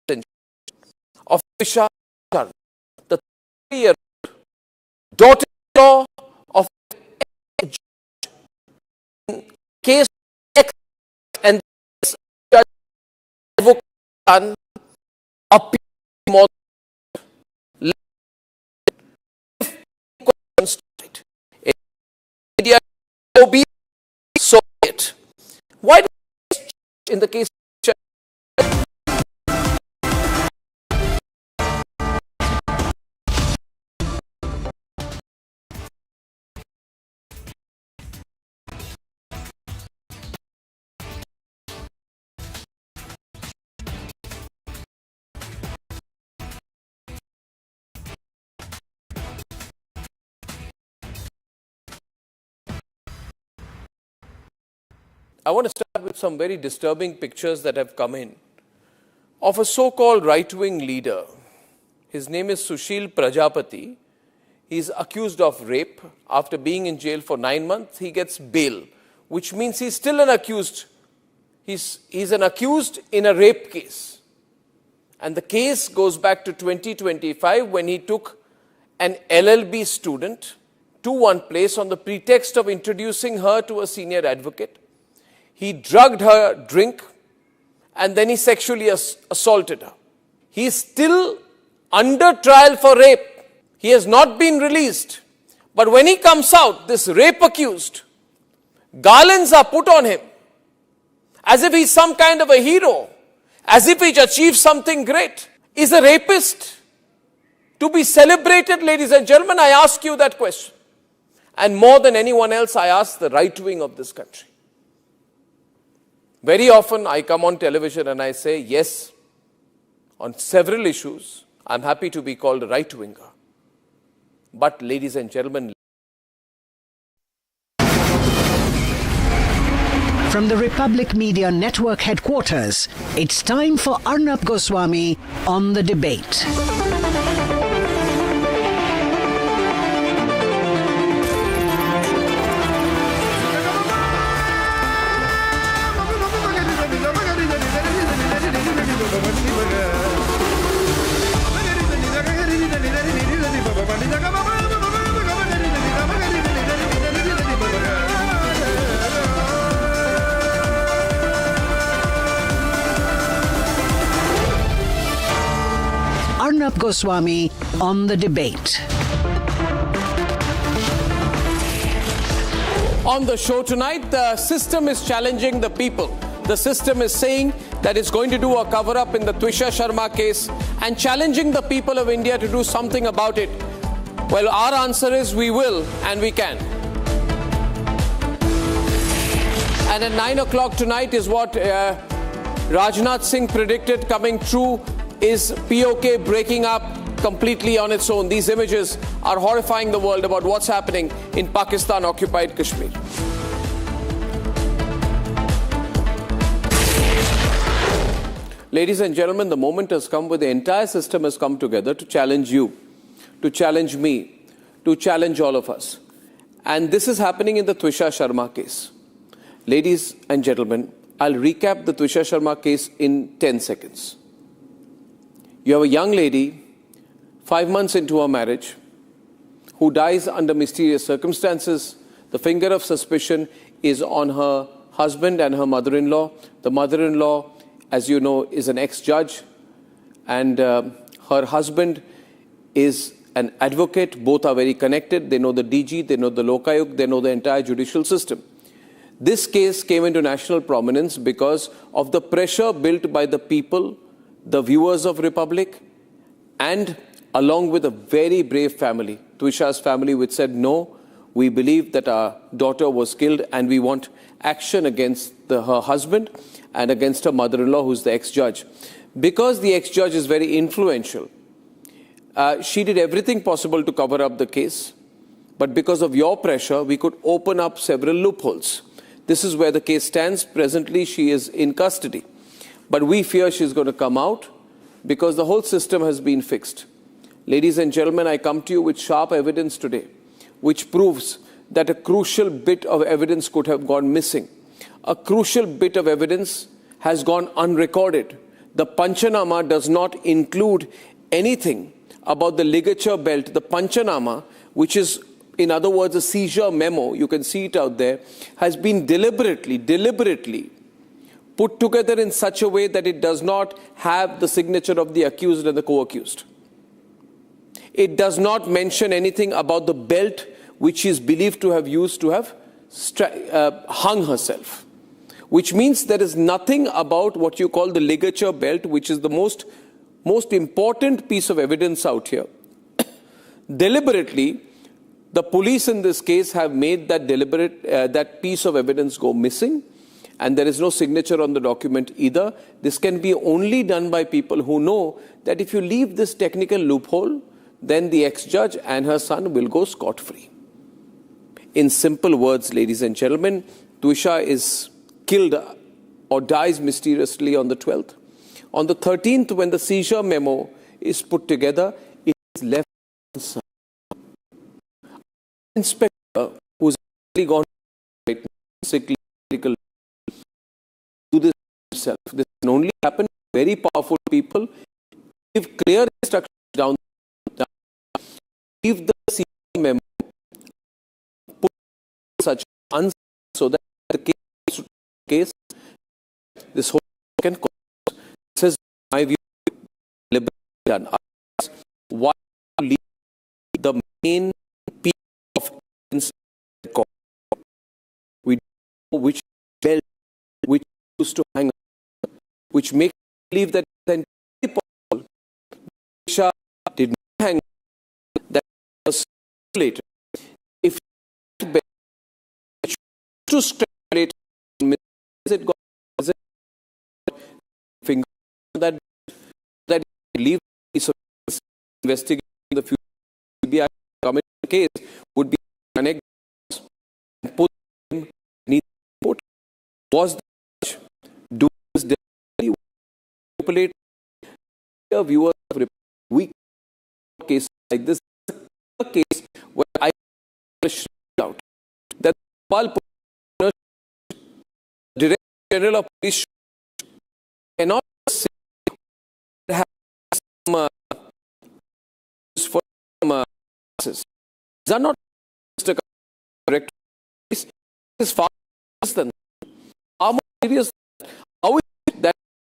attention of Trisha Sharma, the 3-year-old daughter-in-law of a judge in case X, and this judge advocate appeal more media so be so it. Why do in the case I want to start with some very disturbing pictures that have come in of a so-called right-wing leader. His name is Sushil Prajapati. He is accused of rape. After being in jail for 9 months, he gets bail, which means he's still an accused. He's an accused in a rape case. And the case goes back to 2025 when he took an LLB student to one place on the pretext of introducing her to a senior advocate. He drugged her drink and then he sexually assaulted her. He is still under trial for rape. He has not been released. But when he comes out, this rape accused, garlands are put on him as if he's some kind of a hero, as if he's achieved something great. Is a rapist to be celebrated, ladies and gentlemen? I ask you that question. And more than anyone else, I ask the right wing of this country. Very often I come on television and I say, yes, on several issues, I'm happy to be called a right-winger. But ladies and gentlemen, from the Republic Media Network headquarters, it's time for Arnab Goswami on the debate. Arnab Goswami on the debate. On the show tonight, the system is challenging the people. The system is saying that it's going to do a cover-up in the Trisha Sharma case and challenging the people of India to do something about it. Well, our answer is we will and we can. And at 9 o'clock tonight is what Rajnath Singh predicted coming true, is PoK breaking up completely on its own. These images are horrifying the world about what's happening in Pakistan-occupied Kashmir. Ladies and gentlemen, the moment has come where the entire system has come together to challenge you, to challenge me, to challenge all of us. And this is happening in the Trisha Sharma case. Ladies and gentlemen, I'll recap the Trisha Sharma case in 10 seconds. You have a young lady, 5 months into her marriage, who dies under mysterious circumstances. The finger of suspicion is on her husband and her mother-in-law. The mother-in-law, as you know, is an ex-judge, and her husband is an advocate. Both are very connected. They know the DG, they know the Lokayuk, they know the entire judicial system. This case came into national prominence because of the pressure built by the people, the viewers of Republic, and along with a very brave family, Tuisha's family, which said, no, we believe that our daughter was killed and we want action against her husband and against her mother-in-law, who's the ex-judge. Because the ex-judge is very influential, she did everything possible to cover up the case. But because of your pressure, we could open up several loopholes. This is where the case stands. Presently, she is in custody. But we fear she's going to come out because the whole system has been fixed. Ladies and gentlemen, I come to you with sharp evidence today, which proves that a crucial bit of evidence could have gone missing. A crucial bit of evidence has gone unrecorded. The Panchanama does not include anything about the ligature belt. The Panchanama, which is, in other words, a seizure memo, you can see it out there, has been deliberately put together in such a way that it does not have the signature of the accused and the co-accused. It does not mention anything about the belt which she is believed to have used to have hung herself. Which means there is nothing about what you call the ligature belt, which is the most important piece of evidence out here. Deliberately, the police in this case have made that that piece of evidence go missing, and there is no signature on the document either. This can be only done by people who know that if you leave this technical loophole, then the ex-judge and her son will go scot-free. In simple words, ladies and gentlemen, Tuisha is killed or dies mysteriously on the 12th. On the 13th, when the seizure memo is put together, it is left unsigned. Inspector, who's actually gone to do this himself. This can only happen to very powerful people. Give clear instructions down, leave the seizure memo, put such unsigned so that the case, this whole can cause. This is my view, done. Why leave the main piece of evidence? We don't know which belt, which used to hang, which makes me believe that the possible Tuisha did not hang, that was later. If that belt to strangulate, it got finger that leave piece of investigating the future CBI committed case would be connect and put him in put. Was the judge doing this deliberately? Manipulate viewers of weak cases like this, a case where I out that Director General of Police cannot say have some for these are not correct. This is far worse than far more serious